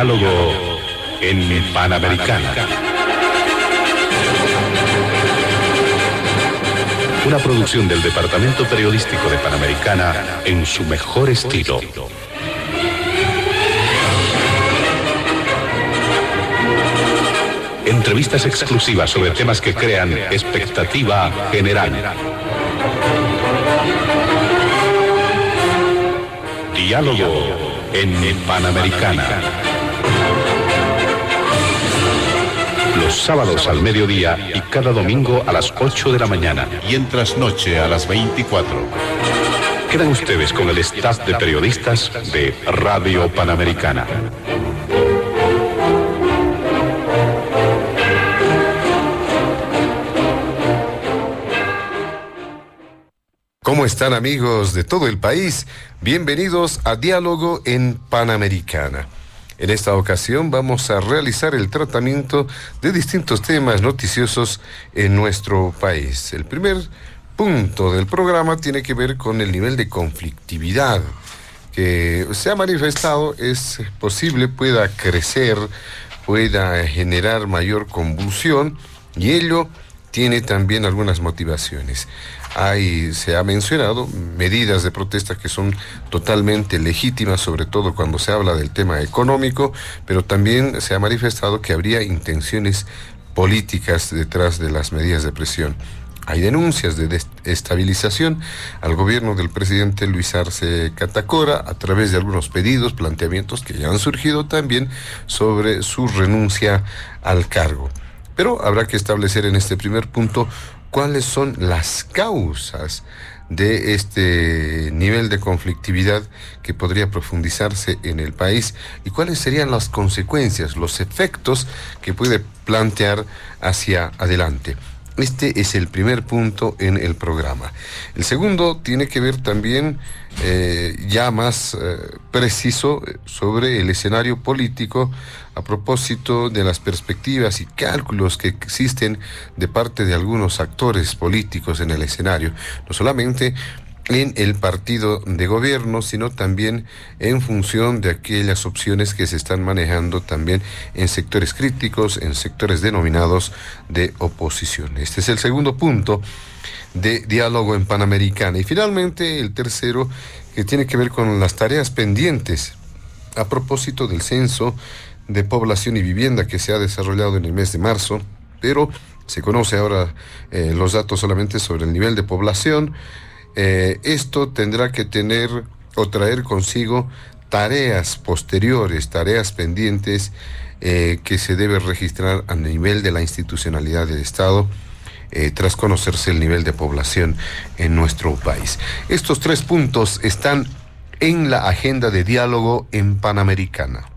Diálogo en Panamericana. Una producción del Departamento Periodístico de Panamericana en su mejor estilo. Entrevistas exclusivas sobre temas que crean expectativa general. Diálogo en Panamericana. Los sábados al mediodía y cada domingo a las 8 de la mañana. Y en trasnoche a las 24. Quedan ustedes con el staff de periodistas de Radio Panamericana. ¿Cómo están, amigos de todo el país? Bienvenidos a Diálogo en Panamericana. En esta ocasión vamos a realizar el tratamiento de distintos temas noticiosos en nuestro país. El primer punto del programa tiene que ver con el nivel de conflictividad que se ha manifestado. Es posible pueda crecer, pueda generar mayor convulsión, y ello tiene también algunas motivaciones. Se ha mencionado medidas de protesta que son totalmente legítimas, sobre todo cuando se habla del tema económico, pero también se ha manifestado que habría intenciones políticas detrás de las medidas de presión. Hay denuncias de desestabilización al gobierno del presidente Luis Arce Catacora a través de algunos pedidos, planteamientos que ya han surgido también sobre su renuncia al cargo. Pero habrá que establecer en este primer punto cuáles son las causas de este nivel de conflictividad que podría profundizarse en el país y cuáles serían las consecuencias, los efectos que puede plantear hacia adelante. Este es el primer punto en el programa. El segundo tiene que ver también ya más preciso sobre el escenario político a propósito de las perspectivas y cálculos que existen de parte de algunos actores políticos en el escenario, no solamente en el partido de gobierno, sino también en función de aquellas opciones que se están manejando también en sectores críticos, en sectores denominados de oposición. Este es el segundo punto de Diálogo en Panamericana. Y finalmente el tercero, que tiene que ver con las tareas pendientes a propósito del censo de población y vivienda que se ha desarrollado en el mes de marzo, pero se conoce ahora los datos solamente sobre el nivel de población. Esto tendrá que tener o traer consigo tareas posteriores, tareas pendientes que se debe registrar a nivel de la institucionalidad del Estado tras conocerse el nivel de población en nuestro país. Estos tres puntos están en la agenda de Diálogo en Panamericana.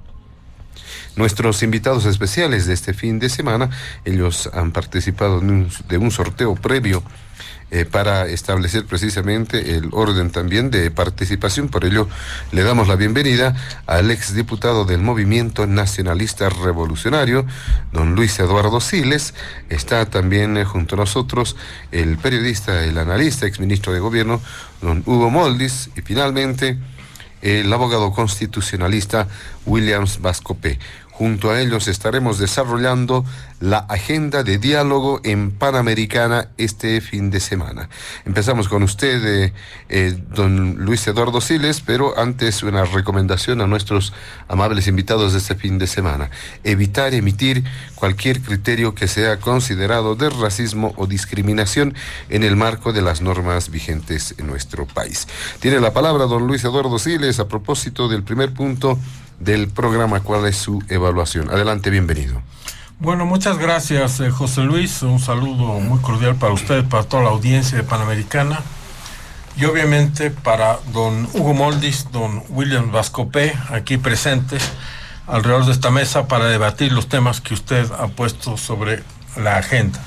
Nuestros invitados especiales de este fin de semana, ellos han participado de un sorteo previo para establecer precisamente el orden también de participación. Por ello, le damos la bienvenida al exdiputado del Movimiento Nacionalista Revolucionario, don Luis Eduardo Siles. Está también junto a nosotros el periodista, el analista, exministro de Gobierno, don Hugo Moldis, y finalmente el abogado constitucionalista William Vascopé. Junto a ellos estaremos desarrollando la agenda de Diálogo en Panamericana este fin de semana. Empezamos con usted, don Luis Eduardo Siles, pero antes una recomendación a nuestros amables invitados de este fin de semana. Evitar emitir cualquier criterio que sea considerado de racismo o discriminación en el marco de las normas vigentes en nuestro país. Tiene la palabra don Luis Eduardo Siles a propósito del primer punto del programa. ¿Cuál es su evaluación? Adelante, bienvenido. Bueno, muchas gracias, José Luis. Un saludo muy cordial para usted, para toda la audiencia de Panamericana, y obviamente para don Hugo Moldis, don William Vascopé, aquí presentes alrededor de esta mesa para debatir los temas que usted ha puesto sobre la agenda.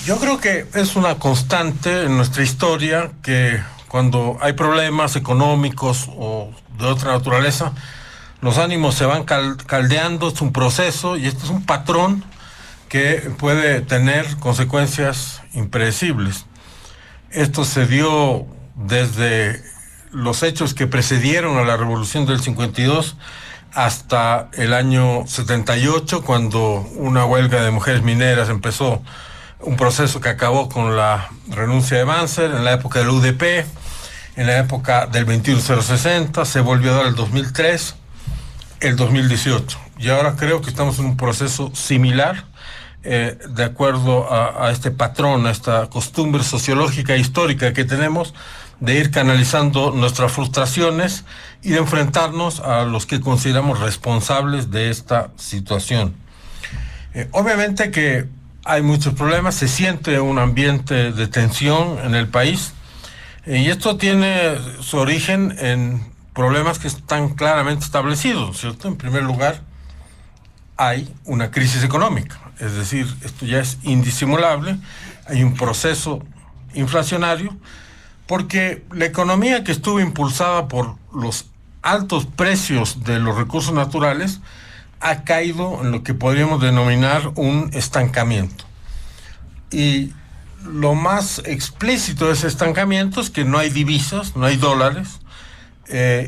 Yo creo que es una constante en nuestra historia que cuando hay problemas económicos o de otra naturaleza, los ánimos se van caldeando. Es un proceso y este es un patrón que puede tener consecuencias impredecibles. Esto se dio desde los hechos que precedieron a la Revolución del 52, hasta el año 78, cuando una huelga de mujeres mineras empezó un proceso que acabó con la renuncia de Banzer, en la época del UDP, en la época del 21060, se volvió a dar el 2003, el 2018. Y ahora creo que estamos en un proceso similar, de acuerdo a este patrón, a esta costumbre sociológica e histórica que tenemos de ir canalizando nuestras frustraciones y de enfrentarnos a los que consideramos responsables de esta situación. Obviamente que hay muchos problemas, se siente un ambiente de tensión en el país, y esto tiene su origen en problemas que están claramente establecidos, ¿cierto? En primer lugar, hay una crisis económica, es decir, esto ya es indisimulable, hay un proceso inflacionario, porque la economía que estuvo impulsada por los altos precios de los recursos naturales ha caído en lo que podríamos denominar un estancamiento. Y lo más explícito de ese estancamiento es que no hay divisas, no hay dólares,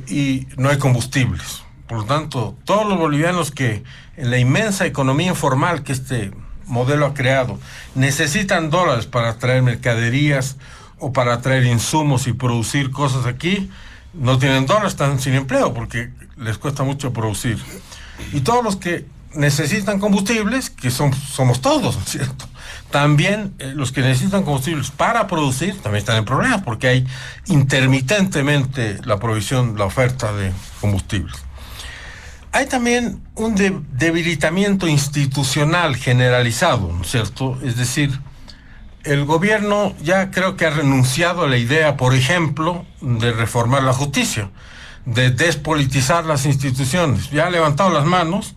y no hay combustibles. Por lo tanto, todos los bolivianos que en la inmensa economía informal que este modelo ha creado necesitan dólares para traer mercaderías o para traer insumos y producir cosas aquí, no tienen dólares, están sin empleo porque les cuesta mucho producir. Y todos los que necesitan combustibles, que somos todos, ¿cierto? También los que necesitan combustibles para producir también están en problemas porque hay intermitentemente la provisión, la oferta de combustibles. Hay también un debilitamiento institucional generalizado, ¿no es cierto? Es decir, el gobierno ya creo que ha renunciado a la idea, por ejemplo, de reformar la justicia, de despolitizar las instituciones. Ya ha levantado las manos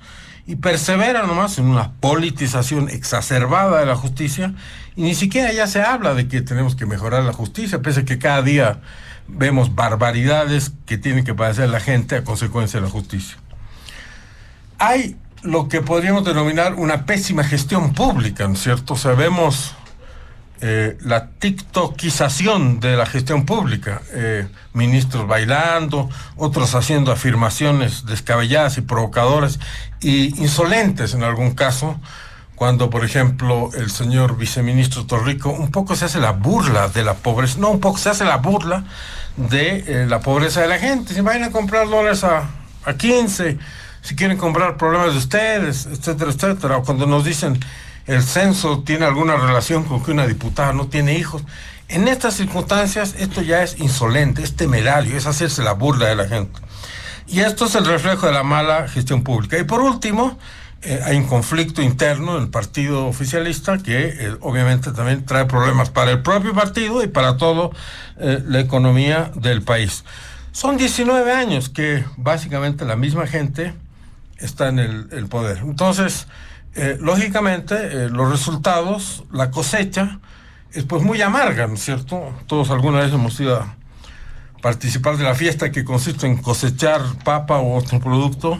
y persevera nomás en una politización exacerbada de la justicia, y ni siquiera ya se habla de que tenemos que mejorar la justicia, pese a que cada día vemos barbaridades que tiene que padecer la gente a consecuencia de la justicia. Hay lo que podríamos denominar una pésima gestión pública, ¿no es cierto? O sea, vemos la tiktokización de la gestión pública, ministros bailando, otros haciendo afirmaciones descabelladas y provocadoras y insolentes en algún caso, cuando por ejemplo el señor viceministro Torrico un poco se hace la burla de la pobreza, no un poco, se hace la burla de la pobreza de la gente. Si vayan a comprar dólares a 15, si quieren comprar problemas de ustedes, etcétera, etcétera, o cuando nos dicen el censo tiene alguna relación con que una diputada no tiene hijos. En estas circunstancias esto ya es insolente, es temerario, es hacerse la burla de la gente. Y esto es el reflejo de la mala gestión pública. Y por último, hay un conflicto interno en el partido oficialista que obviamente también trae problemas para el propio partido y para toda la economía del país. Son 19 años que básicamente la misma gente está en el poder. Entonces, lógicamente, los resultados, la cosecha, es pues muy amarga, ¿no es cierto? Todos alguna vez hemos ido a participar de la fiesta que consiste en cosechar papa u otro producto.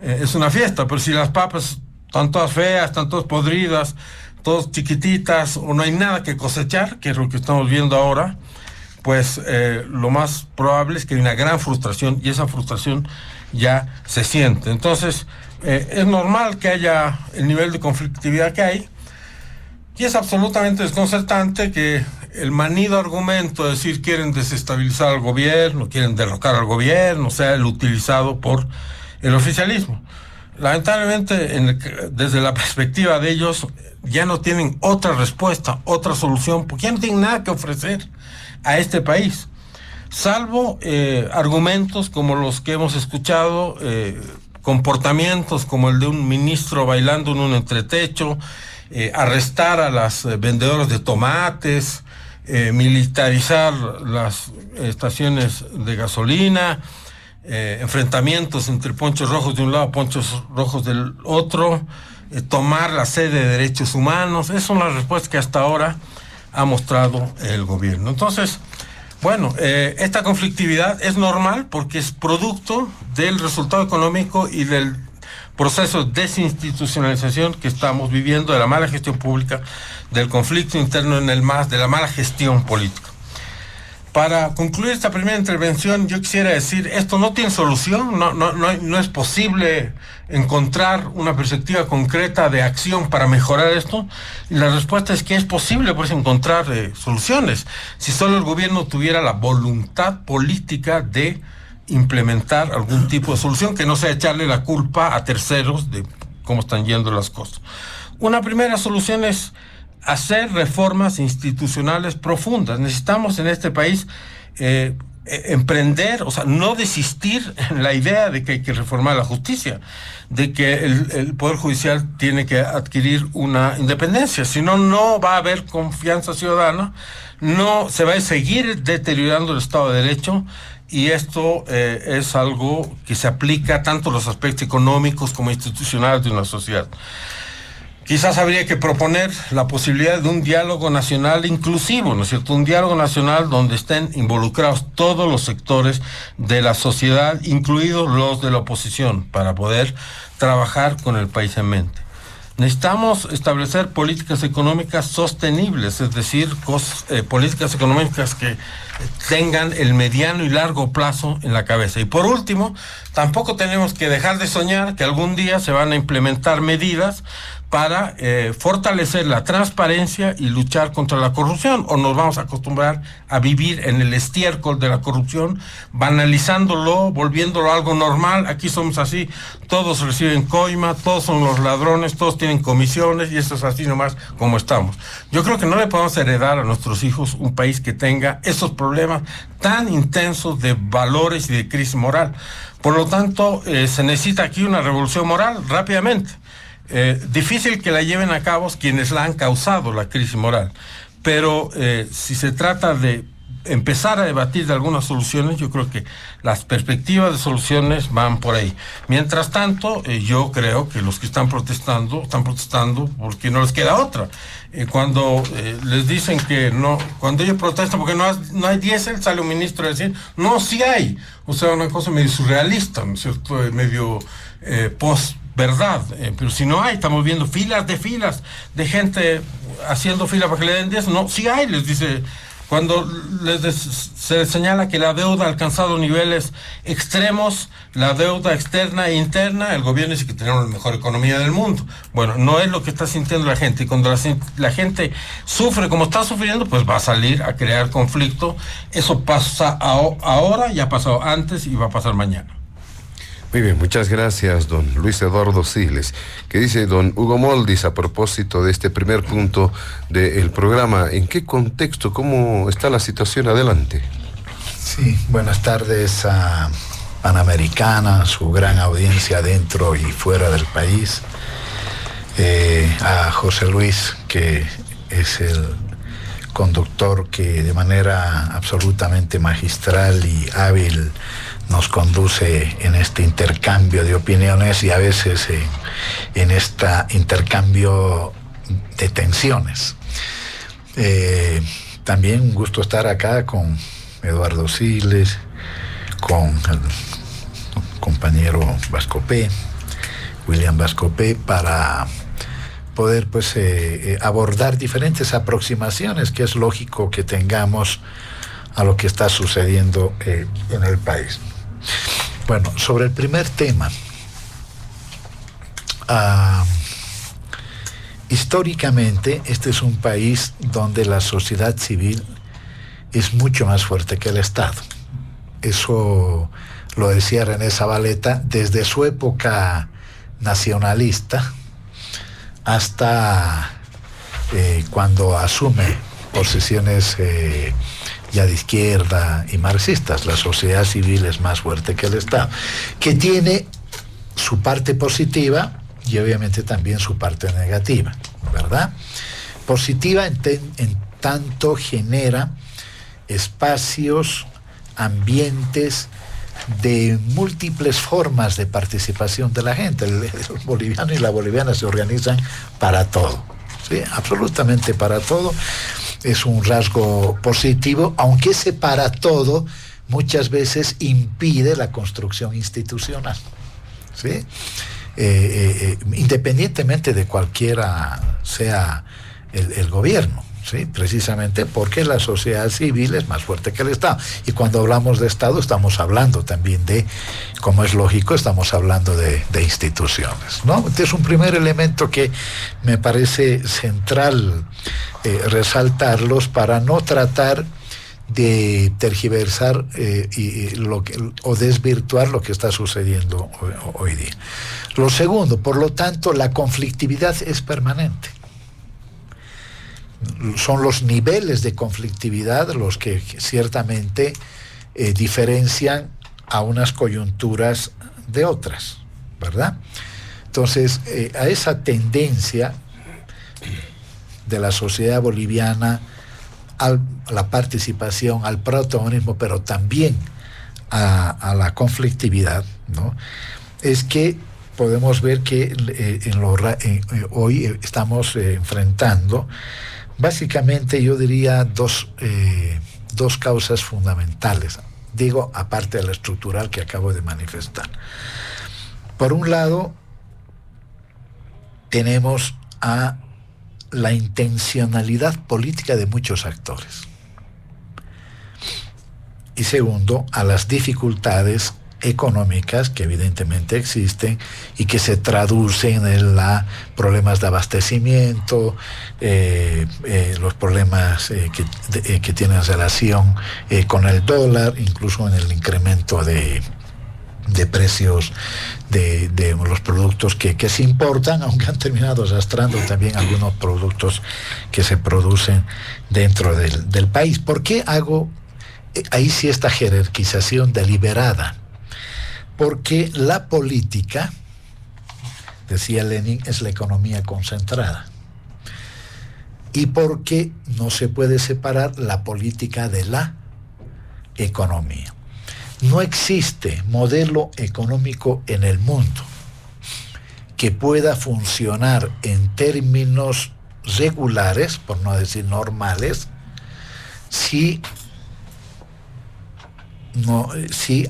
Es una fiesta, pero si las papas están todas feas, están todas podridas, todas chiquititas, o no hay nada que cosechar, que es lo que estamos viendo ahora, pues lo más probable es que hay una gran frustración, y esa frustración ya se siente. Entonces, es normal que haya el nivel de conflictividad que hay, y es absolutamente desconcertante que el manido argumento de decir quieren desestabilizar al gobierno, quieren derrocar al gobierno, sea el utilizado por el oficialismo. Lamentablemente, desde la perspectiva de ellos, ya no tienen otra respuesta, otra solución, porque ya no tienen nada que ofrecer a este país, salvo argumentos como los que hemos escuchado, comportamientos como el de un ministro bailando en un entretecho, arrestar a las vendedoras de tomates, militarizar las estaciones de gasolina, enfrentamientos entre ponchos rojos de un lado, ponchos rojos del otro, tomar la sede de derechos humanos. Esas son las respuestas que hasta ahora ha mostrado el gobierno. Entonces, bueno, esta conflictividad es normal porque es producto del resultado económico y del proceso de desinstitucionalización que estamos viviendo, de la mala gestión pública, del conflicto interno en el MAS, de la mala gestión política. Para concluir esta primera intervención, yo quisiera decir, esto no tiene solución, no es posible encontrar una perspectiva concreta de acción para mejorar esto. Y la respuesta es que es posible, pues, encontrar soluciones, si solo el gobierno tuviera la voluntad política de implementar algún tipo de solución, que no sea echarle la culpa a terceros de cómo están yendo las cosas. Una primera solución es hacer reformas institucionales profundas. Necesitamos en este país emprender, o sea, no desistir en la idea de que hay que reformar la justicia, de que el Poder Judicial tiene que adquirir una independencia, si no, no va a haber confianza ciudadana, no se va a seguir deteriorando el Estado de Derecho, y esto es algo que se aplica tanto a los aspectos económicos como institucionales de una sociedad. Quizás habría que proponer la posibilidad de un diálogo nacional inclusivo, ¿no es cierto? Un diálogo nacional donde estén involucrados todos los sectores de la sociedad, incluidos los de la oposición, para poder trabajar con el país en mente. Necesitamos establecer políticas económicas sostenibles, es decir, políticas económicas que tengan el mediano y largo plazo en la cabeza. Y por último, tampoco tenemos que dejar de soñar que algún día se van a implementar medidas para fortalecer la transparencia y luchar contra la corrupción, o nos vamos a acostumbrar a vivir en el estiércol de la corrupción, banalizándolo, volviéndolo algo normal. Aquí somos así, todos reciben coima, todos son los ladrones, todos tienen comisiones, y eso es así nomás como estamos. Yo creo que no le podemos heredar a nuestros hijos un país que tenga esos problemas tan intensos de valores y de crisis moral. Por lo tanto, se necesita aquí una revolución moral rápidamente. Difícil que la lleven a cabo quienes la han causado, la crisis moral, pero si se trata de empezar a debatir de algunas soluciones, yo creo que las perspectivas de soluciones van por ahí. Mientras tanto, yo creo que los que están protestando porque no les queda otra. Cuando les dicen que no, cuando ellos protestan porque no hay diésel, sale un ministro a decir, no, sí hay. O sea, una cosa medio surrealista, ¿no es cierto? Medio verdad, pero si no hay, estamos viendo filas de gente haciendo fila para que le den diésel. No, sí hay, les dice. Cuando se les señala que la deuda ha alcanzado niveles extremos, la deuda externa e interna, el gobierno dice que tenemos la mejor economía del mundo. Bueno, no es lo que está sintiendo la gente, y cuando la gente sufre como está sufriendo, pues va a salir a crear conflicto. Eso pasa ahora, ya ha pasado antes y va a pasar mañana. Muy bien, muchas gracias, don Luis Eduardo Siles. ¿Qué dice don Hugo Moldis a propósito de este primer punto del programa? ¿En qué contexto? ¿Cómo está la situación? Adelante. Sí, buenas tardes a Panamericana, su gran audiencia dentro y fuera del país. A José Luis, que es el conductor que de manera absolutamente magistral y hábil nos conduce en este intercambio de opiniones, y a veces en este intercambio de tensiones. También un gusto estar acá con Eduardo Siles, con el compañero Vascopé, William Vascopé, para poder abordar diferentes aproximaciones que es lógico que tengamos a lo que está sucediendo en el país. Bueno, sobre el primer tema, históricamente este es un país donde la sociedad civil es mucho más fuerte que el Estado. Eso lo decía René Zavaleta desde su época nacionalista hasta cuando asume posiciones ya de izquierda y marxistas. La sociedad civil es más fuerte que el Estado, que tiene su parte positiva y obviamente también su parte negativa, ¿verdad? Positiva en tanto genera espacios, ambientes de múltiples formas de participación de la gente. El boliviano y la boliviana se organizan para todo, ¿sí? Absolutamente para todo. Es un rasgo positivo, aunque ese para todo muchas veces impide la construcción institucional, ¿sí? Independientemente de cualquiera sea el gobierno, ¿sí? Precisamente porque la sociedad civil es más fuerte que el Estado. Y cuando hablamos de Estado estamos hablando también de, como es lógico, estamos hablando de instituciones, ¿no? Este es un primer elemento que me parece central resaltarlos para no tratar de tergiversar o desvirtuar lo que está sucediendo hoy día. Lo segundo, por lo tanto, la conflictividad es permanente. Son los niveles de conflictividad los que ciertamente diferencian a unas coyunturas de otras, ¿verdad? Entonces, a esa tendencia de la sociedad boliviana a la participación, al protagonismo, pero también a la conflictividad, ¿no? Es que podemos ver que hoy estamos enfrentando básicamente, yo diría, dos causas fundamentales, digo, aparte de la estructural que acabo de manifestar. Por un lado, tenemos a la intencionalidad política de muchos actores. Y segundo, a las dificultades económicas que evidentemente existen y que se traducen en problemas de abastecimiento, los problemas que tienen relación con el dólar, incluso en el incremento de precios de los productos que se importan, aunque han terminado arrastrando también algunos productos que se producen dentro del país. ¿Por qué hago ahí sí esta jerarquización deliberada? Porque la política, decía Lenin, es la economía concentrada. Y porque no se puede separar la política de la economía. No existe modelo económico en el mundo que pueda funcionar en términos regulares, por no decir normales, si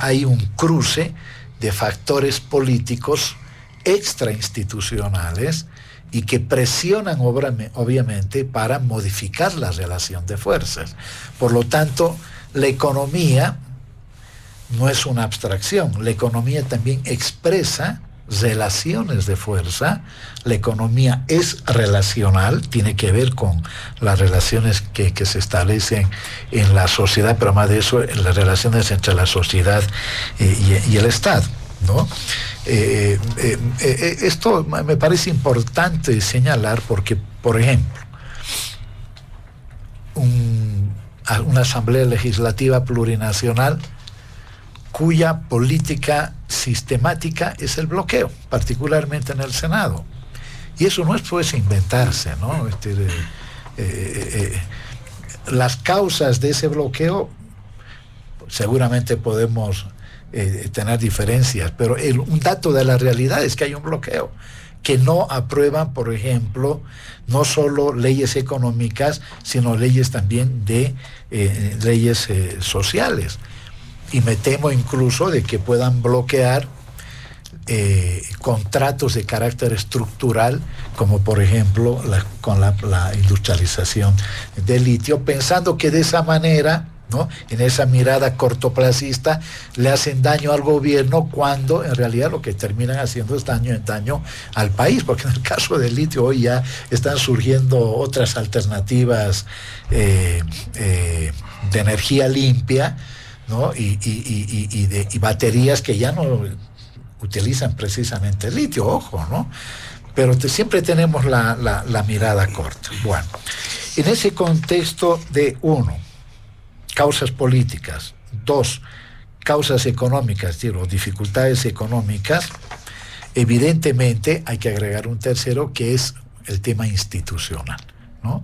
hay un cruce de factores políticos extrainstitucionales y que presionan obviamente para modificar la relación de fuerzas. Por lo tanto, la economía no es una abstracción, la economía también expresa relaciones de fuerza, la economía es relacional, tiene que ver con las relaciones que se establecen en la sociedad, pero más de eso, en las relaciones entre la sociedad y el Estado, ¿no? Esto me parece importante señalar porque, por ejemplo, una asamblea legislativa plurinacional cuya política sistemática es el bloqueo, particularmente en el Senado. Y eso no es pues inventarse, ¿no? Las causas de ese bloqueo seguramente podemos tener diferencias, pero un dato de la realidad es que hay un bloqueo, que no aprueban, por ejemplo, no solo leyes económicas, sino leyes también de leyes sociales. Y me temo incluso de que puedan bloquear contratos de carácter estructural, como por ejemplo con la industrialización del litio, pensando que de esa manera, ¿no?, en esa mirada cortoplacista, le hacen daño al gobierno, cuando en realidad lo que terminan haciendo es daño al país, porque en el caso del litio hoy ya están surgiendo otras alternativas de energía limpia, ¿no? Y baterías que ya no utilizan precisamente el litio, ojo, ¿no? Pero siempre tenemos la mirada corta. Bueno, en ese contexto de 1, causas políticas, 2, causas económicas, digo, dificultades económicas, evidentemente hay que agregar un tercero, que es el tema institucional, ¿no?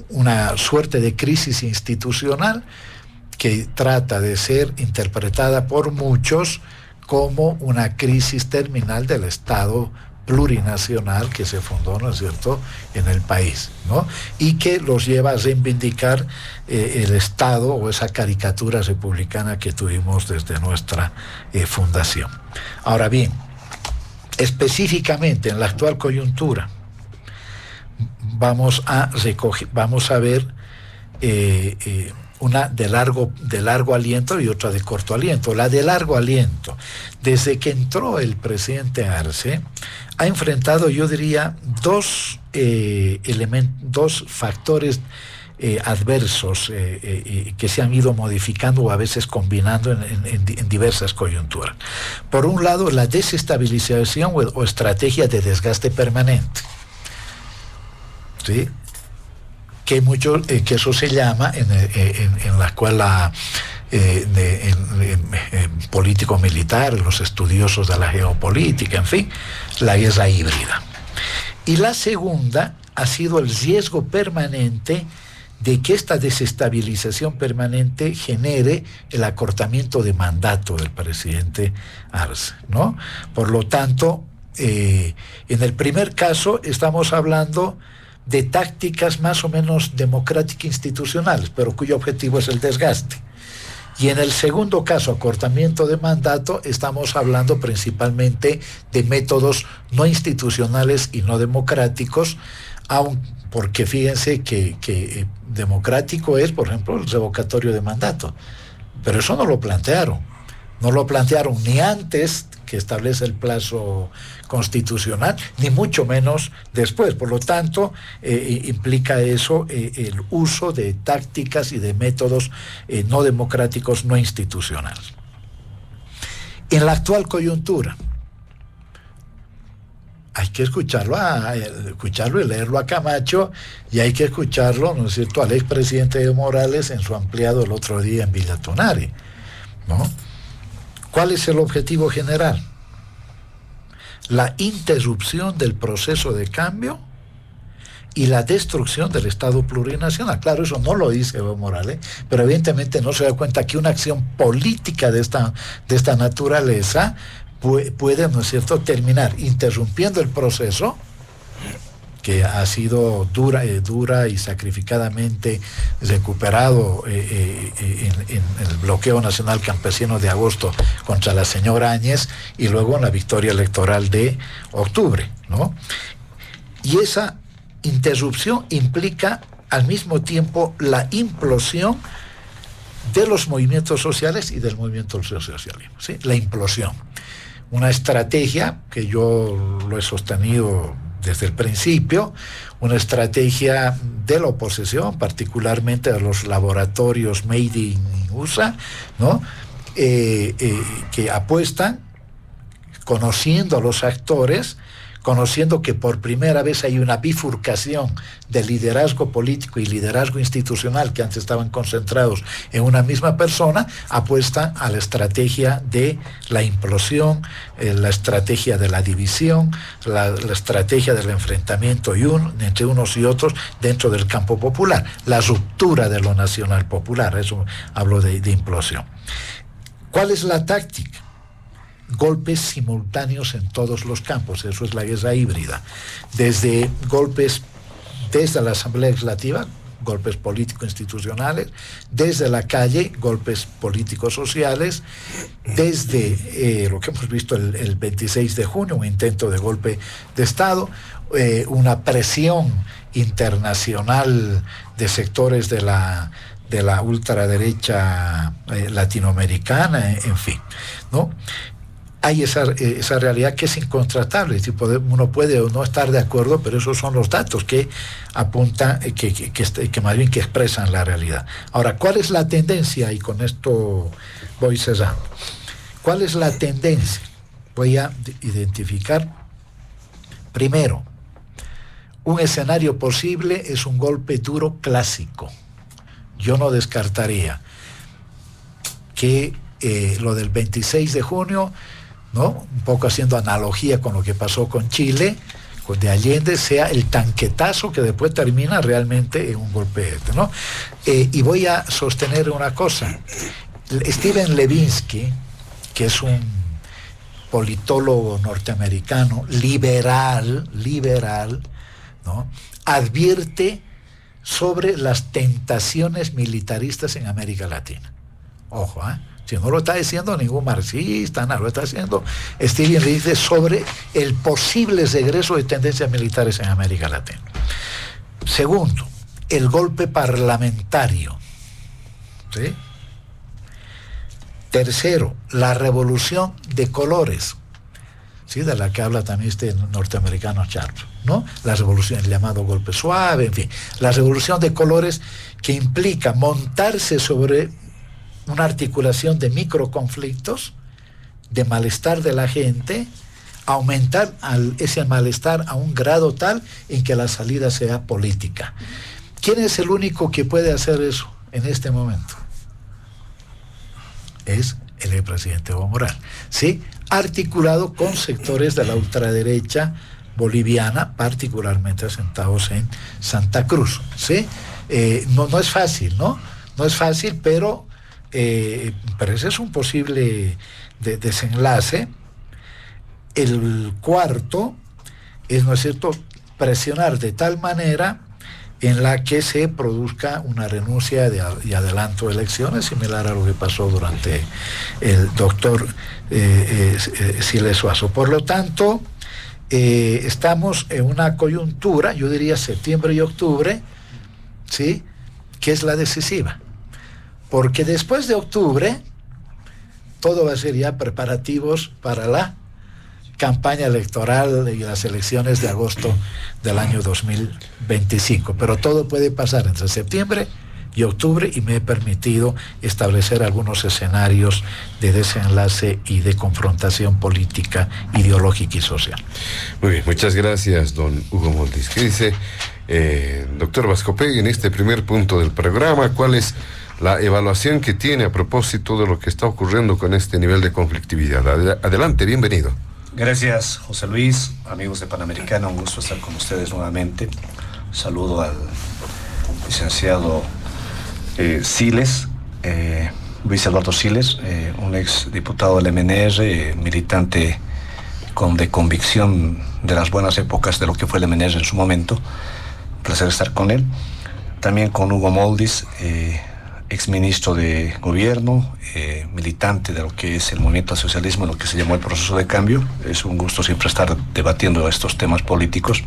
Una suerte de crisis institucional que trata de ser interpretada por muchos como una crisis terminal del Estado plurinacional que se fundó, ¿no es cierto?, en el país, ¿no? Y que los lleva a reivindicar el Estado o esa caricatura republicana que tuvimos desde nuestra fundación. Ahora bien, específicamente en la actual coyuntura, vamos a ver una de largo aliento y otra de corto aliento. La de largo aliento, desde que entró el presidente Arce, ha enfrentado, yo diría, dos factores adversos que se han ido modificando o a veces combinando en diversas coyunturas. Por un lado, la desestabilización o estrategia de desgaste permanente, ¿sí? Que eso se llama en la escuela político-militar, los estudiosos de la geopolítica, en fin, la guerra híbrida. Y la segunda ha sido el riesgo permanente de que esta desestabilización permanente genere el acortamiento de mandato del presidente Arce, ¿no? Por lo tanto, en el primer caso estamos hablando de tácticas más o menos democráticas institucionales, pero cuyo objetivo es el desgaste. Y en el segundo caso, acortamiento de mandato, estamos hablando principalmente de métodos no institucionales y no democráticos, porque fíjense que democrático es, por ejemplo, el revocatorio de mandato, pero eso no lo plantearon ni antes que establece el plazo constitucional, ni mucho menos después. Por lo tanto, implica eso el uso de tácticas y de métodos no democráticos, no institucionales. En la actual coyuntura, hay que escucharlo y leerlo a Camacho, y hay que escucharlo, ¿no es cierto?, al expresidente Evo Morales en su ampliado el otro día en Villa Tonari, ¿no? ¿Cuál es el objetivo general? La interrupción del proceso de cambio y la destrucción del Estado plurinacional. Claro, eso no lo dice Evo Morales, pero evidentemente no se da cuenta que una acción política de esta naturaleza puede, ¿no es cierto?, terminar interrumpiendo el proceso, que ha sido dura y sacrificadamente recuperado en el bloqueo nacional campesino de agosto contra la señora Áñez, y luego en la victoria electoral de octubre, ¿no? Y esa interrupción implica al mismo tiempo la implosión de los movimientos sociales y del movimiento socialismo, ¿sí? La implosión. Una estrategia que yo lo he sostenido desde el principio, una estrategia de la oposición, particularmente de los laboratorios Made in USA, ¿no? Que apuestan, conociendo a los actores, conociendo que por primera vez hay una bifurcación de liderazgo político y liderazgo institucional que antes estaban concentrados en una misma persona, apuestan a la estrategia de la implosión, la estrategia de la división, la estrategia del enfrentamiento entre unos y otros dentro del campo popular, la ruptura de lo nacional popular, eso hablo de implosión. ¿Cuál es la táctica? Golpes simultáneos en todos los campos, eso es la guerra híbrida. Desde golpes desde la Asamblea Legislativa, golpes político-institucionales, desde la calle, golpes políticos-sociales, desde lo que hemos visto el 26 de junio, un intento de golpe de Estado, una presión internacional de sectores de la ultraderecha latinoamericana, en fin, ¿no? Hay esa realidad que es incontratable. Uno puede o no estar de acuerdo, pero esos son los datos que apuntan, que más bien que expresan la realidad. Ahora, ¿cuál es la tendencia? Y con esto voy cerrando. ¿Cuál es la tendencia? Voy a identificar. Primero, un escenario posible es un golpe duro clásico. Yo no descartaría que lo del 26 de junio, ¿no?, un poco haciendo analogía con lo que pasó con Chile, de Allende, sea el tanquetazo que después termina realmente en un golpe, ¿no? Y voy a sostener una cosa. Steven Levinsky, que es un politólogo norteamericano, liberal, ¿no?, advierte sobre las tentaciones militaristas en América Latina. Ojo, si no lo está diciendo ningún marxista, no lo está diciendo Steven dice sobre el posible regreso de tendencias militares en América Latina. Segundo, el golpe parlamentario. ¿Sí? Tercero, la revolución de colores, ¿sí? De la que habla también este norteamericano Sharp, ¿no? La revolución, el llamado golpe suave, en fin. La revolución de colores, que implica montarse sobre una articulación de microconflictos, de malestar de la gente, aumentar ese malestar a un grado tal en que la salida sea política. ¿Quién es el único que puede hacer eso en este momento? Es el presidente Evo Morales, ¿sí? Articulado con sectores de la ultraderecha boliviana, particularmente asentados en Santa Cruz, ¿sí? No es fácil, ¿no? No es fácil, pero ese es un posible desenlace. El cuarto es, ¿no es cierto?, presionar de tal manera en la que se produzca una renuncia y adelanto de elecciones, similar a lo que pasó durante el doctor Siles Suazo. Por lo tanto, estamos en una coyuntura, yo diría septiembre y octubre, ¿sí?, que es la decisiva. Porque después de octubre, todo va a ser ya preparativos para la campaña electoral y las elecciones de agosto del año 2025. Pero todo puede pasar entre septiembre y octubre, y me he permitido establecer algunos escenarios de desenlace y de confrontación política, ideológica y social. Muy bien, muchas gracias, don Hugo Moldis. ¿Qué dice, doctor Vascopegui, en este primer punto del programa? ¿Cuál es la evaluación que tiene a propósito de lo que está ocurriendo con este nivel de conflictividad? Adelante, bienvenido. Gracias, José Luis, amigos de Panamericana, un gusto estar con ustedes nuevamente. Saludo al licenciado Siles, Luis Eduardo Siles, un ex diputado del MNR, militante de convicción de las buenas épocas de lo que fue el MNR en su momento. Un placer estar con él. También con Hugo Moldis, exministro de gobierno, militante de lo que es el movimiento al socialismo, lo que se llamó el proceso de cambio. Es un gusto siempre estar debatiendo estos temas políticos.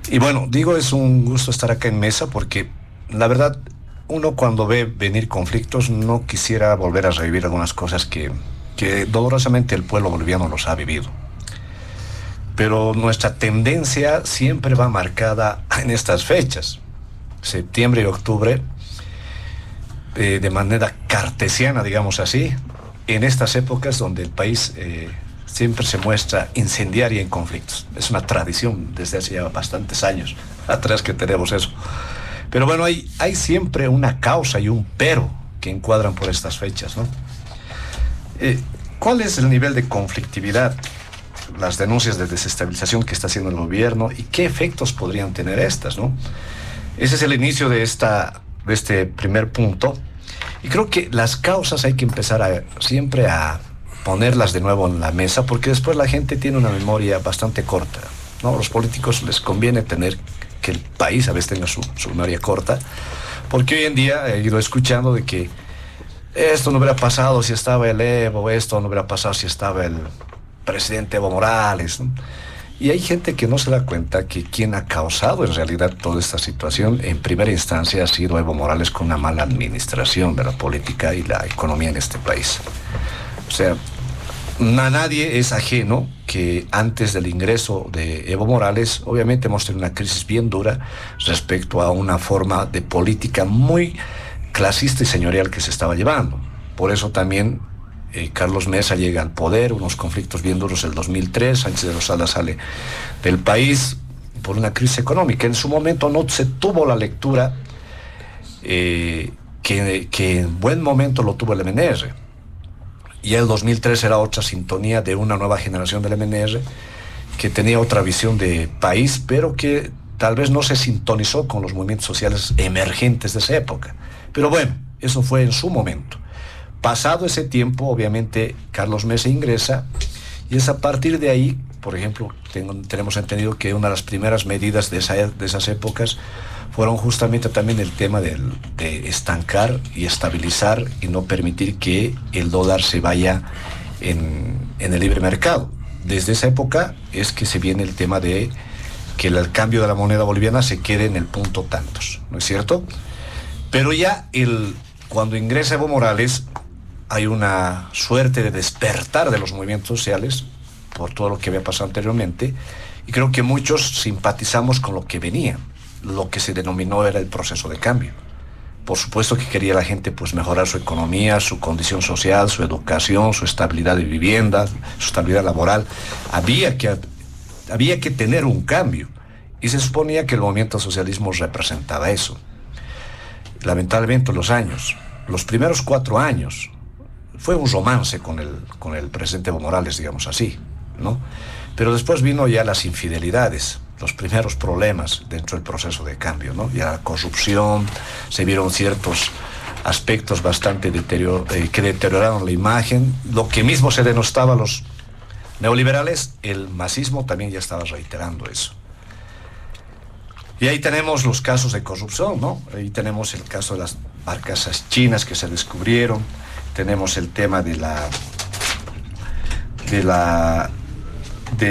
Y bueno, digo, es un gusto estar acá en mesa porque la verdad, uno cuando ve venir conflictos no quisiera volver a revivir algunas cosas que dolorosamente el pueblo boliviano los ha vivido. Pero nuestra tendencia siempre va marcada en estas fechas, septiembre y octubre, de manera cartesiana, digamos así, en estas épocas donde el país siempre se muestra incendiaria en conflictos. Es una tradición desde hace ya bastantes años atrás que tenemos eso. Pero bueno, hay siempre una causa y un pero que encuadran por estas fechas, ¿no? ¿Cuál es el nivel de conflictividad, las denuncias de desestabilización que está haciendo el gobierno y qué efectos podrían tener estas, ¿no? Ese es el inicio de este primer punto. Y creo que las causas hay que empezar siempre a ponerlas de nuevo en la mesa, porque después la gente tiene una memoria bastante corta, ¿no? A los políticos les conviene tener que el país a veces tenga su memoria corta, porque hoy en día he ido escuchando de que esto no hubiera pasado si estaba el Evo, esto no hubiera pasado si estaba el presidente Evo Morales, ¿no? Y hay gente que no se da cuenta que quien ha causado en realidad toda esta situación en primera instancia ha sido Evo Morales, con una mala administración de la política y la economía en este país. O sea, a nadie es ajeno que antes del ingreso de Evo Morales, obviamente hemos tenido una crisis bien dura respecto a una forma de política muy clasista y señorial que se estaba llevando. Por eso también Carlos Mesa llega al poder, unos conflictos bien duros el 2003, Sánchez de Lozada sale del país por una crisis económica. En su momento no se tuvo la lectura que en buen momento lo tuvo el MNR. Y el 2003 era otra sintonía de una nueva generación del MNR que tenía otra visión de país, pero que tal vez no se sintonizó con los movimientos sociales emergentes de esa época. Pero bueno, eso fue en su momento. Pasado ese tiempo, obviamente, Carlos Mesa ingresa, y es a partir de ahí, por ejemplo, tenemos entendido que una de las primeras medidas de esas épocas fueron justamente también el tema de estancar y estabilizar y no permitir que el dólar se vaya en el libre mercado. Desde esa época es que se viene el tema de que el cambio de la moneda boliviana se quede en el punto tantos, ¿no es cierto? Pero ya cuando ingresa Evo Morales, hay una suerte de despertar de los movimientos sociales por todo lo que había pasado anteriormente, y creo que muchos simpatizamos con lo que venía, lo que se denominó era el proceso de cambio. Por supuesto que quería la gente pues mejorar su economía, su condición social, su educación, su estabilidad de vivienda, su estabilidad laboral. Había que tener un cambio, y se suponía que el movimiento socialismo representaba eso. Lamentablemente los primeros 4 años fue un romance con el presidente Evo Morales, digamos así, ¿no? Pero después vino ya las infidelidades, los primeros problemas dentro del proceso de cambio, ¿no? Ya la corrupción, se vieron ciertos aspectos bastante que deterioraron la imagen, lo que mismo se denostaba a los neoliberales, el masismo también ya estaba reiterando eso. Y ahí tenemos los casos de corrupción, ¿no? Ahí tenemos el caso de las barcazas chinas que se descubrieron, tenemos el tema de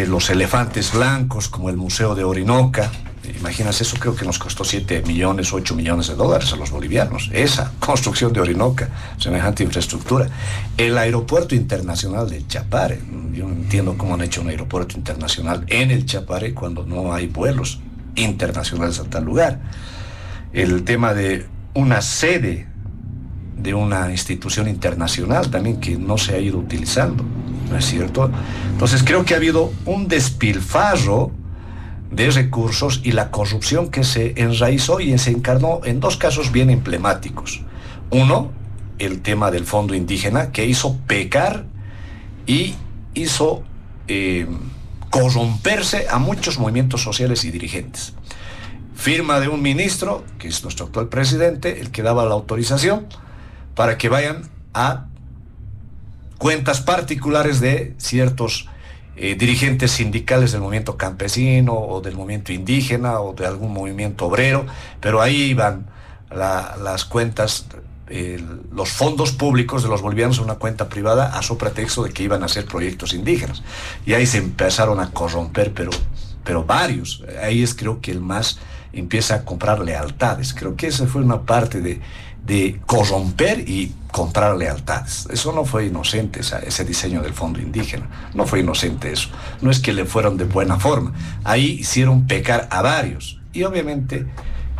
los elefantes blancos, como el Museo de Orinoca. Imagínense, eso creo que nos costó 7 millones, 8 millones de dólares a los bolivianos, esa construcción de Orinoca, semejante infraestructura. El aeropuerto internacional del Chapare, yo no entiendo cómo han hecho un aeropuerto internacional en el Chapare cuando no hay vuelos internacionales a tal lugar. El tema de una sede de una institución internacional también que no se ha ido utilizando, ¿no es cierto? Entonces creo que ha habido un despilfarro de recursos y la corrupción que se enraizó y se encarnó en 2 casos bien emblemáticos. Uno, el tema del fondo indígena, que hizo pecar y hizo corromperse a muchos movimientos sociales y dirigentes. Firma de un ministro, que es nuestro actual presidente, el que daba la autorización para que vayan a cuentas particulares de ciertos dirigentes sindicales del movimiento campesino o del movimiento indígena o de algún movimiento obrero, pero ahí iban las cuentas, los fondos públicos de los bolivianos a una cuenta privada a su pretexto de que iban a hacer proyectos indígenas. Y ahí se empezaron a corromper, pero varios. Ahí es creo que el MAS empieza a comprar lealtades. Creo que esa fue una parte de corromper y comprar lealtades. Eso no fue inocente, ese diseño del fondo indígena. No fue inocente eso. No es que le fueron de buena forma. Ahí hicieron pecar a varios. Y obviamente,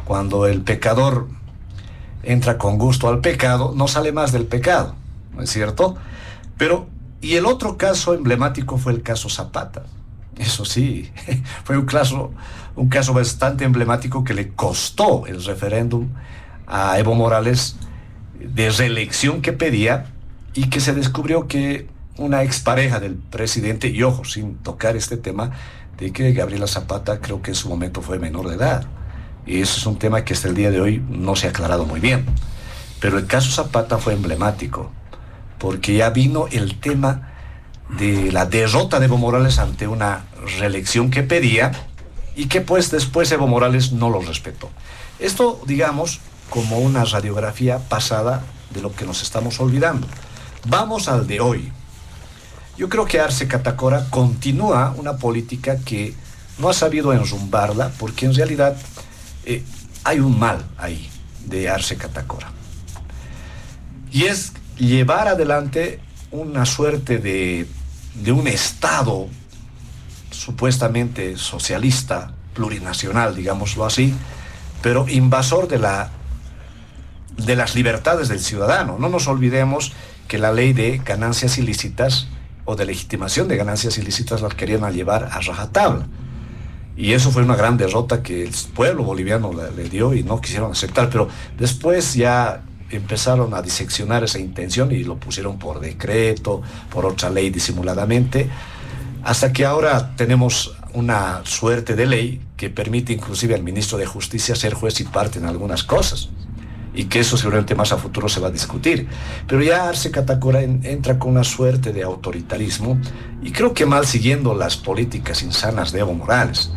cuando el pecador entra con gusto al pecado, no sale más del pecado, ¿no es cierto? Y el otro caso emblemático fue el caso Zapata. Eso sí, fue un caso bastante emblemático que le costó el referéndum a Evo Morales de reelección que pedía, y que se descubrió que una expareja del presidente, y ojo, sin tocar este tema, de que Gabriela Zapata creo que en su momento fue menor de edad. Y eso es un tema que hasta el día de hoy no se ha aclarado muy bien. Pero el caso Zapata fue emblemático, porque ya vino el tema de la derrota de Evo Morales ante una reelección que pedía, y que pues después Evo Morales no lo respetó. Esto, digamos, como una radiografía pasada de lo que nos estamos olvidando. Vamos al de hoy. Yo creo que Arce Catacora continúa una política que no ha sabido enrumbarla, porque en realidad hay un mal ahí de Arce Catacora. Y es llevar adelante una suerte de un Estado supuestamente socialista, plurinacional, digámoslo así, pero invasor de las libertades del ciudadano. No nos olvidemos que la ley de ganancias ilícitas o de legitimación de ganancias ilícitas la querían llevar a rajatabla. Y eso fue una gran derrota que el pueblo boliviano le dio y no quisieron aceptar, pero después ya empezaron a diseccionar esa intención y lo pusieron por decreto, por otra ley disimuladamente, hasta que ahora tenemos una suerte de ley que permite inclusive al ministro de Justicia ser juez y parte en algunas cosas, y que eso seguramente más a futuro se va a discutir. Pero ya Arce Catacora entra con una suerte de autoritarismo, y creo que mal siguiendo las políticas insanas de Evo Morales.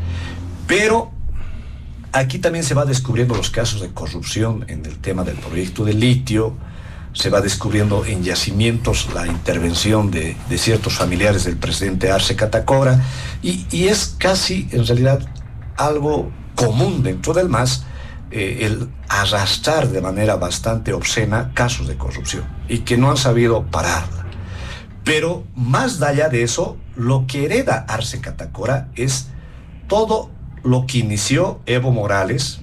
Pero aquí también se va descubriendo los casos de corrupción en el tema del proyecto de litio, se va descubriendo en yacimientos la intervención de ciertos familiares del presidente Arce Catacora, y es casi, en realidad, algo común dentro del MAS el arrastrar de manera bastante obscena casos de corrupción y que no han sabido pararla. Pero más allá de eso, lo que hereda Arce Catacora es todo lo que inició Evo Morales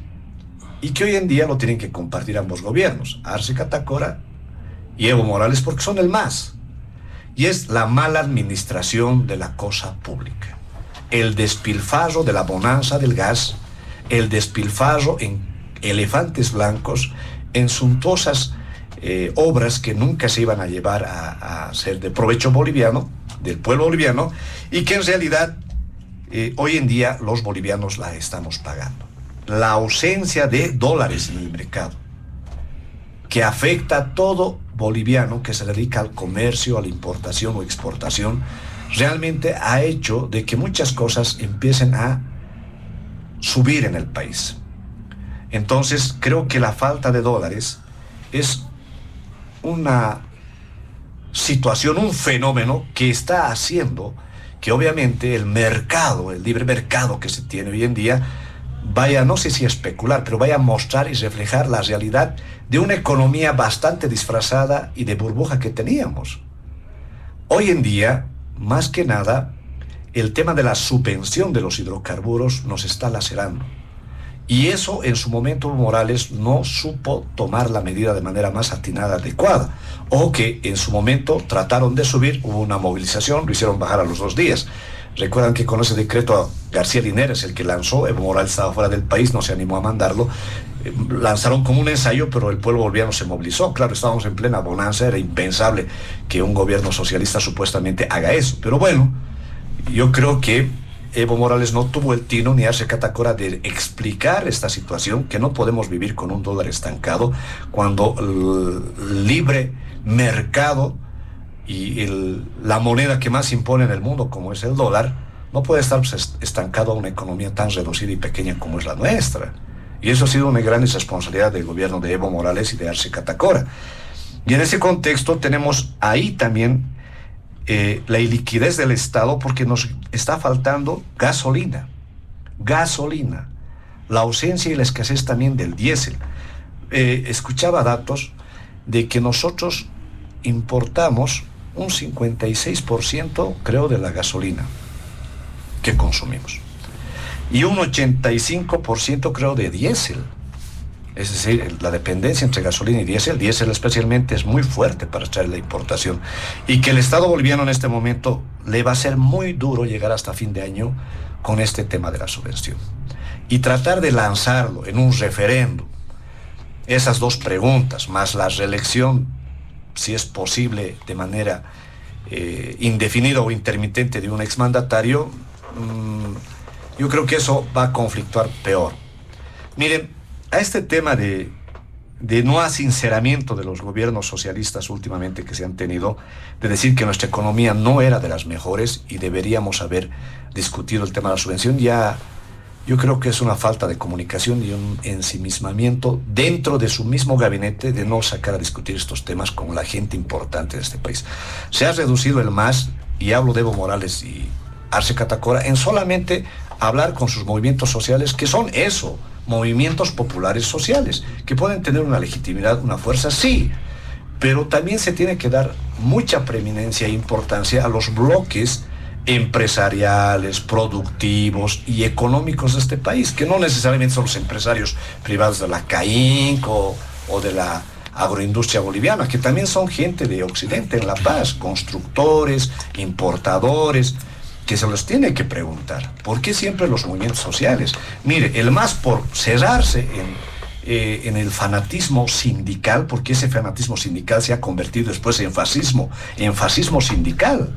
y que hoy en día lo tienen que compartir ambos gobiernos, Arce Catacora y Evo Morales, porque son el MAS. Y es la mala administración de la cosa pública, el despilfarro de la bonanza del gas, el despilfarro en elefantes blancos, en suntuosas obras que nunca se iban a llevar a ser de provecho boliviano, del pueblo boliviano, y que en realidad hoy en día los bolivianos la estamos pagando. La ausencia de dólares en el mercado, que afecta a todo boliviano que se dedica al comercio, a la importación o exportación, realmente ha hecho de que muchas cosas empiecen a subir en el país. Entonces creo que la falta de dólares es una situación, un fenómeno que está haciendo que obviamente el mercado, el libre mercado que se tiene hoy en día, vaya, no sé si especular, pero vaya a mostrar y reflejar la realidad de una economía bastante disfrazada y de burbuja que teníamos. Hoy en día, más que nada, el tema de la subvención de los hidrocarburos nos está lacerando. Y eso en su momento Morales no supo tomar la medida de manera más atinada, adecuada. O que en su momento trataron de subir, hubo una movilización, lo hicieron bajar a los 2 días. Recuerdan que con ese decreto García Linares, el que lanzó, Evo Morales estaba fuera del país, no se animó a mandarlo. Lanzaron como un ensayo, pero el pueblo boliviano se movilizó. Claro, estábamos en plena bonanza, era impensable que un gobierno socialista supuestamente haga eso. Pero bueno, yo creo que Evo Morales no tuvo el tino ni Arce Catacora de explicar esta situación, que no podemos vivir con un dólar estancado cuando el libre mercado y la moneda que más impone en el mundo, como es el dólar, no puede estar estancado a una economía tan reducida y pequeña como es la nuestra. Y eso ha sido una gran irresponsabilidad del gobierno de Evo Morales y de Arce Catacora. Y en ese contexto tenemos ahí también la iliquidez del Estado, porque nos está faltando gasolina, la ausencia y la escasez también del diésel. Escuchaba datos de que nosotros importamos un 56%, creo, de la gasolina que consumimos, y un 85%, creo, de diésel. Es decir, la dependencia entre gasolina y diésel especialmente es muy fuerte para traer la importación, y que el Estado boliviano en este momento le va a ser muy duro llegar hasta fin de año con este tema de la subvención. Y tratar de lanzarlo en un referéndum, esas 2 preguntas, más la reelección, si es posible de manera indefinida o intermitente de un exmandatario, yo creo que eso va a conflictuar peor. Miren, a este tema de no asinceramiento de los gobiernos socialistas últimamente que se han tenido, de decir que nuestra economía no era de las mejores y deberíamos haber discutido el tema de la subvención, ya yo creo que es una falta de comunicación y un ensimismamiento dentro de su mismo gabinete de no sacar a discutir estos temas con la gente importante de este país. Se ha reducido el MAS, y hablo de Evo Morales y Arce Catacora, en solamente hablar con sus movimientos sociales, que son eso, movimientos populares sociales, que pueden tener una legitimidad, una fuerza, sí, pero también se tiene que dar mucha preeminencia e importancia a los bloques empresariales, productivos y económicos de este país, que no necesariamente son los empresarios privados de la CAINC o de la agroindustria boliviana, que también son gente de Occidente en La Paz, constructores, importadores, que se los tiene que preguntar, ¿por qué siempre los movimientos sociales? Mire, el MAS, por cerrarse en el fanatismo sindical, porque ese fanatismo sindical se ha convertido después en fascismo sindical,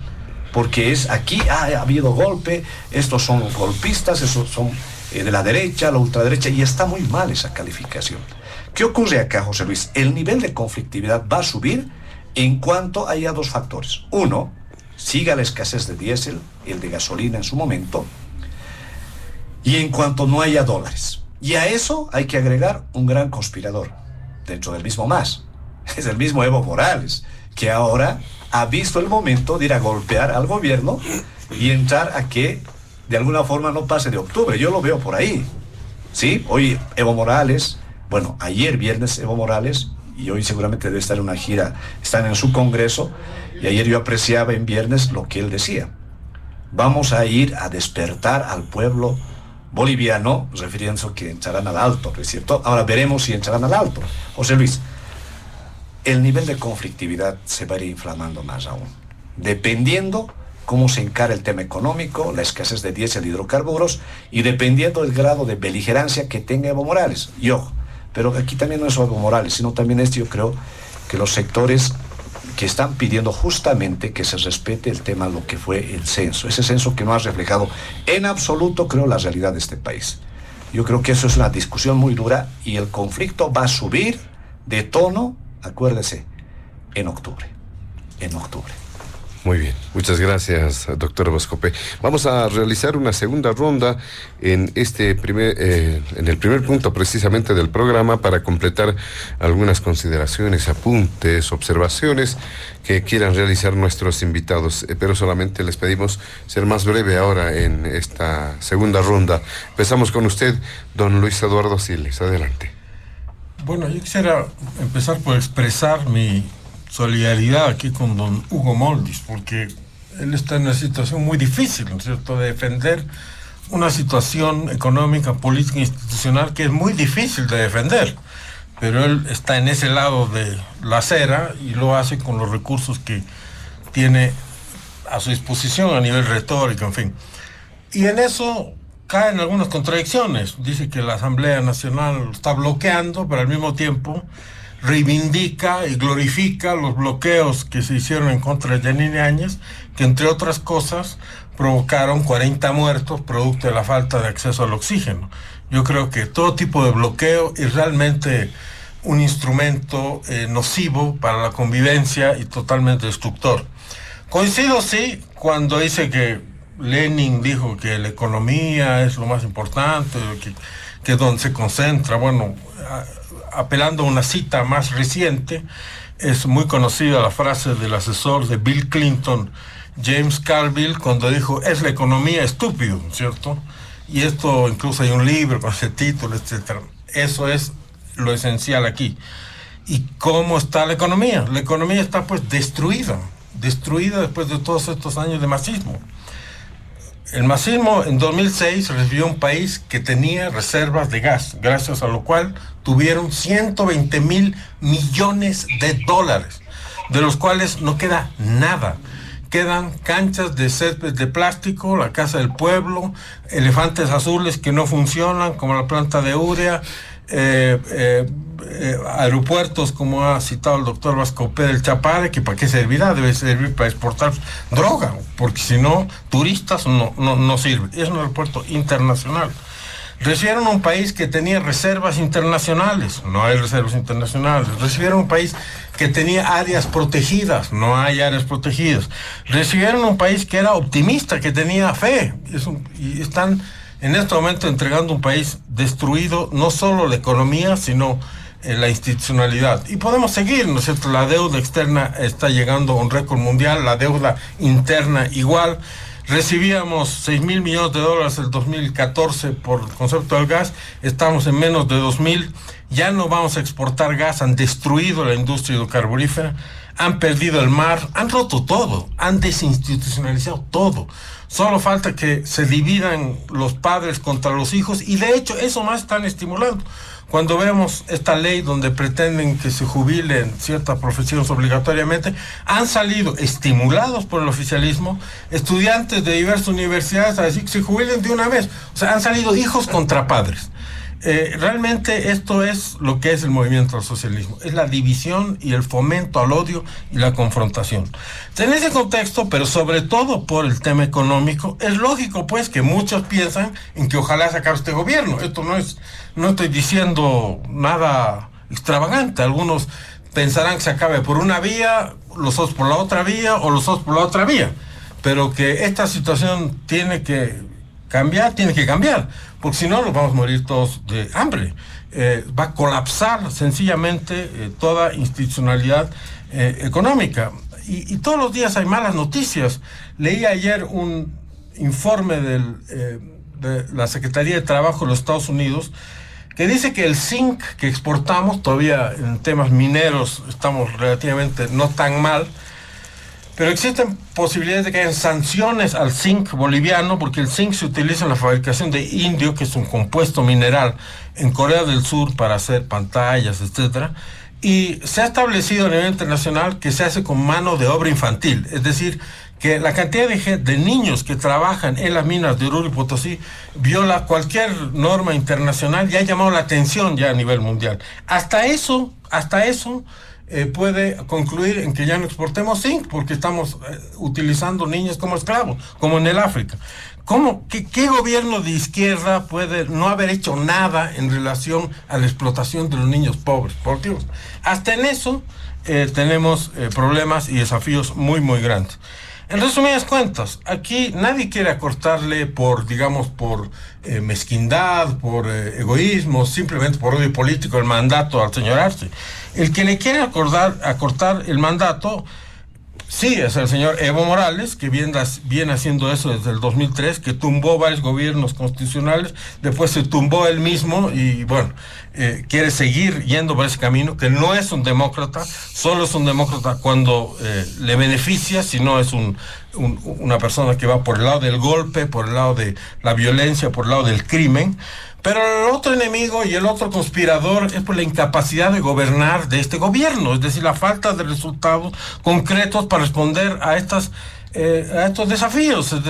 porque es aquí, ha habido golpe, estos son golpistas, estos son de la derecha, la ultraderecha, y está muy mal esa calificación. ¿Qué ocurre acá, José Luis? El nivel de conflictividad va a subir en cuanto haya 2 factores. Uno, siga la escasez de diésel, el de gasolina en su momento, y en cuanto no haya dólares. Y a eso hay que agregar un gran conspirador dentro del mismo MAS, es el mismo Evo Morales, que ahora ha visto el momento de ir a golpear al gobierno y entrar a que de alguna forma no pase de octubre. Yo lo veo por ahí. ¿Sí? Hoy Evo Morales, bueno, ayer viernes Evo Morales, y hoy seguramente debe estar en una gira, están en su congreso, y ayer yo apreciaba en viernes lo que él decía. Vamos a ir a despertar al pueblo boliviano, refiriéndose que entrarán al alto, ¿no es cierto? Ahora veremos si entrarán al alto. José Luis, el nivel de conflictividad se va a ir inflamando más aún, dependiendo cómo se encara el tema económico, la escasez de diésel y hidrocarburos, y dependiendo del grado de beligerancia que tenga Evo Morales. Y ojo, pero aquí también no es Evo Morales, sino también yo creo que los sectores que están pidiendo justamente que se respete el tema, lo que fue el censo, ese censo que no ha reflejado en absoluto, creo, la realidad de este país. Yo creo que eso es una discusión muy dura y el conflicto va a subir de tono, acuérdese, en octubre. Muy bien, muchas gracias, doctor Vascope. Vamos a realizar una segunda ronda en en el primer punto precisamente del programa para completar algunas consideraciones, apuntes, observaciones que quieran realizar nuestros invitados, pero solamente les pedimos ser más breve ahora en esta segunda ronda. Empezamos con usted, don Luis Eduardo Siles, adelante. Bueno, yo quisiera empezar por expresar mi solidaridad aquí con don Hugo Moldis, porque él está en una situación muy difícil, ¿no es cierto?, de defender una situación económica, política, institucional que es muy difícil de defender, pero él está en ese lado de la acera y lo hace con los recursos que tiene a su disposición a nivel retórico, en fin. Y en eso caen algunas contradicciones. Dice que la Asamblea Nacional está bloqueando, pero al mismo tiempo reivindica y glorifica los bloqueos que se hicieron en contra de Yanine Áñez, que entre otras cosas provocaron 40 muertos producto de la falta de acceso al oxígeno. Yo creo que todo tipo de bloqueo es realmente un instrumento nocivo para la convivencia y totalmente destructor. Coincido, sí, cuando dice que Lenin dijo que la economía es lo más importante, que es donde se concentra. Bueno, apelando a una cita más reciente, es muy conocida la frase del asesor de Bill Clinton, James Carville, cuando dijo, es la economía estúpido, ¿cierto? Y esto incluso hay un libro con ese título, etcétera. Eso es lo esencial aquí. ¿Y cómo está la economía? La economía está pues destruida después de todos estos años de masismo. El masismo en 2006 recibió un país que tenía reservas de gas, gracias a lo cual tuvieron 120.000 millones de dólares, de los cuales no queda nada. Quedan canchas de césped de plástico, la Casa del Pueblo, elefantes azules que no funcionan, como la planta de urea, aeropuertos, como ha citado el doctor Vascope del Chapare, que para qué servirá, debe servir para exportar droga, porque si no, turistas no sirve. Es un aeropuerto internacional. Recibieron un país que tenía reservas internacionales, no hay reservas internacionales. Recibieron un país que tenía áreas protegidas, no hay áreas protegidas. Recibieron un país que era optimista, que tenía fe, y están en este momento entregando un país destruido, no solo la economía, sino la institucionalidad. Y podemos seguir, ¿no es cierto? La deuda externa está llegando a un récord mundial, la deuda interna igual. Recibíamos 6.000 millones de dólares en el 2014 por el concepto del gas, estamos en menos de 2.000, ya no vamos a exportar gas, han destruido la industria hidrocarburífera, han perdido el mar, han roto todo, han desinstitucionalizado todo. Solo falta que se dividan los padres contra los hijos, y de hecho eso más están estimulando. Cuando vemos esta ley donde pretenden que se jubilen ciertas profesiones obligatoriamente, han salido, estimulados por el oficialismo, estudiantes de diversas universidades a decir que se jubilen de una vez. O sea, han salido hijos contra padres. Realmente esto es lo que es el movimiento al socialismo, es la división y el fomento al odio y la confrontación. En ese contexto, pero sobre todo por el tema económico, es lógico pues que muchos piensan en que ojalá se acabe este gobierno. Esto no estoy diciendo nada extravagante. Algunos pensarán que se acabe por una vía, los otros por la otra vía, o los otros por la otra vía, pero que esta situación tiene que cambiar, porque si no nos vamos a morir todos de hambre. Va a colapsar sencillamente toda institucionalidad económica. Y todos los días hay malas noticias. Leí ayer un informe de la Secretaría de Trabajo de los Estados Unidos, que dice que el zinc que exportamos, todavía en temas mineros estamos relativamente no tan mal, pero existen posibilidades de que haya sanciones al zinc boliviano, porque el zinc se utiliza en la fabricación de indio, que es un compuesto mineral en Corea del Sur para hacer pantallas, etcétera. Y se ha establecido a nivel internacional que se hace con mano de obra infantil, es decir, que la cantidad de niños que trabajan en las minas de Oruro y Potosí viola cualquier norma internacional y ha llamado la atención ya a nivel mundial. Hasta eso puede concluir en que ya no exportemos zinc, porque estamos utilizando niños como esclavos, como en el África. ¿Qué gobierno de izquierda puede no haber hecho nada en relación a la explotación de los niños pobres? Por Dios. Hasta en eso tenemos problemas y desafíos muy, muy grandes. En resumidas cuentas, aquí nadie quiere acortarle por mezquindad, por egoísmo, simplemente por odio político el mandato al señor Arce. El que le quiere acortar el mandato, sí, es el señor Evo Morales, que viene haciendo eso desde el 2003, que tumbó varios gobiernos constitucionales, después se tumbó él mismo y bueno, quiere seguir yendo por ese camino, que no es un demócrata, solo es un demócrata cuando le beneficia, si no es una persona que va por el lado del golpe, por el lado de la violencia, por el lado del crimen. Pero el otro enemigo y el otro conspirador es por la incapacidad de gobernar de este gobierno, es decir, la falta de resultados concretos para responder a estos desafíos, es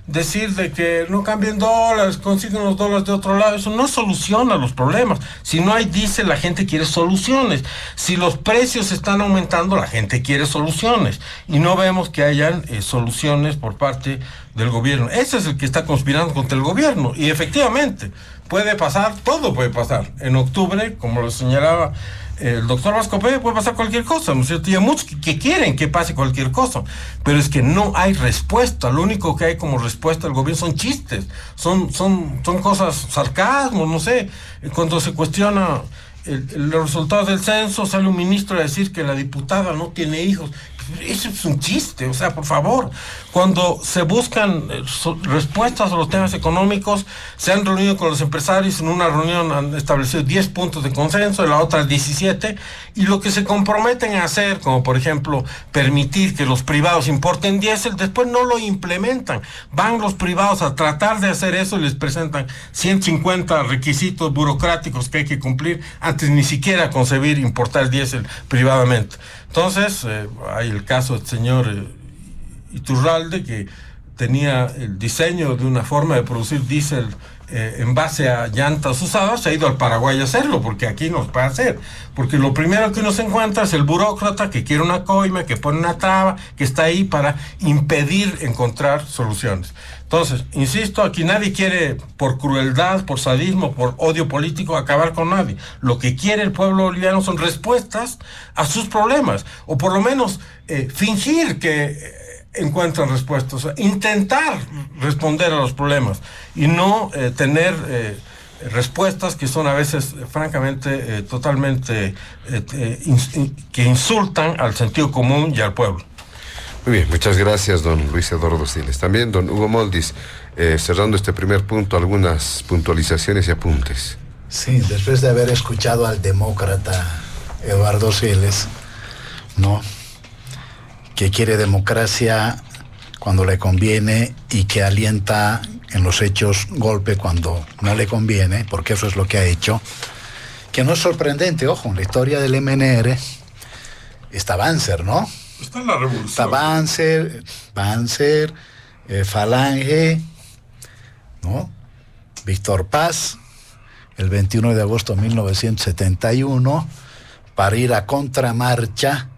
decir de que no cambien dólares, consiguen los dólares de otro lado, eso no soluciona los problemas. Si no hay diésel, la gente quiere soluciones. Si los precios están aumentando, la gente quiere soluciones. Y no vemos que hayan soluciones por parte del gobierno. Ese es el que está conspirando contra el gobierno. Y efectivamente, puede pasar, todo puede pasar. En octubre, como lo señalaba el doctor Vascope, puede pasar cualquier cosa, ¿no es cierto? Y hay muchos que quieren que pase cualquier cosa, pero es que no hay respuesta. Lo único que hay como respuesta del gobierno son chistes, son cosas, sarcasmos, no sé. Cuando se cuestiona los resultados del censo, sale un ministro a decir que la diputada no tiene hijos. Eso es un chiste, o sea, por favor. Cuando se buscan respuestas a los temas económicos, se han reunido con los empresarios, en una reunión han establecido 10 puntos de consenso, en la otra 17, y lo que se comprometen a hacer, como por ejemplo permitir que los privados importen diésel, después no lo implementan. Van los privados a tratar de hacer eso y les presentan 150 requisitos burocráticos que hay que cumplir antes ni siquiera concebir importar diésel privadamente. Entonces, hay el caso del señor Iturralde, que tenía el diseño de una forma de producir diésel en base a llantas usadas, se ha ido al Paraguay a hacerlo, porque aquí no se puede hacer. Porque lo primero que uno se encuentra es el burócrata que quiere una coima, que pone una traba, que está ahí para impedir encontrar soluciones. Entonces, insisto, aquí nadie quiere, por crueldad, por sadismo, por odio político, acabar con nadie. Lo que quiere el pueblo boliviano son respuestas a sus problemas, o por lo menos fingir que encuentran respuestas, o sea, intentar responder a los problemas y no tener respuestas que son a veces, francamente, totalmente que insultan al sentido común y al pueblo. Muy bien, muchas gracias, don Luis Eduardo Siles. También, don Hugo Moldis, cerrando este primer punto, algunas puntualizaciones y apuntes. Sí, después de haber escuchado al demócrata Eduardo Siles, ¿no?, que quiere democracia cuando le conviene y que alienta en los hechos golpe cuando no le conviene, porque eso es lo que ha hecho, que no es sorprendente. Ojo, en la historia del MNR está Banzer, ¿no? Está en la revolución. Está Banzer, Falange, ¿no? Víctor Paz, el 21 de agosto de 1971, para ir a contramarcha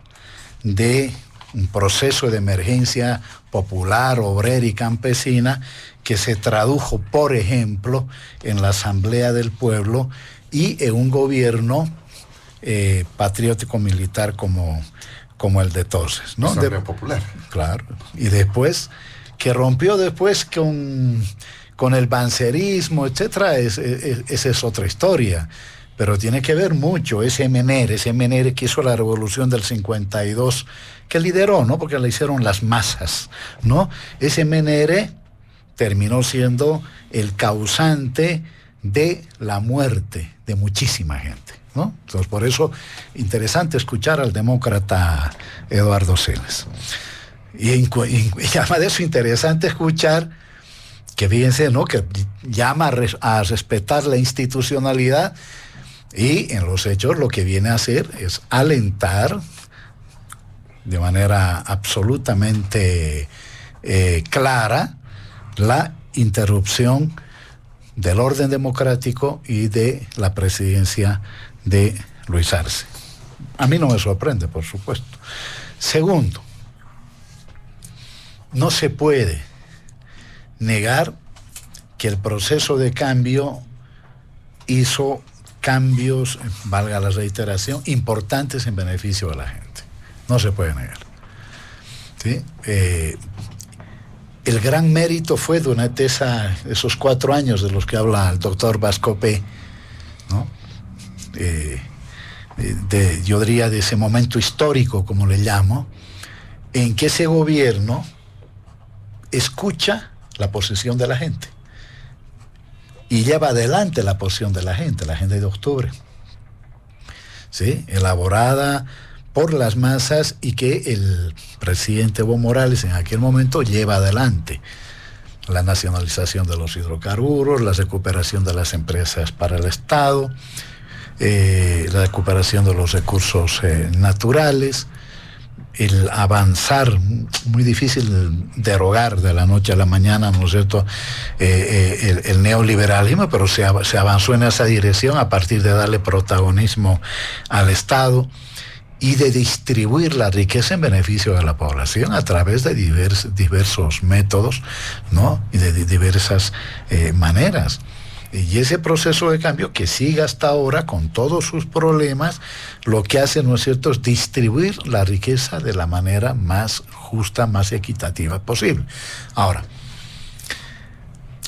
de un proceso de emergencia popular, obrera y campesina que se tradujo, por ejemplo, en la Asamblea del Pueblo y en un gobierno patriótico militar como el de Torres, ¿no? Asamblea Popular. Claro. Y después, que rompió después con el bancerismo, etcétera, esa es otra historia. Pero tiene que ver mucho ese MNR que hizo la revolución del 52, que lideró, ¿no? Porque la hicieron las masas, ¿no? Ese MNR terminó siendo el causante de la muerte de muchísima gente, ¿no? Entonces, por eso, interesante escuchar al demócrata Eduardo Siles. Y además de eso, interesante escuchar que, fíjense, ¿no?, que llama a respetar la institucionalidad, y en los hechos lo que viene a hacer es alentar de manera absolutamente clara la interrupción del orden democrático y de la presidencia de Luis Arce. A mí no me sorprende, por supuesto. Segundo, no se puede negar que el proceso de cambio hizo cambios, valga la reiteración, importantes en beneficio de la gente. No se puede negar. ¿Sí? El gran mérito fue durante esos 4 años de los que habla el doctor Vascope, ¿no? Yo diría de ese momento histórico, como le llamo, en que ese gobierno escucha la posición de la gente y lleva adelante la posición de la gente de octubre, ¿sí?, elaborada por las masas, y que el presidente Evo Morales en aquel momento lleva adelante: la nacionalización de los hidrocarburos, la recuperación de las empresas para el Estado, la recuperación de los recursos naturales, el avanzar, muy difícil derogar de la noche a la mañana, ¿no es cierto?, el neoliberalismo, pero se avanzó en esa dirección a partir de darle protagonismo al Estado y de distribuir la riqueza en beneficio de la población a través de diversos métodos, ¿no?, y de diversas maneras. Y ese proceso de cambio, que sigue hasta ahora con todos sus problemas, lo que hace, ¿no es cierto?, es distribuir la riqueza de la manera más justa, más equitativa posible. Ahora,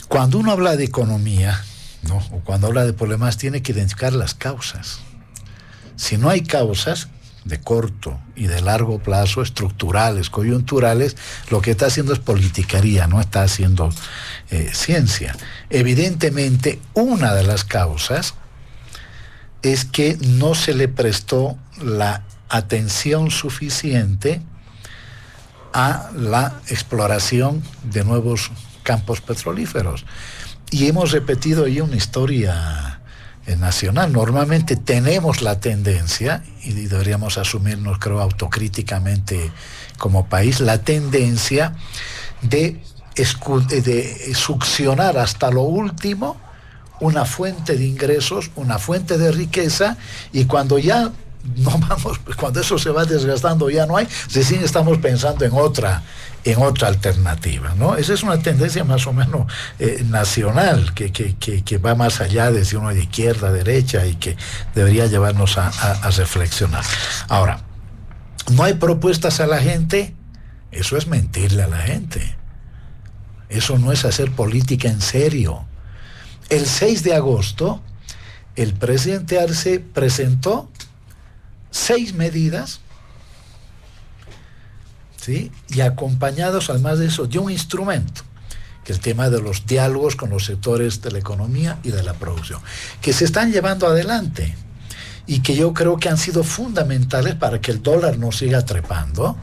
cuando uno habla de economía, ¿no?, o cuando habla de problemas, tiene que identificar las causas. Si no hay causas de corto y de largo plazo, estructurales, coyunturales, lo que está haciendo es politiquería, no está haciendo ciencia. Evidentemente, una de las causas es que no se le prestó la atención suficiente a la exploración de nuevos campos petrolíferos. Y hemos repetido ahí una historia nacional. Normalmente tenemos la tendencia, y deberíamos asumirnos, creo, autocríticamente como país, la tendencia de succionar hasta lo último una fuente de ingresos, una fuente de riqueza, y cuando ya no vamos, cuando eso se va desgastando, ya no hay, recién estamos pensando en otra alternativa, ¿no? Esa es una tendencia más o menos nacional, que va más allá de si uno es de izquierda, derecha, y que debería llevarnos a reflexionar. Ahora, ¿no hay propuestas a la gente? Eso es mentirle a la gente. Eso no es hacer política en serio. El 6 de agosto, el presidente Arce presentó 6 medidas, ¿sí?, y acompañados, además de eso, de un instrumento, que es el tema de los diálogos con los sectores de la economía y de la producción, que se están llevando adelante y que yo creo que han sido fundamentales para que el dólar no siga trepando.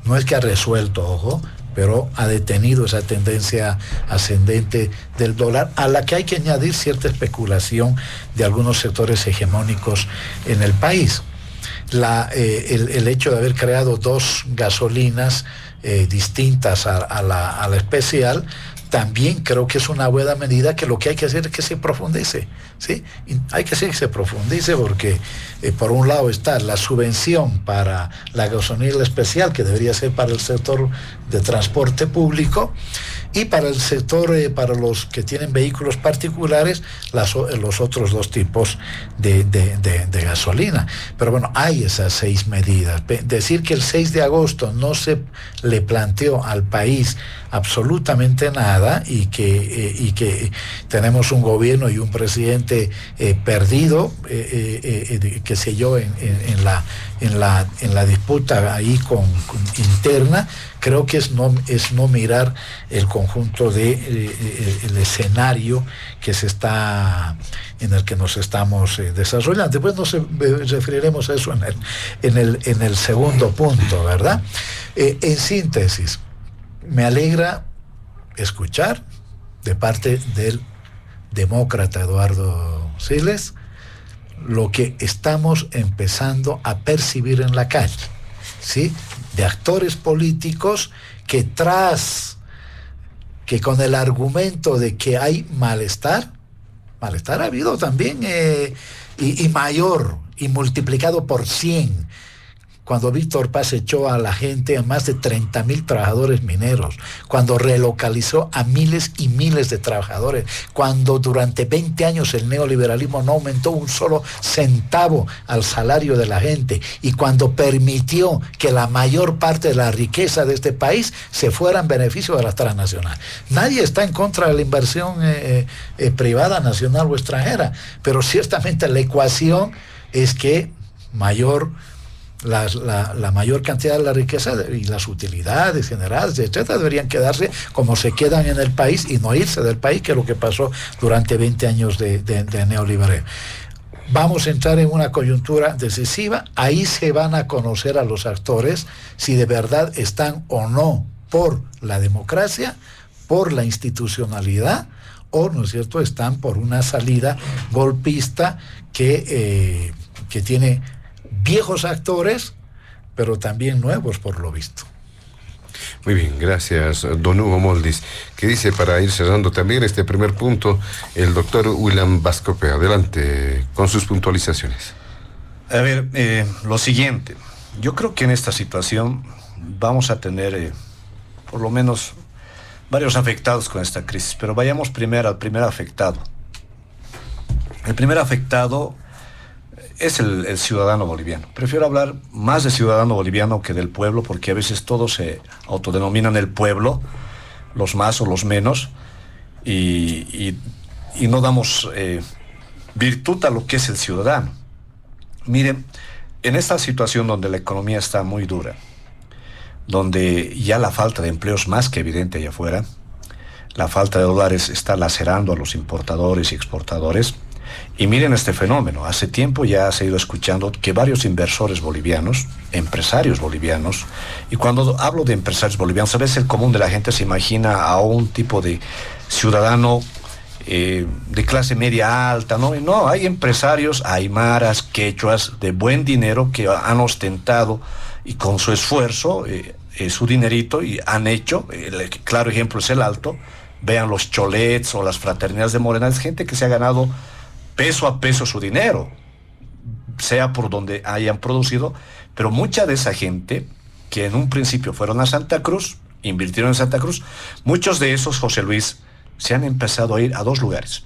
No es que ha resuelto, ojo, pero ha detenido esa tendencia ascendente del dólar, a la que hay que añadir cierta especulación de algunos sectores hegemónicos en el país. El hecho de haber creado 2 gasolinas distintas a la especial, también creo que es una buena medida, que lo que hay que hacer es que se profundice, ¿sí? Y hay que hacer que se profundice porque por un lado está la subvención para la gasolina especial, que debería ser para el sector de transporte público, y para el sector, para los que tienen vehículos particulares, los otros 2 tipos de gasolina. Pero bueno, hay esas 6 medidas. Decir que el 6 de agosto no se le planteó al país absolutamente nada, nada y que tenemos un gobierno y un presidente perdido, qué sé yo, en la disputa ahí interna. Creo que es no mirar el conjunto el escenario en el que nos estamos desarrollando. Después nos referiremos a eso en el segundo punto, ¿verdad? En síntesis, me alegra escuchar de parte del demócrata Eduardo Siles lo que estamos empezando a percibir en la calle, ¿sí? De actores políticos que con el argumento de que hay malestar ha habido también y mayor y multiplicado por 100. Cuando Víctor Paz echó a la gente, a más de 30,000 trabajadores mineros, cuando relocalizó a miles y miles de trabajadores, cuando durante 20 años el neoliberalismo no aumentó un solo centavo al salario de la gente, y cuando permitió que la mayor parte de la riqueza de este país se fuera en beneficio de las transnacionales. Nadie está en contra de la inversión privada, nacional o extranjera, pero ciertamente la ecuación es que la mayor cantidad de la riqueza y las utilidades generadas, etcétera, deberían quedarse como se quedan en el país y no irse del país, que es lo que pasó durante 20 años de neoliberalismo. Vamos a entrar en una coyuntura decisiva. Ahí se van a conocer a los actores si de verdad están o no por la democracia, por la institucionalidad, o, ¿no es cierto?, están por una salida golpista que tiene viejos actores, pero también nuevos por lo visto. Muy bien, gracias, don Hugo Moldis. ¿Qué dice, para ir cerrando también este primer punto, el doctor William Vascope? Adelante con sus puntualizaciones. A ver, lo siguiente. Yo creo que en esta situación vamos a tener por lo menos varios afectados con esta crisis, pero vayamos primero al primer afectado. El primer afectado es el ciudadano boliviano. Prefiero hablar más de ciudadano boliviano que del pueblo, porque a veces todos se autodenominan el pueblo, los más o los menos, y no damos virtud a lo que es el ciudadano. Miren, en esta situación donde la economía está muy dura, donde ya la falta de empleo es más que evidente allá afuera, la falta de dólares está lacerando a los importadores y exportadores. Y miren este fenómeno. Hace tiempo ya se ha ido escuchando que varios inversores bolivianos, empresarios bolivianos, y cuando hablo de empresarios bolivianos, a veces el común de la gente se imagina a un tipo de ciudadano de clase media alta, ¿no? Y no, hay empresarios aymaras, quechuas, de buen dinero que han ostentado y con su esfuerzo su dinerito, y han hecho, el claro ejemplo es el Alto. Vean los cholets o las fraternidades de Morena, es gente que se ha ganado peso a peso su dinero, sea por donde hayan producido, pero mucha de esa gente que en un principio fueron a Santa Cruz, invirtieron en Santa Cruz, muchos de esos, José Luis, se han empezado a ir a dos lugares,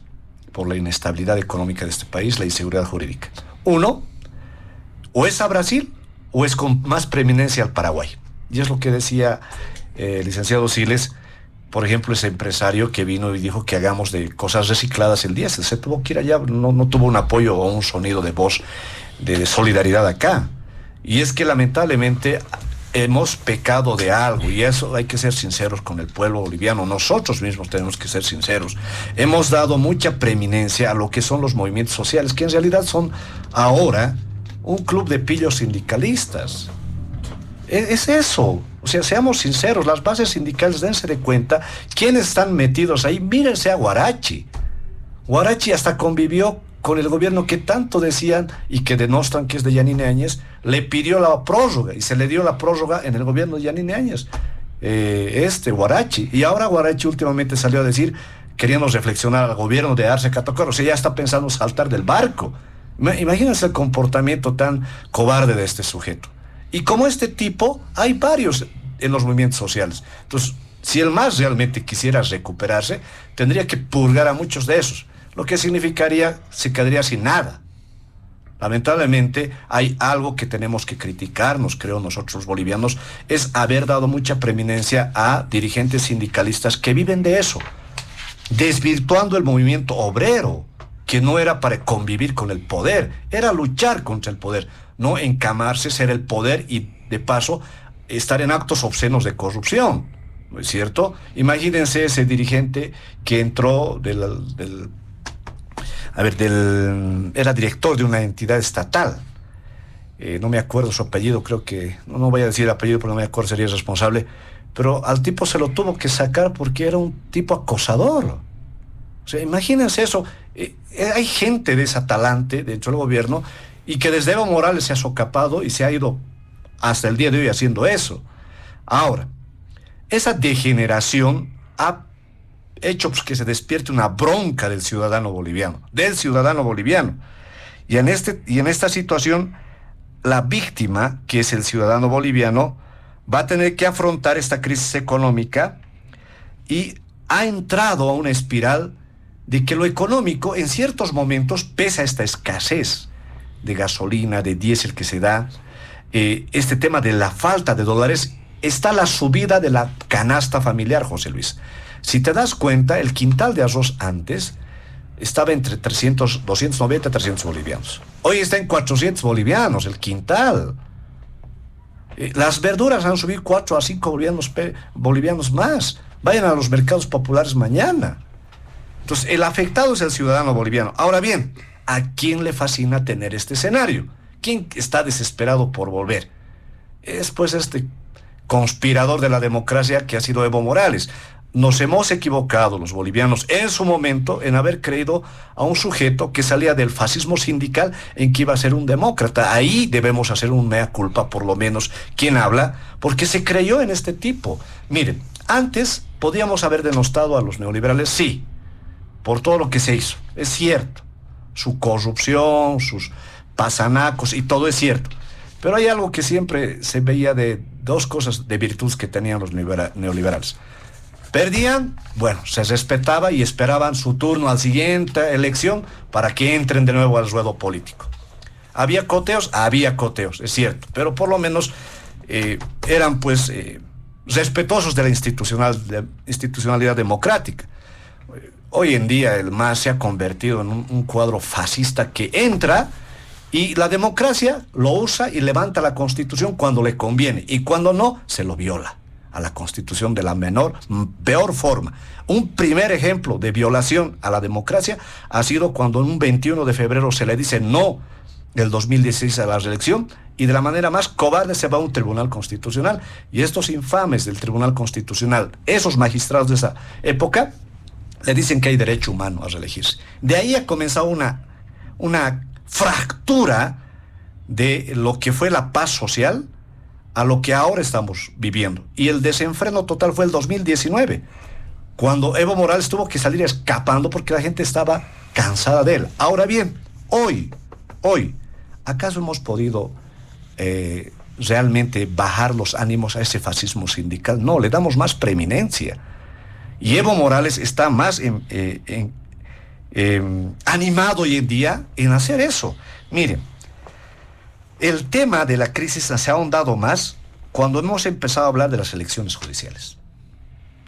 por la inestabilidad económica de este país, la inseguridad jurídica. Uno, o es a Brasil, o es con más preeminencia al Paraguay. Y es lo que decía el licenciado Siles. Por ejemplo, ese empresario que vino y dijo que hagamos de cosas recicladas el diésel, se tuvo que ir allá, no tuvo un apoyo o un sonido de voz de solidaridad acá. Y es que lamentablemente hemos pecado de algo, y eso hay que ser sinceros con el pueblo boliviano. Nosotros mismos tenemos que ser sinceros. Hemos dado mucha preeminencia a lo que son los movimientos sociales, que en realidad son ahora un club de pillos sindicalistas. Es eso. O sea, seamos sinceros, las bases sindicales, dense de cuenta quiénes están metidos ahí. Mírense a Huarachi. Huarachi hasta convivió con el gobierno que tanto decían y que denostan que es de Yanine Áñez. Le pidió la prórroga y se le dio la prórroga en el gobierno de Yanine Áñez. Huarachi. Y ahora Huarachi últimamente salió a decir, queriendo reflexionar al gobierno de Arce Catacora. O sea, ya está pensando saltar del barco. Imagínense el comportamiento tan cobarde de este sujeto. Y como este tipo, hay varios en los movimientos sociales. Entonces, si el MAS realmente quisiera recuperarse, tendría que purgar a muchos de esos, lo que significaría se quedaría sin nada. Lamentablemente hay algo que tenemos que criticarnos, creo nosotros los bolivianos, es haber dado mucha preeminencia a dirigentes sindicalistas que viven de eso, desvirtuando el movimiento obrero, que no era para convivir con el poder, era luchar contra el poder, no encamarse, ser el poder y de paso estar en actos obscenos de corrupción, ¿no es cierto? Imagínense ese dirigente que entró era director de una entidad estatal, no me acuerdo su apellido, creo que, no voy a decir el apellido porque no me acuerdo, sería responsable, pero al tipo se lo tuvo que sacar porque era un tipo acosador. O sea, imagínense eso. Hay gente de esa talante dentro del gobierno y que desde Evo Morales se ha socapado y se ha ido hasta el día de hoy haciendo eso. Ahora, esa degeneración ha hecho pues, que se despierte una bronca del ciudadano boliviano. Y en esta situación, la víctima, que es el ciudadano boliviano, va a tener que afrontar esta crisis económica y ha entrado a una espiral de que lo económico en ciertos momentos, pese a esta escasez de gasolina, de diésel que se da, este tema de la falta de dólares, está la subida de la canasta familiar, José Luis. Si te das cuenta, el quintal de arroz antes estaba entre 290 a 300 bolivianos. Hoy está en 400 bolivianos el quintal. Las verduras han subido 4 a 5 bolivianos más. Vayan a los mercados populares mañana. Entonces, el afectado es el ciudadano boliviano. Ahora bien, ¿a quién le fascina tener este escenario? ¿Quién está desesperado por volver? Es pues este conspirador de la democracia que ha sido Evo Morales. Nos hemos equivocado los bolivianos en su momento en haber creído a un sujeto que salía del fascismo sindical en que iba a ser un demócrata. Ahí debemos hacer un mea culpa, por lo menos quien habla, porque se creyó en este tipo. Miren, antes podíamos haber denostado a los neoliberales, sí, por todo lo que se hizo, es cierto, su corrupción, sus pasanacos y todo es cierto, pero hay algo que siempre se veía de dos cosas de virtudes que tenían los neoliberales. Perdían, bueno, se respetaba y esperaban su turno a la siguiente elección para que entren de nuevo al ruedo político. Había coteos, es cierto, pero por lo menos eran pues respetuosos de la institucionalidad democrática. Hoy en día el MAS se ha convertido en un cuadro fascista que entra y la democracia lo usa y levanta la Constitución cuando le conviene y cuando no, se lo viola a la Constitución de la peor forma. Un primer ejemplo de violación a la democracia ha sido cuando en un 21 de febrero se le dice no del 2016 a la reelección y de la manera más cobarde se va a un tribunal constitucional y estos infames del tribunal constitucional, esos magistrados de esa época, le dicen que hay derecho humano a reelegirse. De ahí ha comenzado una fractura de lo que fue la paz social a lo que ahora estamos viviendo. Y el desenfreno total fue el 2019, cuando Evo Morales tuvo que salir escapando porque la gente estaba cansada de él. Ahora bien, hoy, ¿acaso hemos podido realmente bajar los ánimos a ese fascismo sindical? No, le damos más preeminencia. Y Evo Morales está más animado hoy en día en hacer eso. Miren, el tema de la crisis se ha ahondado más cuando hemos empezado a hablar de las elecciones judiciales.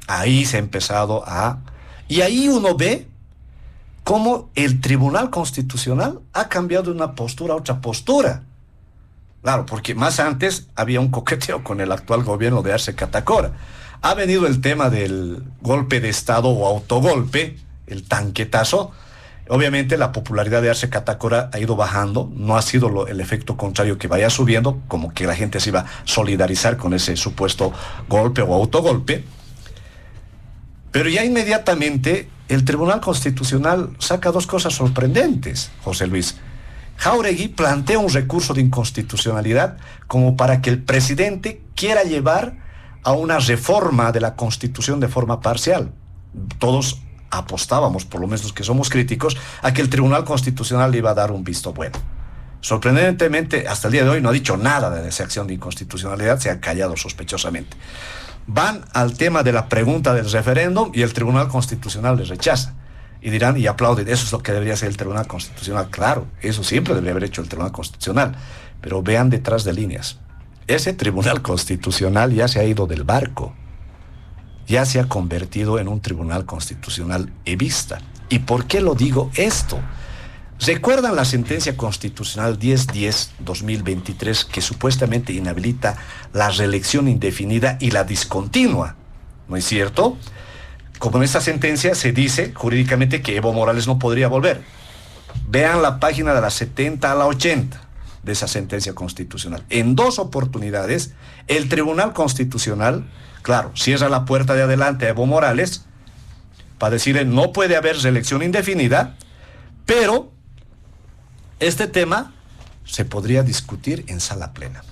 Ahí se ha empezado y ahí uno ve cómo el Tribunal Constitucional ha cambiado de una postura a otra postura. Claro, porque más antes había un coqueteo con el actual gobierno de Arce Catacora. Ha venido el tema del golpe de Estado o autogolpe, el tanquetazo. Obviamente la popularidad de Arce Catacora ha ido bajando, no ha sido el efecto contrario que vaya subiendo, como que la gente se iba a solidarizar con ese supuesto golpe o autogolpe. Pero ya inmediatamente el Tribunal Constitucional saca dos cosas sorprendentes, José Luis. Jáuregui plantea un recurso de inconstitucionalidad como para que el presidente quiera llevar a una reforma de la Constitución de forma parcial. Todos apostábamos, por lo menos los que somos críticos, a que el Tribunal Constitucional le iba a dar un visto bueno. Sorprendentemente, hasta el día de hoy no ha dicho nada de esa acción de inconstitucionalidad, se ha callado sospechosamente. Van al tema de la pregunta del referéndum y el Tribunal Constitucional les rechaza. Y dirán y aplauden, eso es lo que debería hacer el Tribunal Constitucional. Claro, eso siempre debería haber hecho el Tribunal Constitucional. Pero vean detrás de líneas. Ese Tribunal Constitucional ya se ha ido del barco. Ya se ha convertido en un Tribunal Constitucional evista. ¿Y por qué lo digo esto? ¿Recuerdan la sentencia constitucional 1010-2023 que supuestamente inhabilita la reelección indefinida y la discontinua? ¿No es cierto? Como en esta sentencia se dice jurídicamente que Evo Morales no podría volver. Vean la página de la 70 a la 80 de esa sentencia constitucional. En 2 oportunidades, el Tribunal Constitucional, claro, cierra la puerta de adelante a Evo Morales para decirle no puede haber reelección indefinida, pero este tema se podría discutir en sala plena.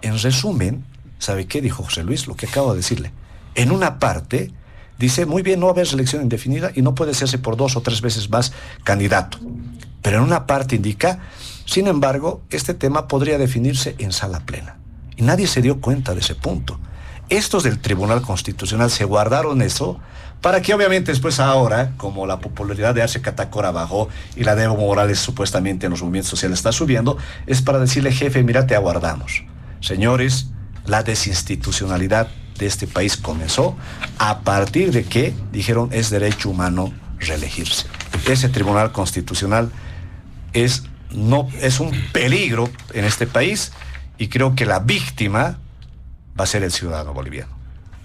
En resumen, ¿sabe qué dijo José Luis? Lo que acabo de decirle. En una parte dice, muy bien, no va a haber reelección indefinida y no puede hacerse por 2 o 3 veces más candidato. Pero en una parte indica, sin embargo, este tema podría definirse en sala plena. Y nadie se dio cuenta de ese punto. Estos del Tribunal Constitucional se guardaron eso para que obviamente después ahora, como la popularidad de Arce Catacora bajó y la de Evo Morales supuestamente en los movimientos sociales está subiendo, es para decirle, jefe, mira, te aguardamos. Señores, la desinstitucionalidad de este país comenzó a partir de que dijeron es derecho humano reelegirse. Ese Tribunal Constitucional es un peligro en este país y creo que la víctima va a ser el ciudadano boliviano.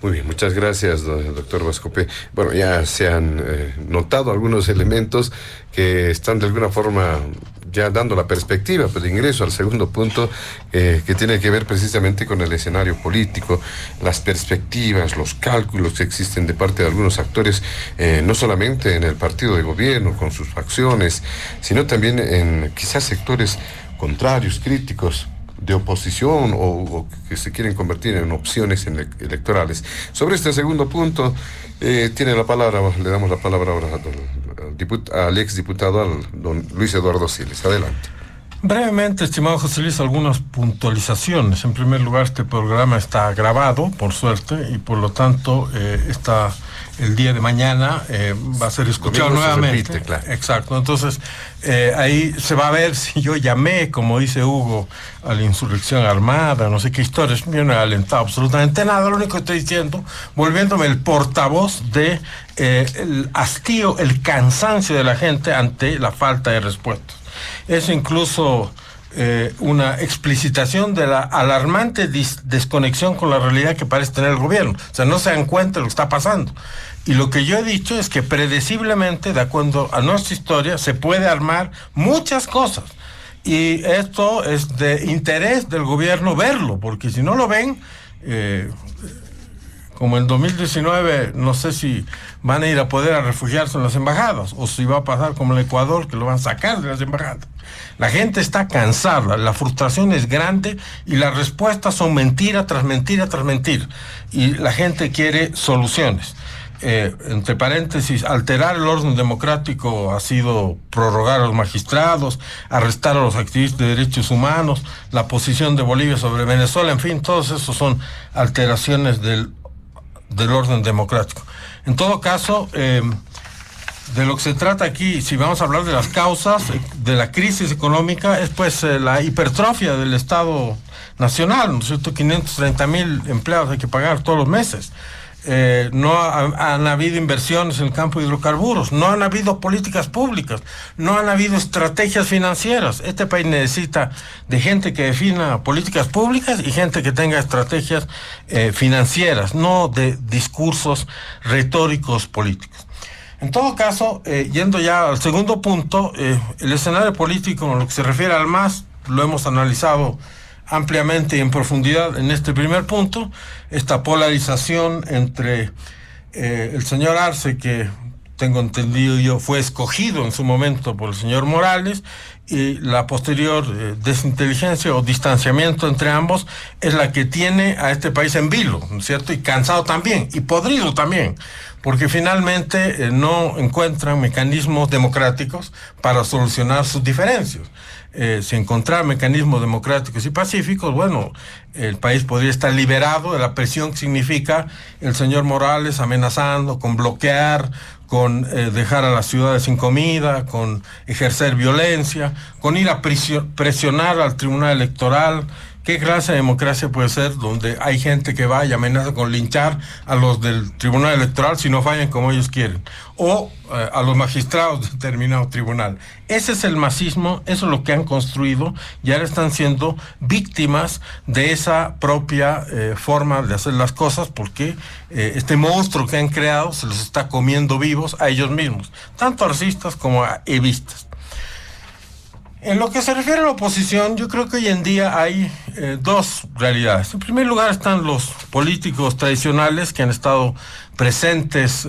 Muy bien, muchas gracias, doctor Vascope. Bueno, ya se han notado algunos elementos que están de alguna forma ya dando la perspectiva, pues, de ingreso al segundo punto, que tiene que ver precisamente con el escenario político, las perspectivas, los cálculos que existen de parte de algunos actores, no solamente en el partido de gobierno, con sus facciones, sino también en quizás sectores contrarios, críticos, de oposición o que se quieren convertir en opciones electorales. Sobre este segundo punto, tiene la palabra, le damos la palabra ahora al exdiputado, don Luis Eduardo Siles. Adelante. Brevemente, estimado José Luis, algunas puntualizaciones. En primer lugar, este programa está grabado, por suerte, y por lo tanto, el día de mañana va a ser escuchado nuevamente. Repite, claro. Exacto. Entonces, ahí se va a ver si yo llamé, como dice Hugo, a la insurrección armada, no sé qué historias. Yo no he alentado absolutamente nada. Lo único que estoy diciendo, volviéndome el portavoz de el hastío, el cansancio de la gente ante la falta de respuestas. Es incluso una explicitación de la alarmante desconexión con la realidad que parece tener el gobierno. O sea, no se dan cuenta de lo que está pasando. Y lo que yo he dicho es que predeciblemente, de acuerdo a nuestra historia, se puede armar muchas cosas. Y esto es de interés del gobierno verlo, porque si no lo ven, como en 2019, no sé si van a ir a poder a refugiarse en las embajadas, o si va a pasar como en Ecuador, que lo van a sacar de las embajadas. La gente está cansada, la frustración es grande y las respuestas son mentira tras mentira tras mentira. Y la gente quiere soluciones. Entre paréntesis, alterar el orden democrático ha sido prorrogar a los magistrados, arrestar a los activistas de derechos humanos, la posición de Bolivia sobre Venezuela, en fin, todos esos son alteraciones del orden democrático. En todo caso, de lo que se trata aquí, si vamos a hablar de las causas de la crisis económica, es pues la hipertrofia del Estado Nacional, ¿no es cierto? 530,000 empleados hay que pagar todos los meses. No han habido inversiones en el campo de hidrocarburos, no han habido políticas públicas, no han habido estrategias financieras. Este país necesita de gente que defina políticas públicas y gente que tenga estrategias financieras, no de discursos retóricos políticos. En todo caso, yendo ya al segundo punto, el escenario político en lo que se refiere al MAS, lo hemos analizado ampliamente y en profundidad en este primer punto, esta polarización entre el señor Arce, que tengo entendido yo fue escogido en su momento por el señor Morales, y la posterior desinteligencia o distanciamiento entre ambos es la que tiene a este país en vilo, ¿no es cierto? Y cansado también, y podrido también, porque finalmente no encuentran mecanismos democráticos para solucionar sus diferencias. si encontrar mecanismos democráticos y pacíficos, bueno, el país podría estar liberado de la presión que significa el señor Morales amenazando con bloquear, con dejar a las ciudades sin comida, con ejercer violencia, con ir a presionar al Tribunal Electoral. ¿Qué clase de democracia puede ser donde hay gente que va y amenaza con linchar a los del Tribunal Electoral si no fallan como ellos quieren? O a los magistrados de determinado tribunal. Ese es el masismo, eso es lo que han construido y ahora están siendo víctimas de esa propia forma de hacer las cosas, porque este monstruo que han creado se los está comiendo vivos a ellos mismos, tanto arcistas como a evistas. En lo que se refiere a la oposición, yo creo que hoy en día hay dos realidades. En primer lugar están los políticos tradicionales que han estado presentes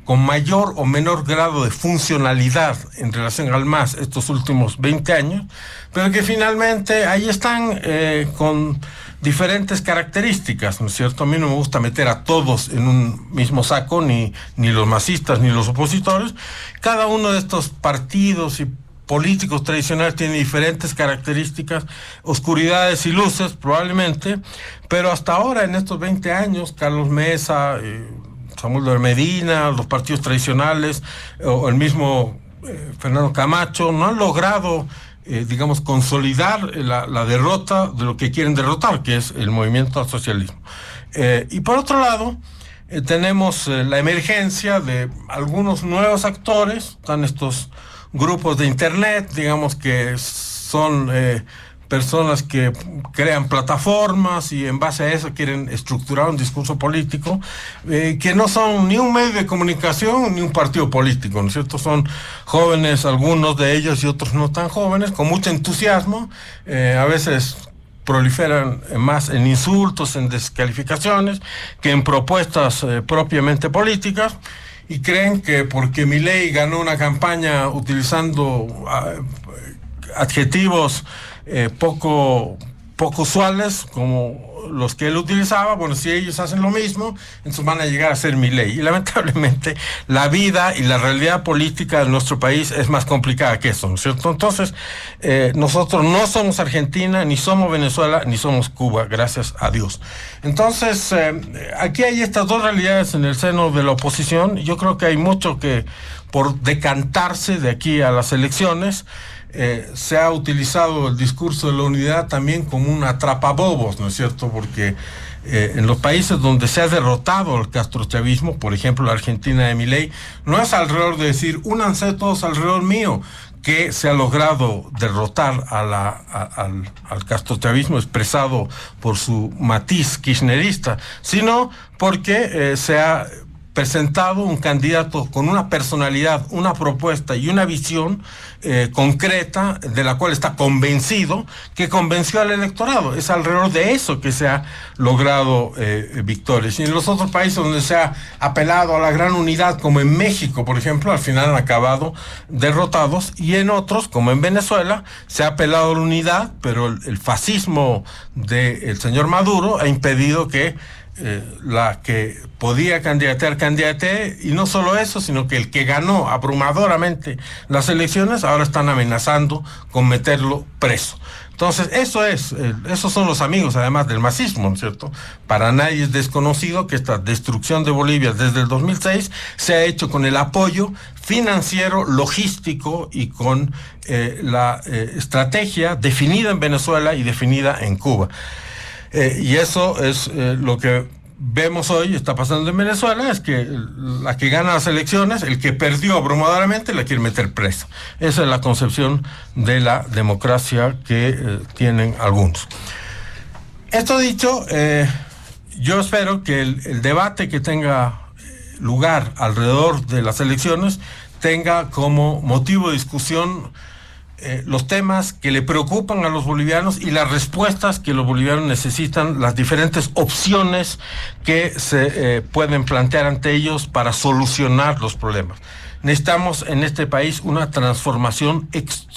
con mayor o menor grado de funcionalidad en relación al MAS estos últimos 20 años, pero que finalmente ahí están con diferentes características, ¿no es cierto? A mí no me gusta meter a todos en un mismo saco, ni los masistas ni los opositores. Cada uno de estos partidos y políticos tradicionales tiene diferentes características, oscuridades y luces probablemente, pero hasta ahora en estos 20 años, Carlos Mesa, Samuel de Medina, los partidos tradicionales, o el mismo Fernando Camacho, no han logrado, digamos, consolidar la derrota de lo que quieren derrotar, que es el movimiento al socialismo. Y por otro lado, tenemos la emergencia de algunos nuevos actores, están estos grupos de internet, digamos, que son personas que crean plataformas y en base a eso quieren estructurar un discurso político, que no son ni un medio de comunicación ni un partido político, ¿no es cierto? Son jóvenes, algunos de ellos y otros no tan jóvenes, con mucho entusiasmo, a veces proliferan más en insultos, en descalificaciones, que en propuestas propiamente políticas, y creen que porque Milei ganó una campaña utilizando adjetivos poco usuales como los que él utilizaba, bueno, si ellos hacen lo mismo, entonces van a llegar a ser Milei. Y lamentablemente la vida y la realidad política de nuestro país es más complicada que eso, ¿no es cierto? Entonces, nosotros no somos Argentina, ni somos Venezuela, ni somos Cuba, gracias a Dios. Entonces, aquí hay estas dos realidades en el seno de la oposición. Yo creo que hay mucho que por decantarse de aquí a las elecciones. Se ha utilizado el discurso de la unidad también como un atrapabobos, ¿no es cierto? Porque en los países donde se ha derrotado el castrochavismo, por ejemplo la Argentina de Milei, no es alrededor de decir, únanse todos alrededor mío, que se ha logrado derrotar al castrochavismo expresado por su matiz kirchnerista, sino porque se ha presentado un candidato con una personalidad, una propuesta y una visión concreta de la cual está convencido, que convenció al electorado. Es alrededor de eso que se ha logrado victorias. Y en los otros países donde se ha apelado a la gran unidad, como en México, por ejemplo, al final han acabado derrotados, y en otros, como en Venezuela, se ha apelado a la unidad, pero el fascismo del señor Maduro ha impedido que la que podía candidate, y no solo eso, sino que el que ganó abrumadoramente las elecciones ahora están amenazando con meterlo preso. Entonces, esos son los amigos, además del masismo, ¿no es cierto? Para nadie es desconocido que esta destrucción de Bolivia desde el 2006 se ha hecho con el apoyo financiero, logístico y con la estrategia definida en Venezuela y definida en Cuba. Y eso es lo que vemos hoy, está pasando en Venezuela, es que la que gana las elecciones, el que perdió abrumadoramente, la quiere meter presa. Esa es la concepción de la democracia que tienen algunos. Esto dicho, yo espero que el debate que tenga lugar alrededor de las elecciones tenga como motivo de discusión los temas que le preocupan a los bolivianos y las respuestas que los bolivianos necesitan, las diferentes opciones que se pueden plantear ante ellos para solucionar los problemas. Necesitamos en este país una transformación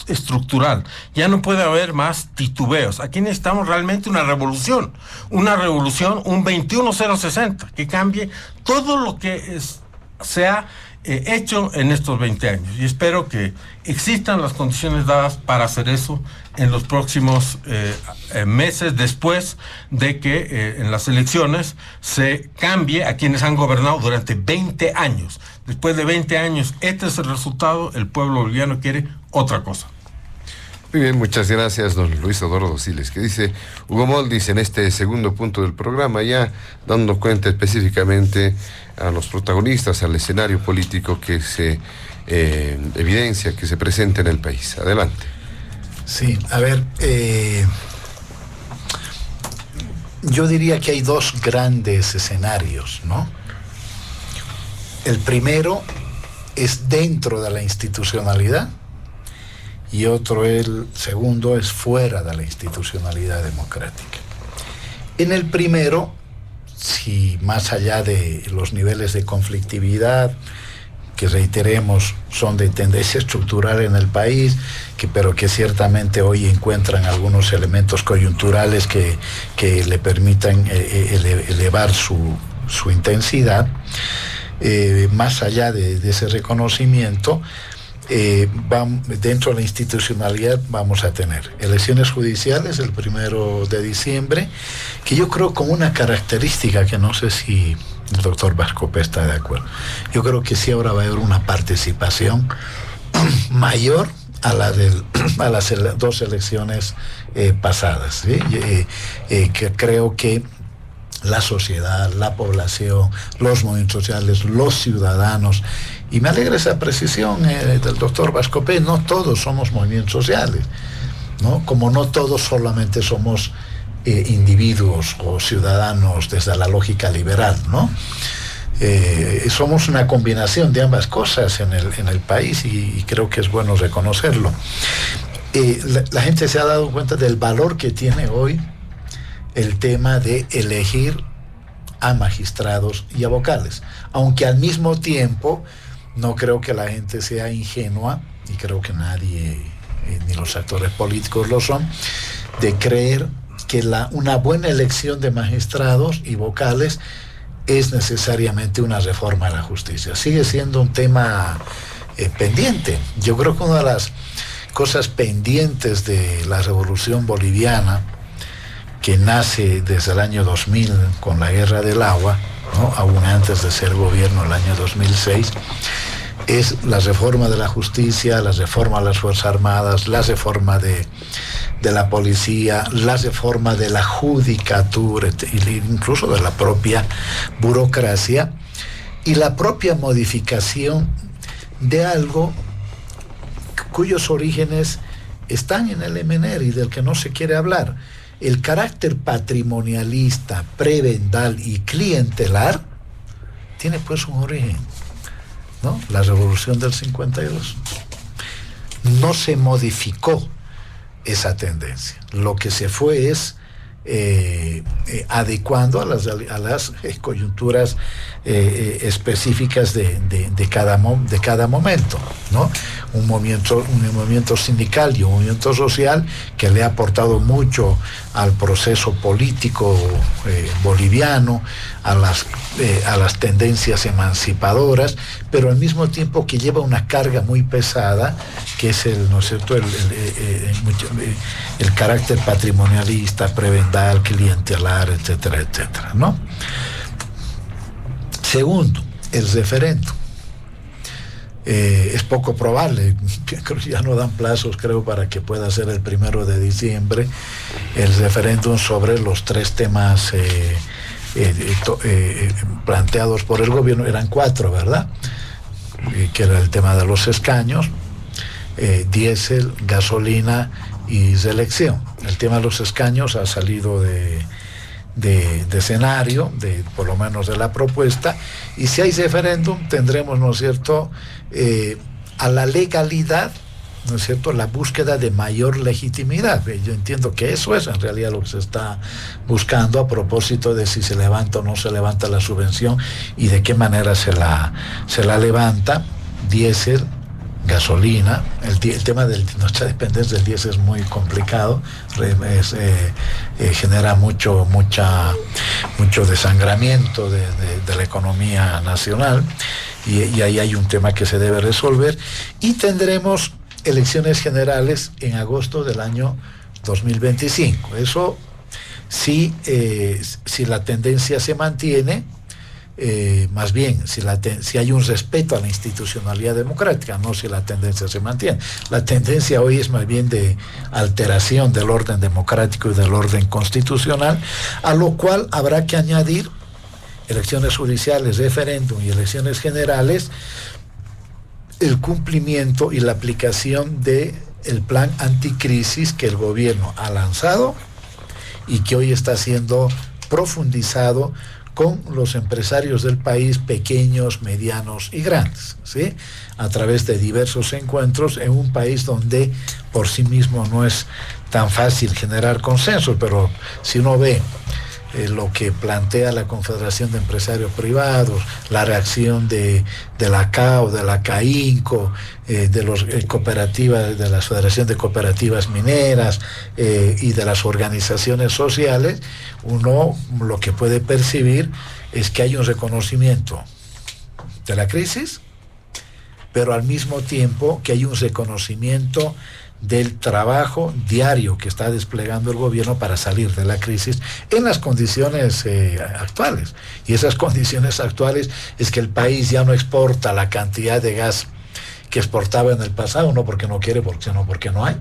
estructural. Ya no puede haber más titubeos. Aquí necesitamos realmente una revolución, un 21060, que cambie todo lo que se ha hecho en estos 20 años. Y espero que existan las condiciones dadas para hacer eso en los próximos meses, después de que en las elecciones se cambie a quienes han gobernado durante 20 años. Después de 20 años, este es el resultado. El pueblo boliviano quiere otra cosa. Muy bien, muchas gracias, don Luis Eduardo Siles, que dice Hugo Moldis en este segundo punto del programa, ya dando cuenta específicamente a los protagonistas, al escenario político que se evidencia, que se presenta en el país. Adelante. Sí, a ver, yo diría que hay dos grandes escenarios, ¿no? El primero es dentro de la institucionalidad, y el segundo es fuera de la institucionalidad democrática. En el primero, si más allá de los niveles de conflictividad, que reiteremos son de tendencia estructural en el país, pero que ciertamente hoy encuentran algunos elementos coyunturales que le permitan elevar su intensidad, más allá de ese reconocimiento, dentro de la institucionalidad vamos a tener elecciones judiciales el 1 de diciembre, que yo creo como una característica que no sé si el doctor Vascope está de acuerdo. Yo creo que sí ahora va a haber una participación mayor a las dos elecciones pasadas, ¿sí? Que creo que la sociedad, la población, los movimientos sociales, los ciudadanos, y me alegra esa precisión del doctor Vascope, no todos somos movimientos sociales, ¿no? Como no todos solamente somos individuos o ciudadanos desde la lógica liberal, ¿no? Somos una combinación de ambas cosas en el país y creo que es bueno reconocerlo. La gente se ha dado cuenta del valor que tiene hoy el tema de elegir a magistrados y a vocales, aunque al mismo tiempo no creo que la gente sea ingenua, y creo que nadie, ni los actores políticos lo son, de creer que una buena elección de magistrados y vocales es necesariamente una reforma de la justicia. Sigue siendo un tema pendiente. Yo creo que una de las cosas pendientes de la revolución boliviana, que nace desde el año 2000 con la guerra del agua, ¿no? Aún antes de ser gobierno, el año 2006, es la reforma de la justicia, la reforma de las Fuerzas Armadas, la reforma de la policía, la reforma de la judicatura, incluso de la propia burocracia, y la propia modificación de algo cuyos orígenes están en el MNR y del que no se quiere hablar. El carácter patrimonialista, prebendal y clientelar tiene pues un origen, ¿no? La revolución del 52. No se modificó esa tendencia. Lo que se fue es adecuando a las coyunturas específicas de cada momento, ¿no? Un movimiento sindical y un movimiento social que le ha aportado mucho al proceso político boliviano, a las tendencias emancipadoras, pero al mismo tiempo que lleva una carga muy pesada, que es ¿no es cierto?, el carácter patrimonialista, prebendal, clientelar, etcétera, etcétera, ¿no? Segundo, el referéndum. Es poco probable, ya no dan plazos, creo, para que pueda ser el 1 de diciembre el referéndum sobre los tres temas planteados por el gobierno. Eran 4, ¿verdad? Que era el tema de los escaños, diésel, gasolina y reelección. El tema de los escaños ha salido de escenario, por lo menos de la propuesta, y si hay referéndum tendremos, ¿no es cierto?, a la legalidad, ¿no es cierto?, la búsqueda de mayor legitimidad. Yo entiendo que eso es en realidad lo que se está buscando a propósito de si se levanta o no se levanta la subvención y de qué manera se la levanta. Diésel, gasolina, el tema de nuestra dependencia del diésel es muy complicado, genera mucho desangramiento de la economía nacional, y ahí hay un tema que se debe resolver. Y tendremos elecciones generales en agosto del año 2025. Eso sí, si la tendencia se mantiene, más bien si hay un respeto a la institucionalidad democrática, no si la tendencia se mantiene. La tendencia hoy es más bien de alteración del orden democrático y del orden constitucional, a lo cual habrá que añadir elecciones judiciales, referéndum y elecciones generales, el cumplimiento y la aplicación del plan anticrisis que el gobierno ha lanzado y que hoy está siendo profundizado con los empresarios del país, pequeños, medianos y grandes, ¿sí? A través de diversos encuentros en un país donde por sí mismo no es tan fácil generar consenso, pero si uno ve lo que plantea la Confederación de Empresarios Privados, la reacción de la CAO, de la CAINCO, de las cooperativas, de la Federación de Cooperativas Mineras y de las organizaciones sociales, uno lo que puede percibir es que hay un reconocimiento de la crisis, pero al mismo tiempo que hay un reconocimiento del trabajo diario que está desplegando el gobierno para salir de la crisis en las condiciones actuales. Y esas condiciones actuales es que el país ya no exporta la cantidad de gas que exportaba en el pasado, no porque no quiere, sino porque no hay.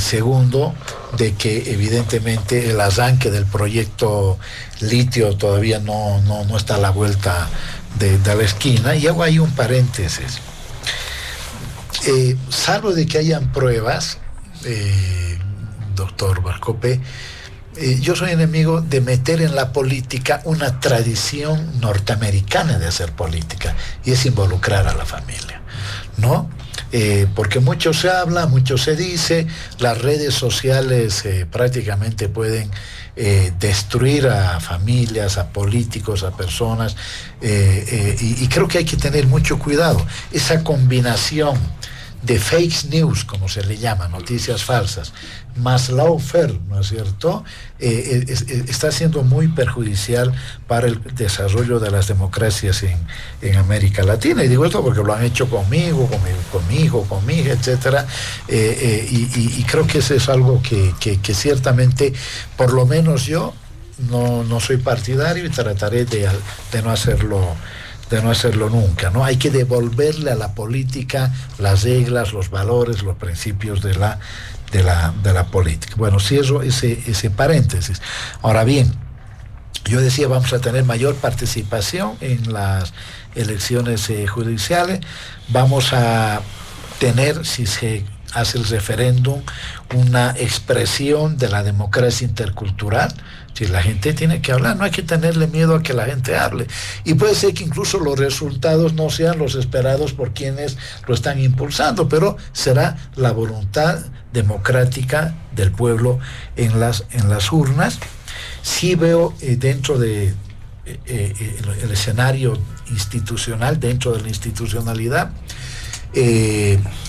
Segundo, de que evidentemente el arranque del proyecto litio todavía no está a la vuelta de la esquina. Y hago ahí un paréntesis. Salvo de que hayan pruebas, doctor Vascope, yo soy enemigo de meter en la política una tradición norteamericana de hacer política, y es involucrar a la familia, ¿no? Porque mucho se habla, mucho se dice, las redes sociales prácticamente pueden destruir a familias, a políticos, a personas, y creo que hay que tener mucho cuidado. Esa combinación de fake news, como se le llama, noticias falsas, más lawfare, ¿no es cierto?, está siendo muy perjudicial para el desarrollo de las democracias en América Latina. Y digo esto porque lo han hecho conmigo, con mi hijo, con mi hija, etcétera, y creo que eso es algo que ciertamente, por lo menos yo, no soy partidario y trataré de no hacerlo nunca, ¿no? Hay que devolverle a la política las reglas, los valores, los principios de la política. Bueno, cierro ese paréntesis. Ahora bien, yo decía, vamos a tener mayor participación en las elecciones judiciales, vamos a tener, si se hace el referéndum, una expresión de la democracia intercultural. Si la gente tiene que hablar, no hay que tenerle miedo a que la gente hable. Y puede ser que incluso los resultados no sean los esperados por quienes lo están impulsando, pero será la voluntad democrática del pueblo en las urnas. Sí veo dentro de el escenario institucional, dentro de la institucionalidad,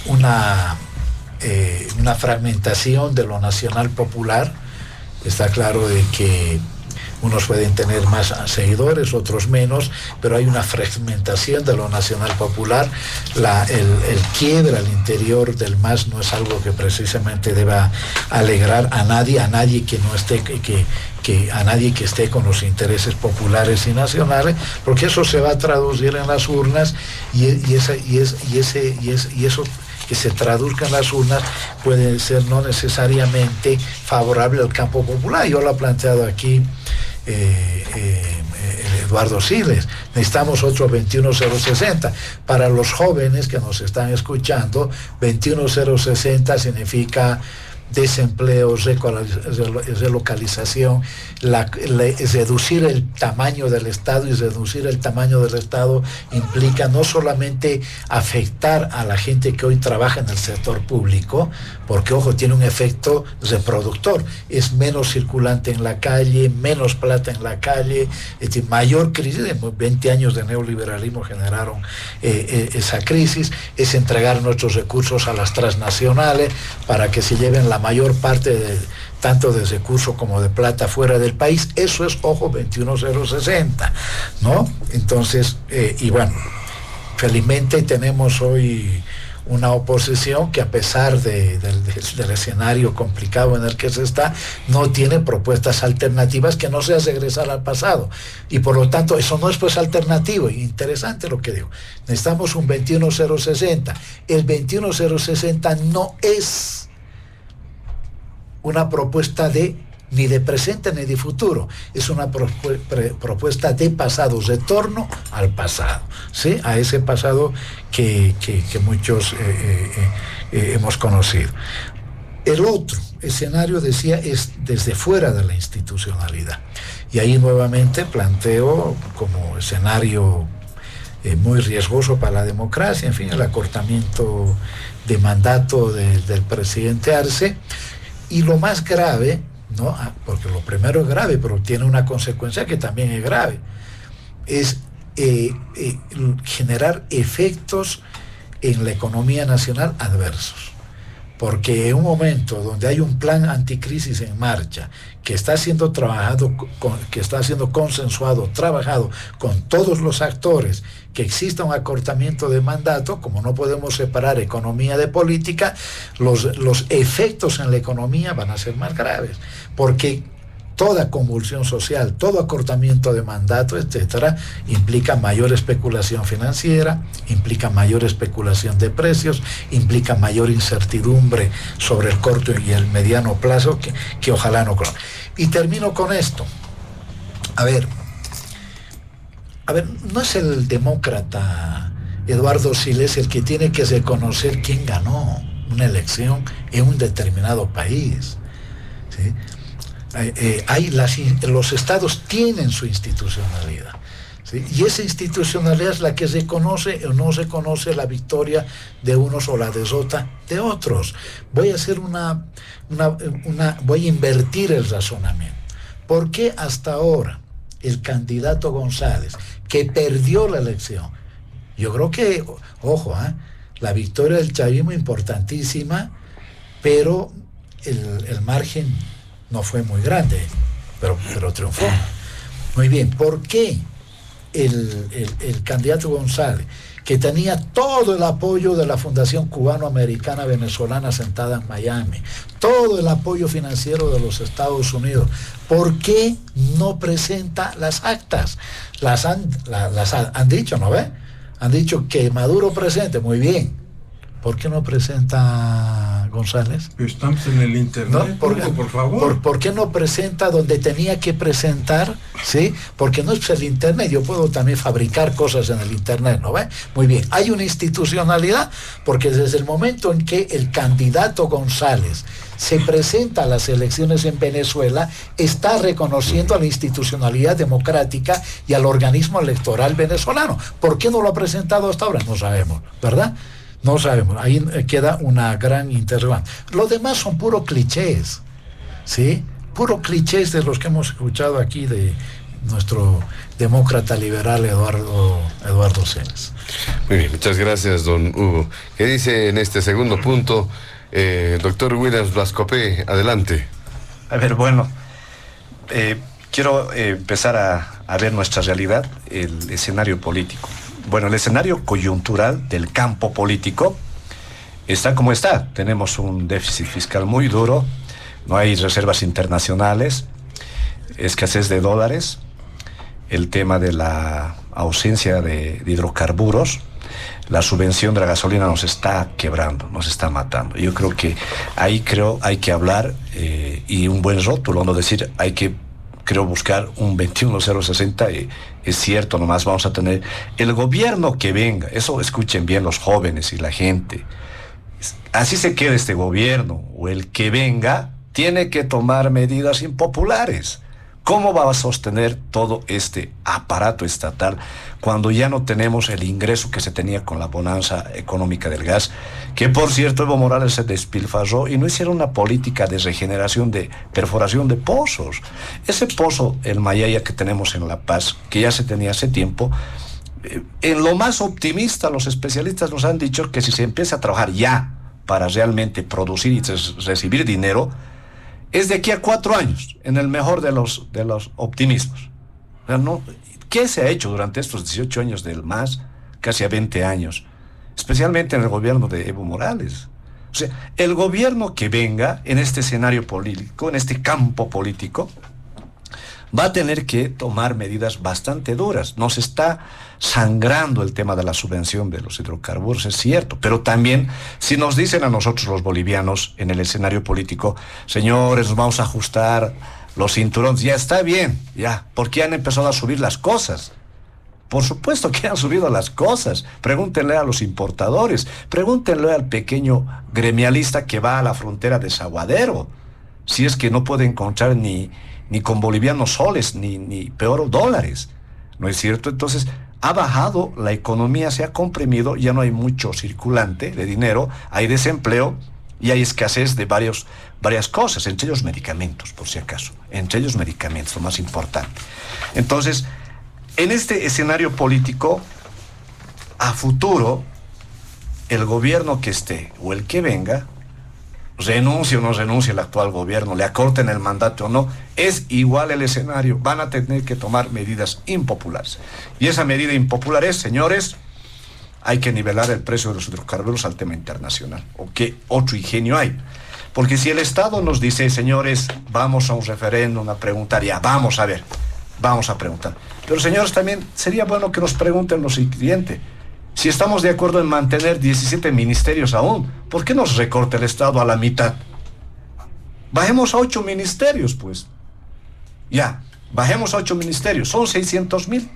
una fragmentación de lo nacional popular. Está claro de que unos pueden tener más seguidores, otros menos, pero hay una fragmentación de lo nacional popular. El quiebre al interior del MAS no es algo que precisamente deba alegrar a nadie que no esté, a nadie que esté con los intereses populares y nacionales, porque eso se va a traducir en las urnas y eso que se traduzca en las urnas puede ser no necesariamente favorable al campo popular. Yo lo he planteado aquí Eduardo Siles. Necesitamos otro 21060. Para los jóvenes que nos están escuchando, 21060 significa desempleo, relocalización, reducir el tamaño del Estado, y reducir el tamaño del Estado implica no solamente afectar a la gente que hoy trabaja en el sector público, porque ojo, tiene un efecto reproductor, es menos circulante en la calle, menos plata en la calle, es decir, mayor crisis. 20 años de neoliberalismo generaron esa crisis, es entregar nuestros recursos a las transnacionales para que se lleven la mayor parte tanto de recursos como de plata fuera del país. Eso es, ojo, 21060, ¿no? Entonces, y bueno, felizmente tenemos hoy una oposición que, a pesar del escenario complicado en el que se está, no tiene propuestas alternativas que no sea regresar al pasado, y por lo tanto eso no es pues alternativo. Interesante lo que digo, necesitamos un 21060. El 21060 no es una propuesta ni de presente ni de futuro, es una propuesta de pasado, retorno al pasado, ¿sí? A ese pasado que muchos hemos conocido. El otro escenario, decía, es desde fuera de la institucionalidad, y ahí nuevamente planteo como escenario muy riesgoso para la democracia, en fin, el acortamiento de mandato del presidente Arce. Y lo más grave, ¿no? Porque lo primero es grave, pero tiene una consecuencia que también es grave, es generar efectos en la economía nacional adversos. Porque en un momento donde hay un plan anticrisis en marcha, que está siendo consensuado, trabajado con todos los actores, que exista un acortamiento de mandato, como no podemos separar economía de política, los efectos en la economía van a ser más graves, porque toda convulsión social, todo acortamiento de mandato, etcétera, implica mayor especulación financiera, implica mayor especulación de precios, implica mayor incertidumbre sobre el corto y el mediano plazo, que ojalá no. Y termino con esto. A ver, no es el demócrata Eduardo Siles el que tiene que reconocer quién ganó una elección en un determinado país, ¿sí? Los estados tienen su institucionalidad, ¿sí? Y esa institucionalidad es la que reconoce o no reconoce la victoria de unos o la derrota de otros. Voy a hacer voy a invertir el razonamiento. ¿Por qué hasta ahora el candidato González, que perdió la elección? Yo creo que, ojo, la victoria del chavismo importantísima, pero el margen no fue muy grande, pero triunfó. Muy bien, ¿por qué el candidato González, que tenía todo el apoyo de la Fundación Cubano-Americana Venezolana sentada en Miami, todo el apoyo financiero de los Estados Unidos, ¿por qué no presenta las actas? Las han dicho, ¿no ve? Han dicho que Maduro presente, muy bien. ¿Por qué no presenta González? Estamos en el internet, ¿no? Por favor. ¿Por qué no presenta donde tenía que presentar? ¿Sí? Porque no es el internet, yo puedo también fabricar cosas en el internet, ¿no ve? Muy bien, hay una institucionalidad, porque desde el momento en que el candidato González se presenta a las elecciones en Venezuela, está reconociendo a la institucionalidad democrática y al organismo electoral venezolano. ¿Por qué no lo ha presentado hasta ahora? No sabemos, ¿verdad? No sabemos, ahí queda una gran interrogante. Lo demás son puros clichés, ¿sí? Puros clichés de los que hemos escuchado aquí de nuestro demócrata liberal Eduardo Siles. Muy bien, muchas gracias, don Hugo. ¿Qué dice en este segundo punto, doctor Williams Blascopé? Adelante. A ver, bueno, quiero empezar a ver nuestra realidad, el escenario político. Bueno, el escenario coyuntural del campo político está como está. Tenemos un déficit fiscal muy duro, no hay reservas internacionales, escasez de dólares, el tema de la ausencia de hidrocarburos, la subvención de la gasolina nos está quebrando, nos está matando. Yo creo que ahí hay que hablar y un buen rótulo, no decir creo buscar un 21060, es cierto, nomás vamos a tener el gobierno que venga, eso escuchen bien los jóvenes y la gente, así se queda este gobierno o el que venga, tiene que tomar medidas impopulares. ¿Cómo va a sostener todo este aparato estatal cuando ya no tenemos el ingreso que se tenía con la bonanza económica del gas? Que por cierto Evo Morales se despilfarró y no hicieron una política de regeneración, de perforación de pozos. Ese pozo, el Mayaya que tenemos en La Paz, que ya se tenía hace tiempo, en lo más optimista los especialistas nos han dicho que si se empieza a trabajar ya para realmente producir y recibir dinero es de aquí a 4 años, en el mejor de los optimismos. O sea, no, ¿qué se ha hecho durante estos 18 años del MAS, casi a 20 años? Especialmente en el gobierno de Evo Morales. O sea, el gobierno que venga en este escenario político, en este campo político, va a tener que tomar medidas bastante duras. Nos está sangrando el tema de la subvención de los hidrocarburos, es cierto, pero también si nos dicen a nosotros los bolivianos en el escenario político, señores, nos vamos a ajustar los cinturones, ya está bien, ya, porque han empezado a subir las cosas. Por supuesto que han subido las cosas. Pregúntenle a los importadores, pregúntenle al pequeño gremialista que va a la frontera de Saguadero, si es que no puede encontrar ni con bolivianos soles, ni peor dólares, ¿no es cierto? Entonces, ha bajado, la economía se ha comprimido, ya no hay mucho circulante de dinero, hay desempleo y hay escasez de varias cosas, entre ellos medicamentos, por si acaso, entre ellos medicamentos, lo más importante. Entonces, en este escenario político, a futuro, el gobierno que esté o el que venga, renuncie o no renuncie el actual gobierno, le acorten el mandato o no, es igual el escenario. Van a tener que tomar medidas impopulares. Y esa medida impopular es, señores, hay que nivelar el precio de los hidrocarburos al tema internacional. ¿O qué otro ingenio hay? Porque si el Estado nos dice, señores, vamos a un referéndum a preguntar, ya, vamos a ver, vamos a preguntar. Pero señores, también sería bueno que nos pregunten lo siguiente. Si estamos de acuerdo en mantener 17 ministerios aún, ¿por qué nos recorta el Estado a la mitad? Bajemos a 8 ministerios, pues. Ya, bajemos a 8 ministerios. Son 600,000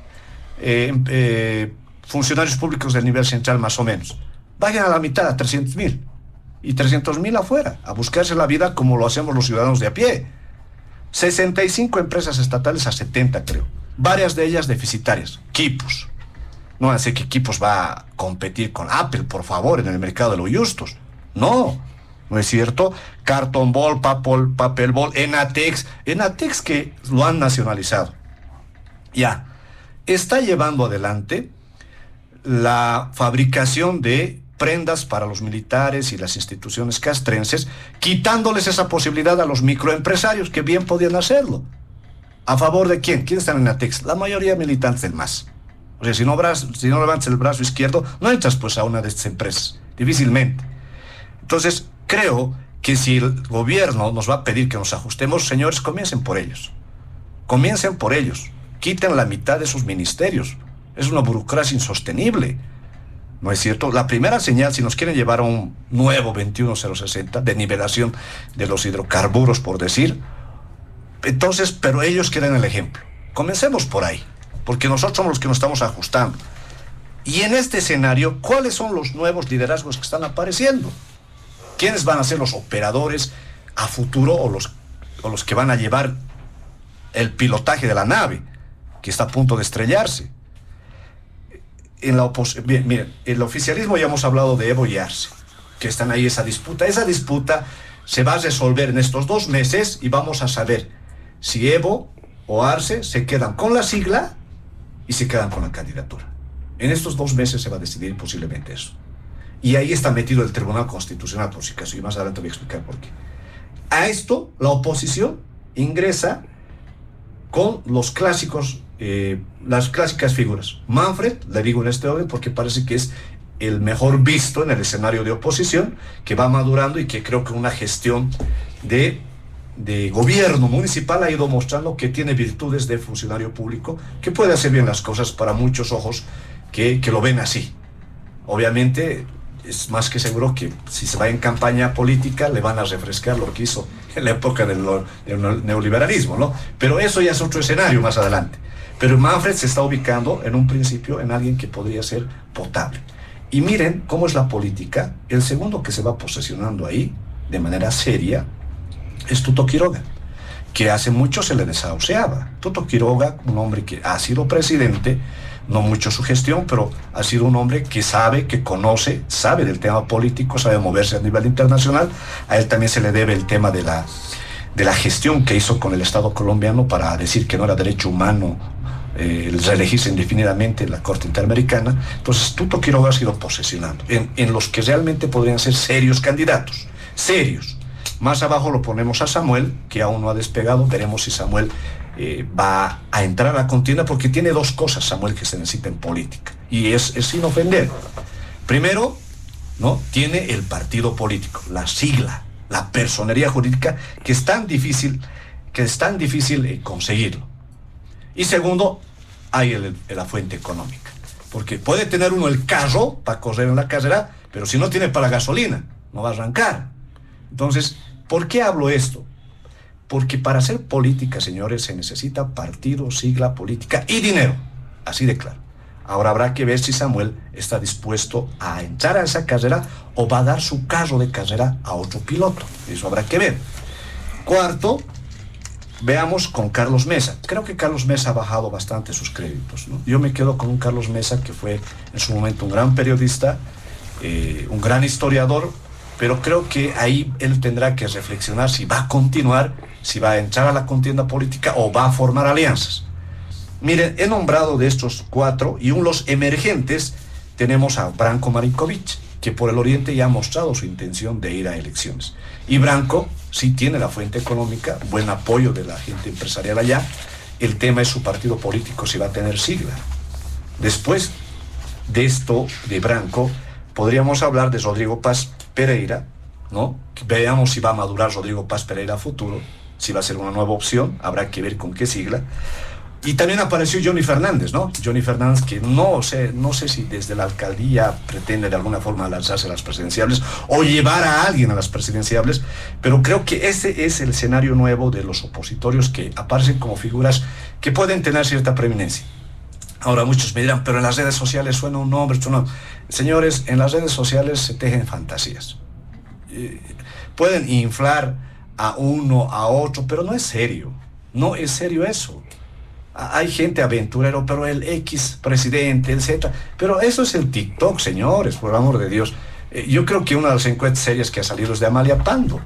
funcionarios públicos del nivel central, más o menos. Bajen a la mitad, a 300,000. Y 300,000 afuera, a buscarse la vida como lo hacemos los ciudadanos de a pie. 65 empresas estatales a 70, creo. Varias de ellas deficitarias. Quipos. No van a decir que Equipos va a competir con Apple, por favor, en el mercado de los justos. No, no es cierto. Carton Ball, Papel Ball, Enatex que lo han nacionalizado. Ya, está llevando adelante la fabricación de prendas para los militares y las instituciones castrenses, quitándoles esa posibilidad a los microempresarios que bien podían hacerlo. ¿A favor de quién? ¿Quién está en Enatex? La mayoría militantes del MAS. O sea, si no levantas el brazo izquierdo, no entras pues a una de estas empresas, difícilmente. Entonces, creo que si el gobierno nos va a pedir que nos ajustemos, señores, comiencen por ellos. Comiencen por ellos. Quiten la mitad de sus ministerios. Es una burocracia insostenible. ¿No es cierto? La primera señal, si nos quieren llevar a un nuevo 21060 de nivelación de los hidrocarburos, por decir, entonces, pero ellos quieren el ejemplo. Comencemos por ahí, porque nosotros somos los que nos estamos ajustando. Y en este escenario, ¿cuáles son los nuevos liderazgos que están apareciendo? ¿Quiénes van a ser los operadores a futuro o los que van a llevar el pilotaje de la nave que está a punto de estrellarse? Miren, el oficialismo, ya hemos hablado de Evo y Arce, que están ahí esa disputa. Esa disputa se va a resolver en estos 2 meses y vamos a saber si Evo o Arce se quedan con la sigla y se quedan con la candidatura. En estos 2 meses se va a decidir posiblemente eso. Y ahí está metido el Tribunal Constitucional, por si acaso, y más adelante voy a explicar por qué. A esto, la oposición ingresa con los clásicos, las clásicas figuras. Manfred, le digo en este orden porque parece que es el mejor visto en el escenario de oposición, que va madurando y que creo que una gestión de gobierno municipal ha ido mostrando que tiene virtudes de funcionario público, que puede hacer bien las cosas para muchos ojos que lo ven así. Obviamente es más que seguro que si se va en campaña política le van a refrescar lo que hizo en la época del neoliberalismo, ¿no? Pero eso ya es otro escenario más adelante. Pero Manfred se está ubicando en un principio en alguien que podría ser potable. Y miren cómo es la política. El segundo que se va posesionando ahí de manera seria es Tuto Quiroga, que hace mucho se le desahuciaba. Tuto Quiroga, un hombre que ha sido presidente, no mucho su gestión, pero ha sido un hombre que sabe, que conoce, sabe del tema político, sabe moverse a nivel internacional. A él también se le debe el tema de la gestión que hizo con el Estado colombiano para decir que no era derecho humano el reelegirse indefinidamente en la Corte Interamericana. Entonces Tuto Quiroga ha sido posesionando en los que realmente podrían ser serios candidatos, serios. Más abajo lo ponemos a Samuel, que aún no ha despegado. Veremos si Samuel va a entrar a la contienda, porque tiene dos cosas Samuel que se necesita en política, y es sin ofender. Primero, ¿no?, tiene el partido político, la sigla, la personería jurídica, que es tan difícil conseguirlo. Y segundo, hay la fuente económica, porque puede tener uno el carro para correr en la carrera, pero si no tiene para gasolina, no va a arrancar. Entonces, ¿por qué hablo esto? Porque para hacer política, señores, se necesita partido, sigla política y dinero, así de claro. Ahora habrá que ver si Samuel está dispuesto a entrar a esa carrera o va a dar su carro de carrera a otro piloto. Eso habrá que ver. Cuarto, veamos con Carlos Mesa. Creo que Carlos Mesa ha bajado bastante sus créditos, ¿no? Yo me quedo con un Carlos Mesa que fue en su momento un gran periodista, un gran historiador, pero creo que ahí él tendrá que reflexionar si va a continuar, si va a entrar a la contienda política o va a formar alianzas. Miren, he nombrado de estos cuatro, y los emergentes tenemos a Branko Marinkovic, que por el Oriente ya ha mostrado su intención de ir a elecciones. Y Branko sí tiene la fuente económica, buen apoyo de la gente empresarial allá. El tema es su partido político, si va a tener sigla. Después de esto, de Branko, podríamos hablar de Rodrigo Paz Pereira, ¿no? Veamos si va a madurar Rodrigo Paz Pereira a futuro, si va a ser una nueva opción, habrá que ver con qué sigla. Y también apareció Johnny Fernández, ¿no? Johnny Fernández, que no sé si desde la alcaldía pretende de alguna forma lanzarse a las presidenciables o llevar a alguien a las presidenciables, pero creo que ese es el escenario nuevo de los opositorios, que aparecen como figuras que pueden tener cierta preeminencia. Ahora muchos me dirán, pero en las redes sociales suena un nombre, Señores, en las redes sociales se tejen fantasías. Pueden inflar a uno, a otro, pero no es serio. No es serio eso. Hay gente aventurero, pero el X presidente, el Z, pero eso es el TikTok, señores, por el amor de Dios. Yo creo que una de las encuestas serias que ha salido es de Amalia Pando.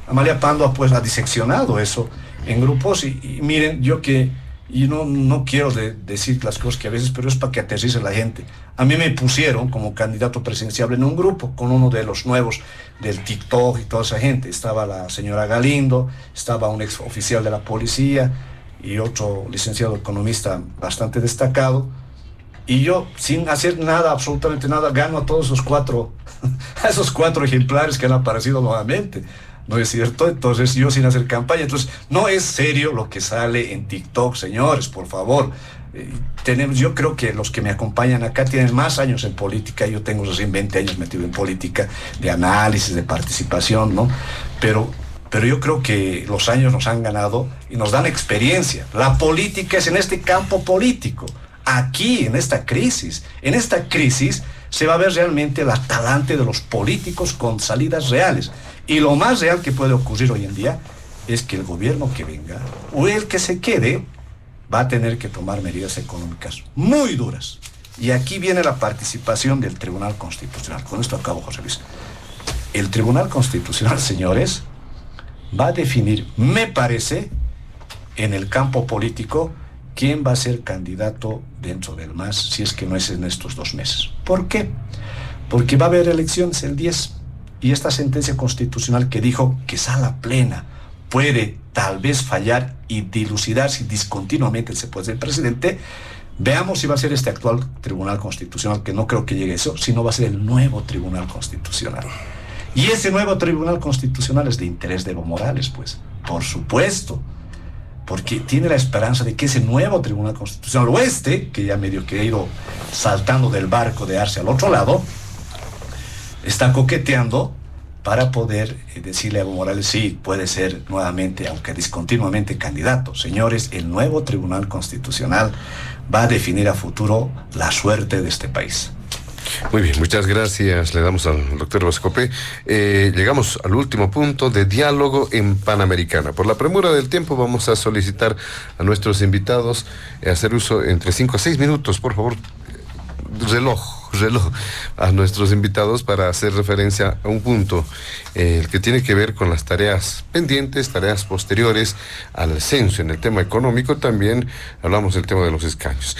Amalia Pando ha diseccionado eso en grupos, y miren, y no quiero decir las cosas que a veces, pero es para que aterrice la gente. A mí me pusieron como candidato presidencial en un grupo con uno de los nuevos del TikTok y toda esa gente. Estaba la señora Galindo, estaba un ex oficial de la policía y otro licenciado economista bastante destacado. Y yo, sin hacer nada, absolutamente nada, gano a todos a esos cuatro ejemplares que han aparecido nuevamente. ¿No es cierto? Entonces yo sin hacer campaña. Entonces no es serio lo que sale en TikTok, señores, por favor. Yo creo que los que me acompañan acá tienen más años en política. Yo tengo recién 20 años metido en política, de análisis, de participación, ¿no? Pero yo creo que los años nos han ganado y nos dan experiencia. La política es en este campo político. Aquí, en esta crisis se va a ver realmente el talante de los políticos con salidas reales. Y lo más real que puede ocurrir hoy en día es que el gobierno que venga o el que se quede va a tener que tomar medidas económicas muy duras. Y aquí viene la participación del Tribunal Constitucional. Con esto acabo, José Luis. El Tribunal Constitucional, señores, va a definir, me parece, en el campo político, quién va a ser candidato dentro del MAS, si es que no es en estos 2 meses. ¿Por qué? Porque va a haber elecciones el 10. Y esta sentencia constitucional que dijo que sala plena puede tal vez fallar y dilucidar si discontinuamente se puede ser presidente, veamos si va a ser este actual Tribunal Constitucional, que no creo que llegue a eso, sino va a ser el nuevo Tribunal Constitucional. Y ese nuevo Tribunal Constitucional es de interés de Evo Morales, pues, por supuesto, porque tiene la esperanza de que ese nuevo Tribunal Constitucional, o que ya medio que ha ido saltando del barco de Arce al otro lado, está coqueteando para poder decirle a Evo Morales, sí, puede ser nuevamente, aunque discontinuamente, candidato. Señores, el nuevo Tribunal Constitucional va a definir a futuro la suerte de este país. Muy bien, muchas gracias. Le damos al doctor Vascope. Llegamos al último punto de diálogo en Panamericana. Por la premura del tiempo vamos a solicitar a nuestros invitados hacer uso entre 5 a 6 minutos, por favor. Reloj reloj a nuestros invitados para hacer referencia a un punto, el que tiene que ver con las tareas pendientes, tareas posteriores al censo. En el tema económico también hablamos del tema de los escaños.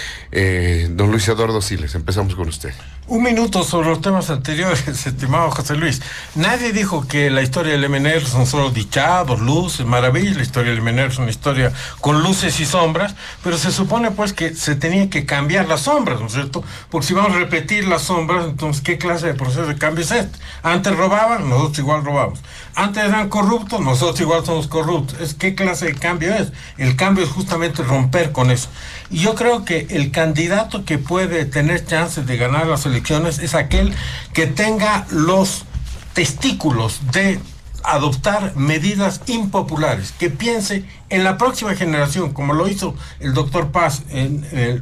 Don Luis Eduardo Siles, empezamos con usted. Un minuto sobre los temas anteriores, estimado José Luis. Nadie dijo que la historia del MNR son solo dichados, luces, maravillas. La historia del MNR es una historia con luces y sombras, pero se supone pues que se tenía que cambiar las sombras, ¿no es cierto? Porque si vamos a repetir las sombras, entonces ¿qué clase de proceso de cambio es este? Antes robaban, nosotros igual robamos. Antes eran corruptos, nosotros igual somos corruptos. ¿Qué clase de cambio es? El cambio es justamente romper con eso. Y yo creo que el candidato que puede tener chances de ganar las elecciones es aquel que tenga los testículos de adoptar medidas impopulares, que piense en la próxima generación, como lo hizo el doctor Paz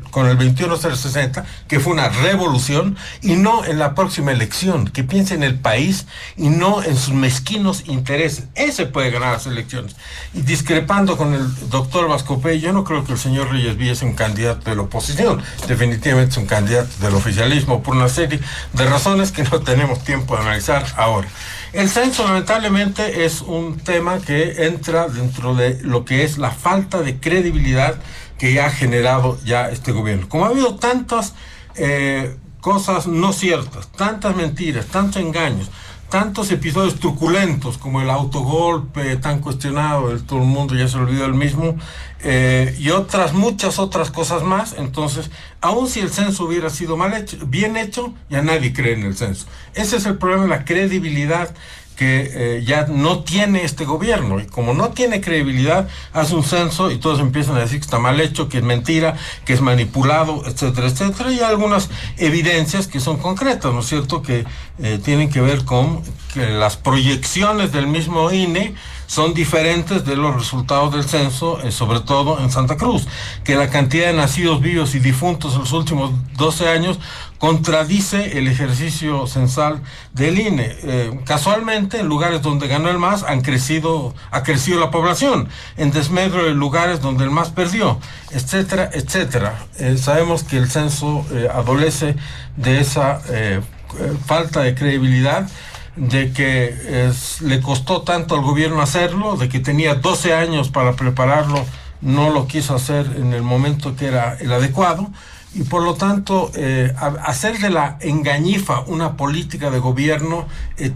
con el 21060, que fue una revolución, y no en la próxima elección, que piense en el país y no en sus mezquinos intereses. Ese puede ganar las elecciones. Y discrepando con el doctor Vascopé, yo no creo que el señor Reyes Villa es un candidato de la oposición, definitivamente es un candidato del oficialismo por una serie de razones que no tenemos tiempo de analizar ahora. El censo, lamentablemente, es un tema que entra dentro de lo que es la falta de credibilidad que ha generado ya este gobierno. Como ha habido tantas cosas no ciertas, tantas mentiras, tantos engaños, tantos episodios truculentos como el autogolpe tan cuestionado, todo el mundo ya se olvidó del mismo, y muchas otras cosas más. Entonces, aun si el censo hubiera sido bien hecho, ya nadie cree en el censo. Ese es el problema de la credibilidad que ya no tiene este gobierno, y como no tiene credibilidad, hace un censo y todos empiezan a decir que está mal hecho, que es mentira, que es manipulado, etcétera, etcétera, y hay algunas evidencias que son concretas, ¿no es cierto?, que tienen que ver con que las proyecciones del mismo INE son diferentes de los resultados del censo, sobre todo en Santa Cruz, que la cantidad de nacidos vivos y difuntos en los últimos 12 años contradice el ejercicio censal del INE. Casualmente, en lugares donde ganó el MAS ha crecido la población, en desmedro de lugares donde el MAS perdió, etcétera, etcétera. Sabemos que el censo adolece de esa falta de credibilidad, de que le costó tanto al gobierno hacerlo, de que tenía 12 años para prepararlo, no lo quiso hacer en el momento que era el adecuado, y por lo tanto hacer de la engañifa una política de gobierno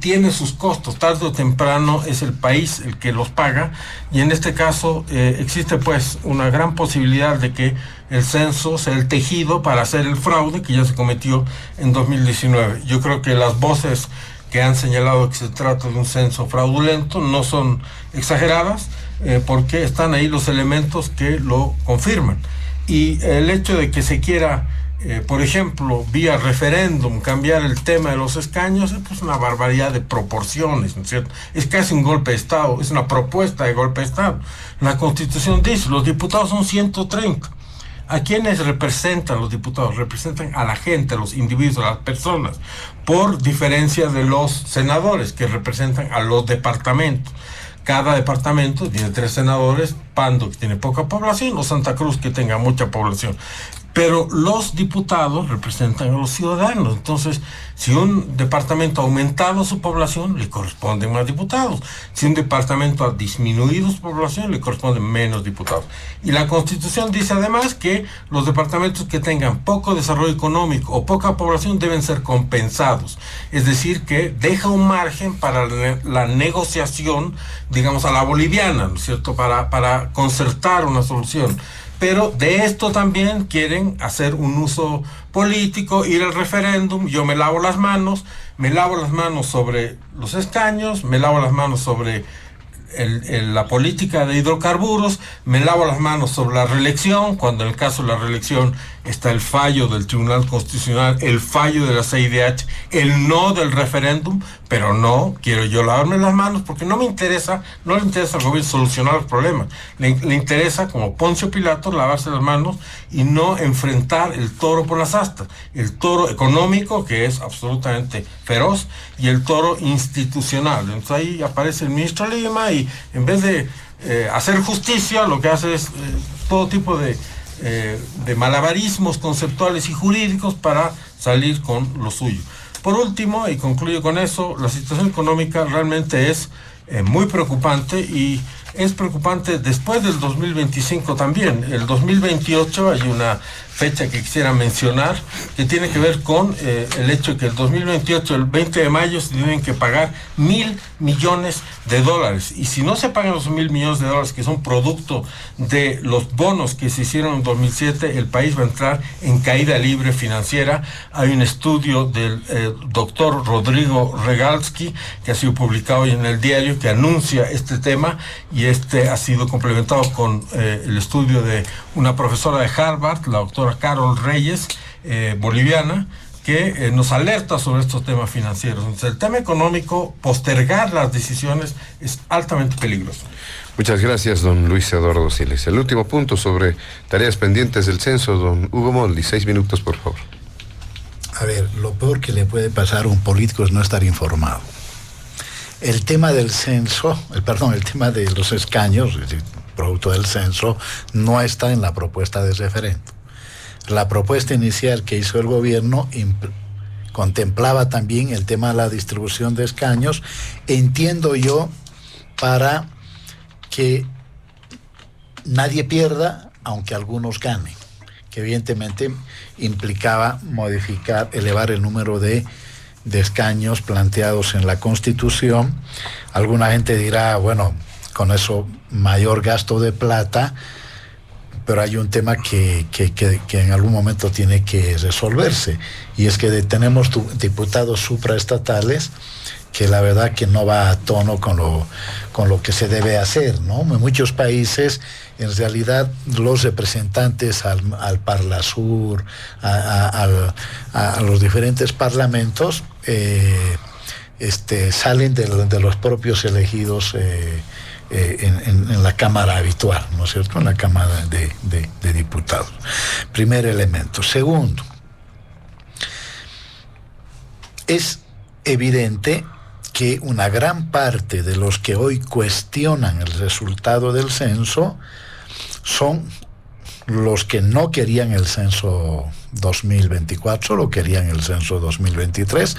tiene sus costos. Tarde o temprano es el país el que los paga, y en este caso existe pues una gran posibilidad de que el censo sea el tejido para hacer el fraude que ya se cometió en 2019. Yo creo que las voces que han señalado que se trata de un censo fraudulento no son exageradas, porque están ahí los elementos que lo confirman. Y el hecho de que se quiera, por ejemplo, vía referéndum, cambiar el tema de los escaños, es pues una barbaridad de proporciones, ¿no es cierto? Es casi un golpe de Estado, es una propuesta de golpe de Estado. La Constitución dice, los diputados son 130. ¿A quiénes representan los diputados? Representan a la gente, a los individuos, a las personas, por diferencia de los senadores, que representan a los departamentos. Cada departamento tiene 3 senadores, Pando, que tiene poca población, o Santa Cruz, que tenga mucha población. Pero los diputados representan a los ciudadanos. Entonces, si un departamento ha aumentado su población, le corresponden más diputados. Si un departamento ha disminuido su población, le corresponden menos diputados. Y la Constitución dice además que los departamentos que tengan poco desarrollo económico o poca población deben ser compensados. Es decir, que deja un margen para la negociación, digamos, a la boliviana, ¿no es cierto?, para concertar una solución. Pero de esto también quieren hacer un uso político, ir al referéndum. Yo me lavo las manos sobre los escaños, me lavo las manos sobre la política de hidrocarburos, me lavo las manos sobre la reelección, cuando en el caso de la reelección está el fallo del Tribunal Constitucional, el fallo de la CIDH, el no del referéndum, pero no quiero yo lavarme las manos porque no le interesa al gobierno solucionar los problemas. Le interesa, como Poncio Pilato, lavarse las manos y no enfrentar el toro por las astas. El toro económico, que es absolutamente feroz, y el toro institucional. Entonces ahí aparece el ministro Lima y en vez de hacer justicia, lo que hace es todo tipo de de malabarismos conceptuales y jurídicos para salir con lo suyo. Por último, y concluyo con eso, la situación económica realmente es muy preocupante, y es preocupante después del 2025 también. El 2028 hay una fecha que quisiera mencionar que tiene que ver con el hecho de que el 2028, el 20 de mayo, se tienen que pagar $1.000 millones, y si no se pagan los $1.000 millones, que son producto de los bonos que se hicieron en 2007, el país va a entrar en caída libre financiera. Hay un estudio del doctor Rodrigo Regalski que ha sido publicado hoy en el diario, que anuncia este tema, y este ha sido complementado con el estudio de una profesora de Harvard, la doctora Carol Reyes, boliviana, que nos alerta sobre estos temas financieros. Entonces, el tema económico, postergar las decisiones es altamente peligroso. Muchas gracias, don Luis Eduardo Siles. El último punto sobre tareas pendientes del censo, don Hugo Moldi, 6 minutos, por favor. A ver, lo peor que le puede pasar a un político es no estar informado. El tema del censo, el tema de los escaños, es decir, producto del censo, no está en la propuesta de referendo. La propuesta inicial que hizo el gobierno contemplaba también el tema de la distribución de escaños, entiendo yo, para que nadie pierda, aunque algunos ganen, que evidentemente implicaba elevar el número de escaños planteados en la Constitución. Alguna gente dirá, bueno, con eso mayor gasto de plata, pero hay un tema que en algún momento tiene que resolverse, y es que tenemos diputados supraestatales que la verdad que no va a tono con lo que se debe hacer, ¿no? En muchos países, en realidad, los representantes al Parlasur, a los diferentes parlamentos, salen de los propios elegidos en la Cámara habitual, ¿no es cierto?, en la Cámara de Diputados. Primer elemento. Segundo, es evidente que una gran parte de los que hoy cuestionan el resultado del censo son los que no querían el censo 2024, lo querían el censo 2023.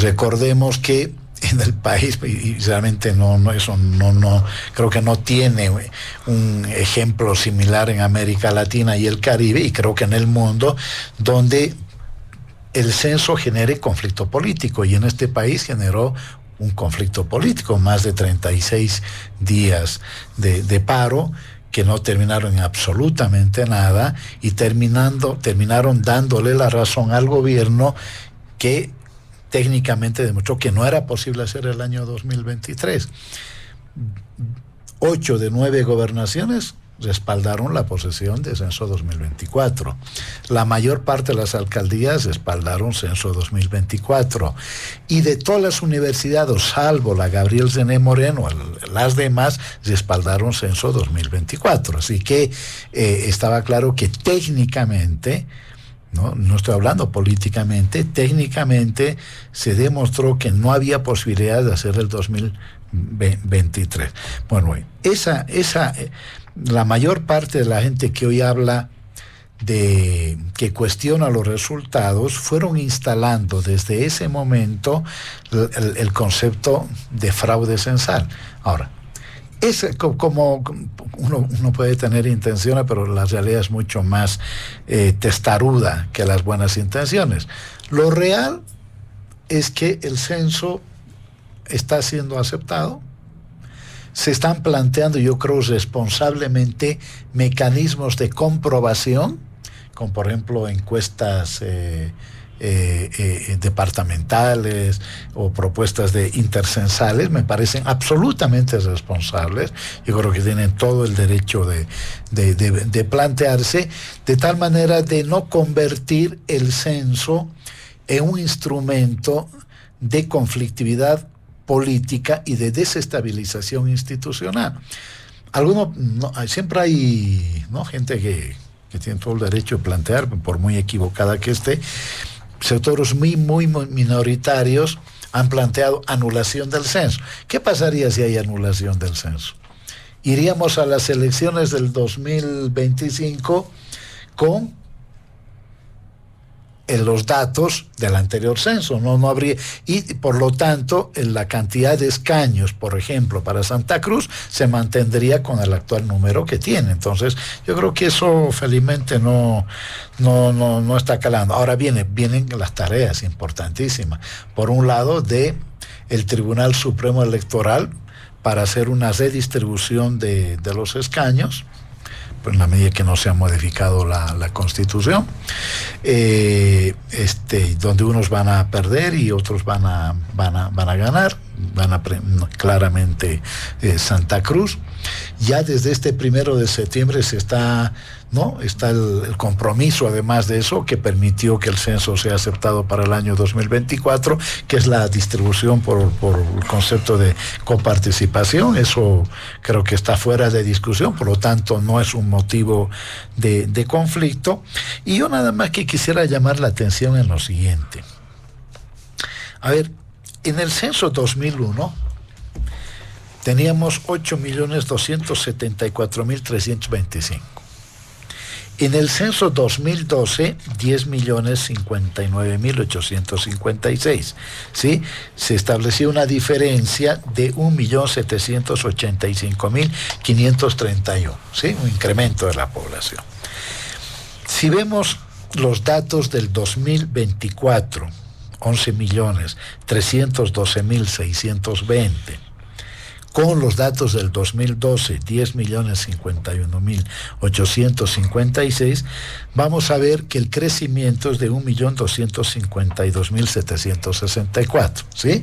Recordemos que en el país, y realmente eso creo que no tiene un ejemplo similar en América Latina y el Caribe, y creo que en el mundo, donde el censo genere conflicto político, y en este país generó un conflicto político, más de 36 días de paro que no terminaron en absolutamente nada, y terminaron dándole la razón al gobierno, que técnicamente demostró que no era posible hacer el año 2023. 8 de 9 gobernaciones respaldaron la posesión de censo 2024. La mayor parte de las alcaldías respaldaron censo 2024. Y de todas las universidades, salvo la Gabriel Zené Moreno, las demás respaldaron censo 2024. Así que estaba claro que técnicamente, no estoy hablando políticamente, técnicamente se demostró que no había posibilidad de hacer el 2023. Bueno, la mayor parte de la gente que hoy habla que cuestiona los resultados, fueron instalando desde ese momento el concepto de fraude censal. Ahora, como uno puede tener intenciones, pero la realidad es mucho más testaruda que las buenas intenciones. Lo real es que el censo está siendo aceptado. Se están planteando, yo creo, responsablemente mecanismos de comprobación, como por ejemplo encuestas departamentales o propuestas intercensales. Me parecen absolutamente responsables. Yo creo que tienen todo el derecho de plantearse, de tal manera de no convertir el censo en un instrumento de conflictividad política y de desestabilización institucional. Siempre hay gente que tiene todo el derecho de plantear, por muy equivocada que esté. Sectores muy minoritarios han planteado anulación del censo. ¿Qué pasaría si hay anulación del censo? Iríamos a las elecciones del 2025 con en los datos del anterior censo, no habría, y por lo tanto la cantidad de escaños, por ejemplo, para Santa Cruz se mantendría con el actual número que tiene. Entonces, yo creo que eso felizmente no está calando. Ahora vienen las tareas importantísimas. Por un lado, de el Tribunal Supremo Electoral para hacer una redistribución de los escaños, en la medida que no se ha modificado la Constitución, donde unos van a perder y otros van a ganar, claramente Santa Cruz. Ya desde este 1 de septiembre está el compromiso, además de eso, que permitió que el censo sea aceptado para el año 2024, que es la distribución por el concepto de coparticipación. Eso creo que está fuera de discusión, por lo tanto no es un motivo de conflicto. Y yo nada más que quisiera llamar la atención en lo siguiente. A ver, en el censo 2001 teníamos 8.274.325. En el censo 2012, 10.059.856, ¿sí? Se estableció una diferencia de 1.785.531, ¿sí? Un incremento de la población. Si vemos los datos del 2024, 11.312.620, con los datos del 2012, 10.051.856, vamos a ver que el crecimiento es de 1.252.764, ¿sí?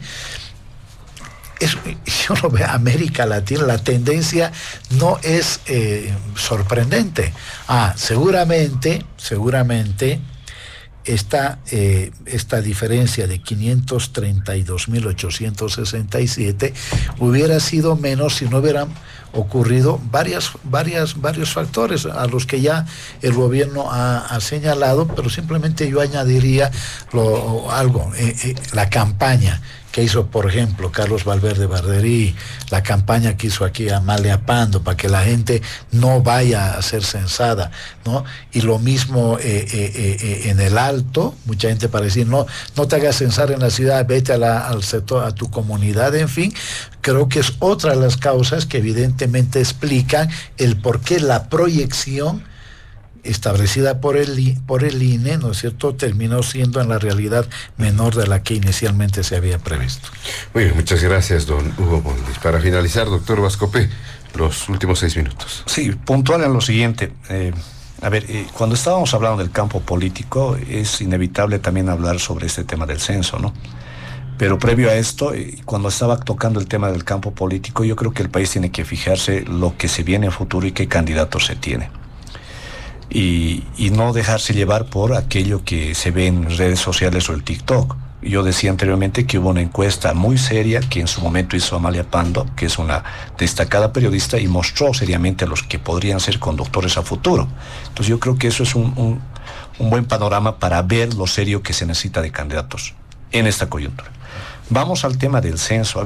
Si uno ve América Latina, la tendencia no es sorprendente. Seguramente esta diferencia de 532.867 hubiera sido menos si no hubieran ocurrido varios factores a los que ya el gobierno ha señalado, pero simplemente yo añadiría la campaña que hizo, por ejemplo, Carlos Valverde Barderí, la campaña que hizo aquí Amalia Pando para que la gente no vaya a ser censada, ¿no? Y lo mismo en el Alto, mucha gente para decir, no te hagas censar en la ciudad, vete al sector, a tu comunidad, en fin. Creo que es otra de las causas que evidentemente explican el por qué la proyección establecida por el INE, ¿no es cierto?, terminó siendo en la realidad menor de la que inicialmente se había previsto. Muy bien, muchas gracias, don Hugo Moldis. Para finalizar, doctor Vascope, los últimos 6 minutos. Sí, puntual en lo siguiente. Cuando estábamos hablando del campo político, es inevitable también hablar sobre este tema del censo, ¿no? Pero previo a esto, cuando estaba tocando el tema del campo político, yo creo que el país tiene que fijarse lo que se viene a futuro y qué candidatos se tiene. Y no dejarse llevar por aquello que se ve en redes sociales o el TikTok. Yo decía anteriormente que hubo una encuesta muy seria que en su momento hizo Amalia Pando, que es una destacada periodista, y mostró seriamente a los que podrían ser conductores a futuro. Entonces yo creo que eso es un buen panorama para ver lo serio que se necesita de candidatos en esta coyuntura. Vamos al tema del censo.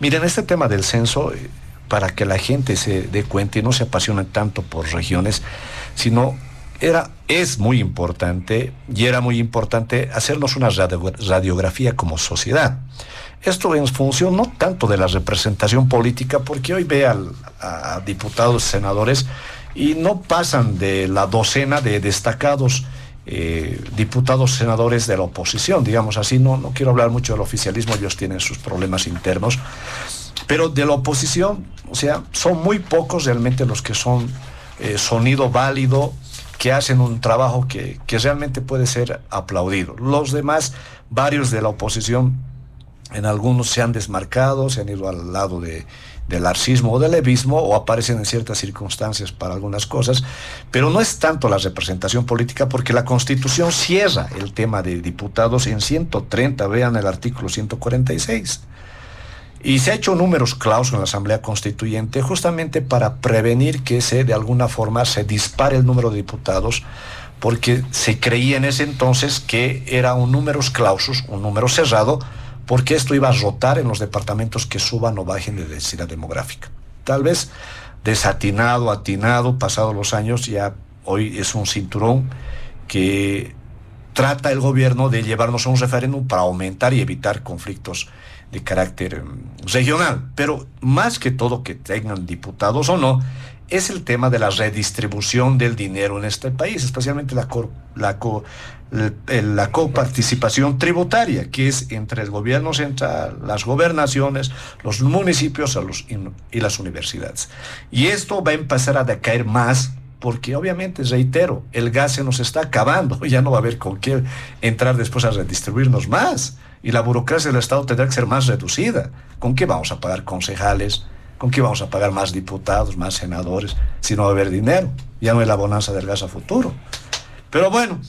Miren, este tema del censo, para que la gente se dé cuenta y no se apasione tanto por regiones, sino es muy importante, y era muy importante hacernos una radiografía como sociedad. Esto en función no tanto de la representación política, porque hoy ve a diputados, senadores, y no pasan de la docena de destacados diputados, senadores de la oposición, digamos así. No quiero hablar mucho del oficialismo, ellos tienen sus problemas internos, pero de la oposición, o sea, son muy pocos realmente los que son sonido válido, que hacen un trabajo que realmente puede ser aplaudido. Los demás, varios de la oposición, en algunos se han desmarcado, se han ido al lado del arcismo o del levismo, o aparecen en ciertas circunstancias para algunas cosas, pero no es tanto la representación política, porque la Constitución cierra el tema de diputados en 130, vean el artículo 146. Y se ha hecho números clausos en la Asamblea Constituyente justamente para prevenir que de alguna forma se dispare el número de diputados, porque se creía en ese entonces que era un números clausus, un número cerrado, porque esto iba a rotar en los departamentos que suban o bajen de densidad demográfica. Tal vez desatinado, atinado, pasados los años, ya hoy es un cinturón que trata el gobierno de llevarnos a un referéndum para aumentar y evitar conflictos de carácter regional. Pero más que todo que tengan diputados o no, es el tema de la redistribución del dinero en este país, especialmente la coparticipación tributaria, que es entre el gobierno central, las gobernaciones, los municipios y las universidades. Y esto va a empezar a decaer más, porque obviamente, reitero, el gas se nos está acabando, ya no va a haber con qué entrar después a redistribuirnos más, y la burocracia del Estado tendrá que ser más reducida. ¿Con qué vamos a pagar concejales? ¿Con qué vamos a pagar más diputados, más senadores, si no va a haber dinero? Ya no es la bonanza del gas a futuro. Pero bueno,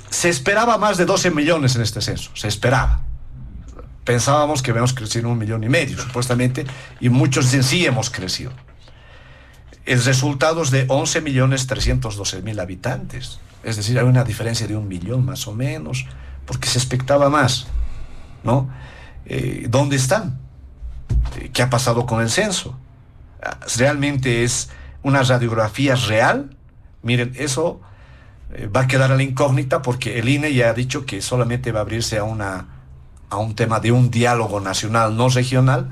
se esperaba más de 12 millones en este censo, se esperaba. Pensábamos que habíamos crecido 1,5 millones, supuestamente, y muchos dicen sí hemos crecido. El resultado es de 11.312.000 habitantes. Es decir, hay una diferencia de 1 millón más o menos, porque se expectaba más, ¿no? ¿Dónde están? ¿Qué ha pasado con el censo? ¿Realmente es una radiografía real? Miren, eso va a quedar a la incógnita, porque el INE ya ha dicho que solamente va a abrirse a un tema de un diálogo nacional, no regional,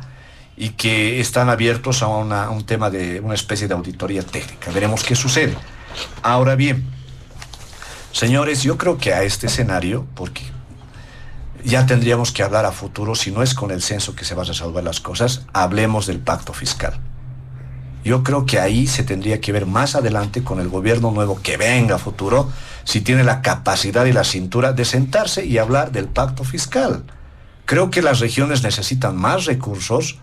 y que están abiertos a un tema de una especie de auditoría técnica. Veremos qué sucede. Ahora bien, señores, yo creo que a este escenario, porque ya tendríamos que hablar a futuro, si no es con el censo que se van a resolver las cosas, hablemos del pacto fiscal. Yo creo que ahí se tendría que ver más adelante con el gobierno nuevo que venga a futuro, si tiene la capacidad y la cintura de sentarse y hablar del pacto fiscal. Creo que las regiones necesitan más recursos.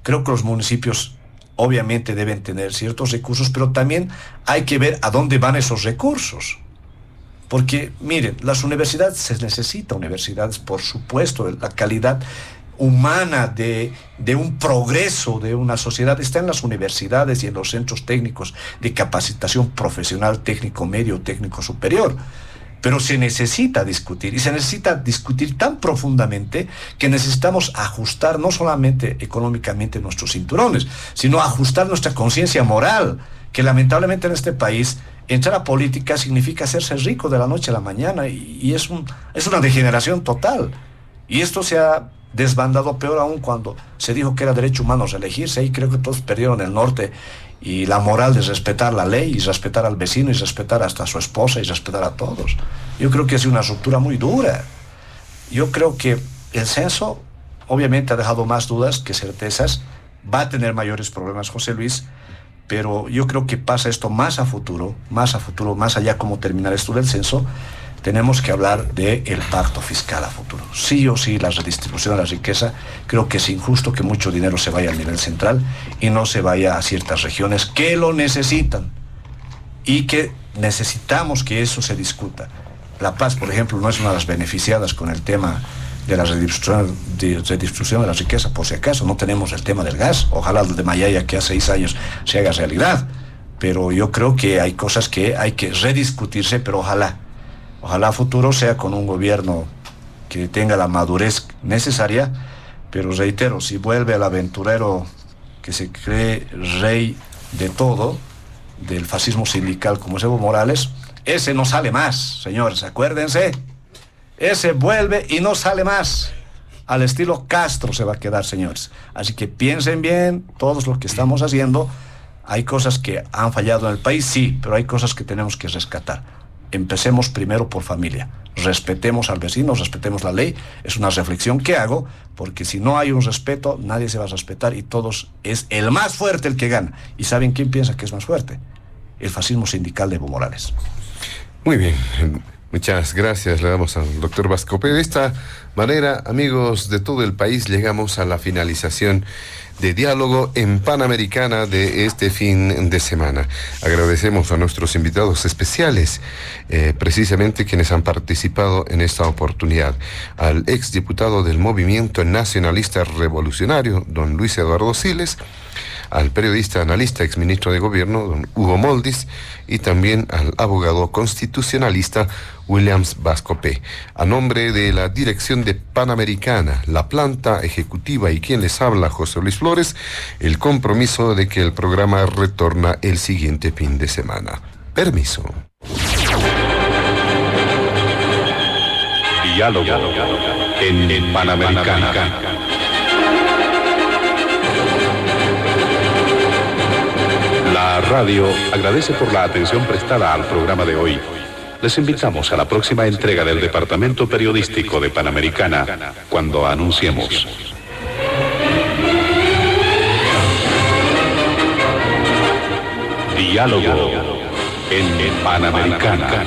Creo que los municipios obviamente deben tener ciertos recursos, pero también hay que ver a dónde van esos recursos. Porque, miren, las universidades, se necesitan universidades, por supuesto, la calidad humana de un progreso de una sociedad está en las universidades y en los centros técnicos de capacitación profesional, técnico medio, técnico superior. Pero se necesita discutir, y se necesita discutir tan profundamente que necesitamos ajustar no solamente económicamente nuestros cinturones, sino ajustar nuestra conciencia moral, que lamentablemente en este país entrar a política significa hacerse rico de la noche a la mañana, y es una degeneración total. Y esto se ha desbandado peor aún cuando se dijo que era derecho humano reelegirse, y creo que todos perdieron el norte y la moral de respetar la ley, y respetar al vecino, y respetar hasta a su esposa, y respetar a todos. Yo creo que es una ruptura muy dura. Yo creo que el censo obviamente ha dejado más dudas que certezas, va a tener mayores problemas, José Luis, pero yo creo que pasa esto más a futuro, más allá como terminar esto del censo, tenemos que hablar del pacto fiscal a futuro. Sí o sí, la redistribución de la riqueza, creo que es injusto que mucho dinero se vaya al nivel central y no se vaya a ciertas regiones que lo necesitan, y que necesitamos que eso se discuta. La Paz, por ejemplo, no es una de las beneficiadas con el tema de la redistribución de la riqueza, por si acaso. No tenemos el tema del gas. Ojalá el de Mayaya, que hace 6 años, se haga realidad. Pero yo creo que hay cosas que hay que rediscutirse, pero ojalá a futuro sea con un gobierno que tenga la madurez necesaria. Pero reitero, si vuelve el aventurero que se cree rey de todo, del fascismo sindical como es Evo Morales, ese no sale más, señores, acuérdense. Ese vuelve y no sale más. Al estilo Castro se va a quedar, señores. Así que piensen bien todos lo que estamos haciendo. Hay cosas que han fallado en el país, sí, pero hay cosas que tenemos que rescatar. Empecemos primero por familia. Respetemos al vecino, respetemos la ley. Es una reflexión que hago, porque si no hay un respeto, nadie se va a respetar, y todos es el más fuerte el que gana. ¿Y saben quién piensa que es más fuerte? El fascismo sindical de Evo Morales. Muy bien. Muchas gracias, le damos al doctor Vascope. De esta manera, amigos de todo el país, llegamos a la finalización de Diálogo en Panamericana de este fin de semana. Agradecemos a nuestros invitados especiales, precisamente quienes han participado en esta oportunidad. Al exdiputado del Movimiento Nacionalista Revolucionario, don Luis Eduardo Siles, al periodista, analista, exministro de Gobierno, don Hugo Moldis, y también al abogado constitucionalista Williams Vascope. A nombre de la dirección de Panamericana, la planta ejecutiva y quien les habla, José Luis Flores, el compromiso de que el programa retorna el siguiente fin de semana. Permiso. Diálogo en Panamericana. La radio agradece por la atención prestada al programa de hoy. Les invitamos a la próxima entrega del Departamento Periodístico de Panamericana, cuando anunciemos. Diálogo en Panamericana.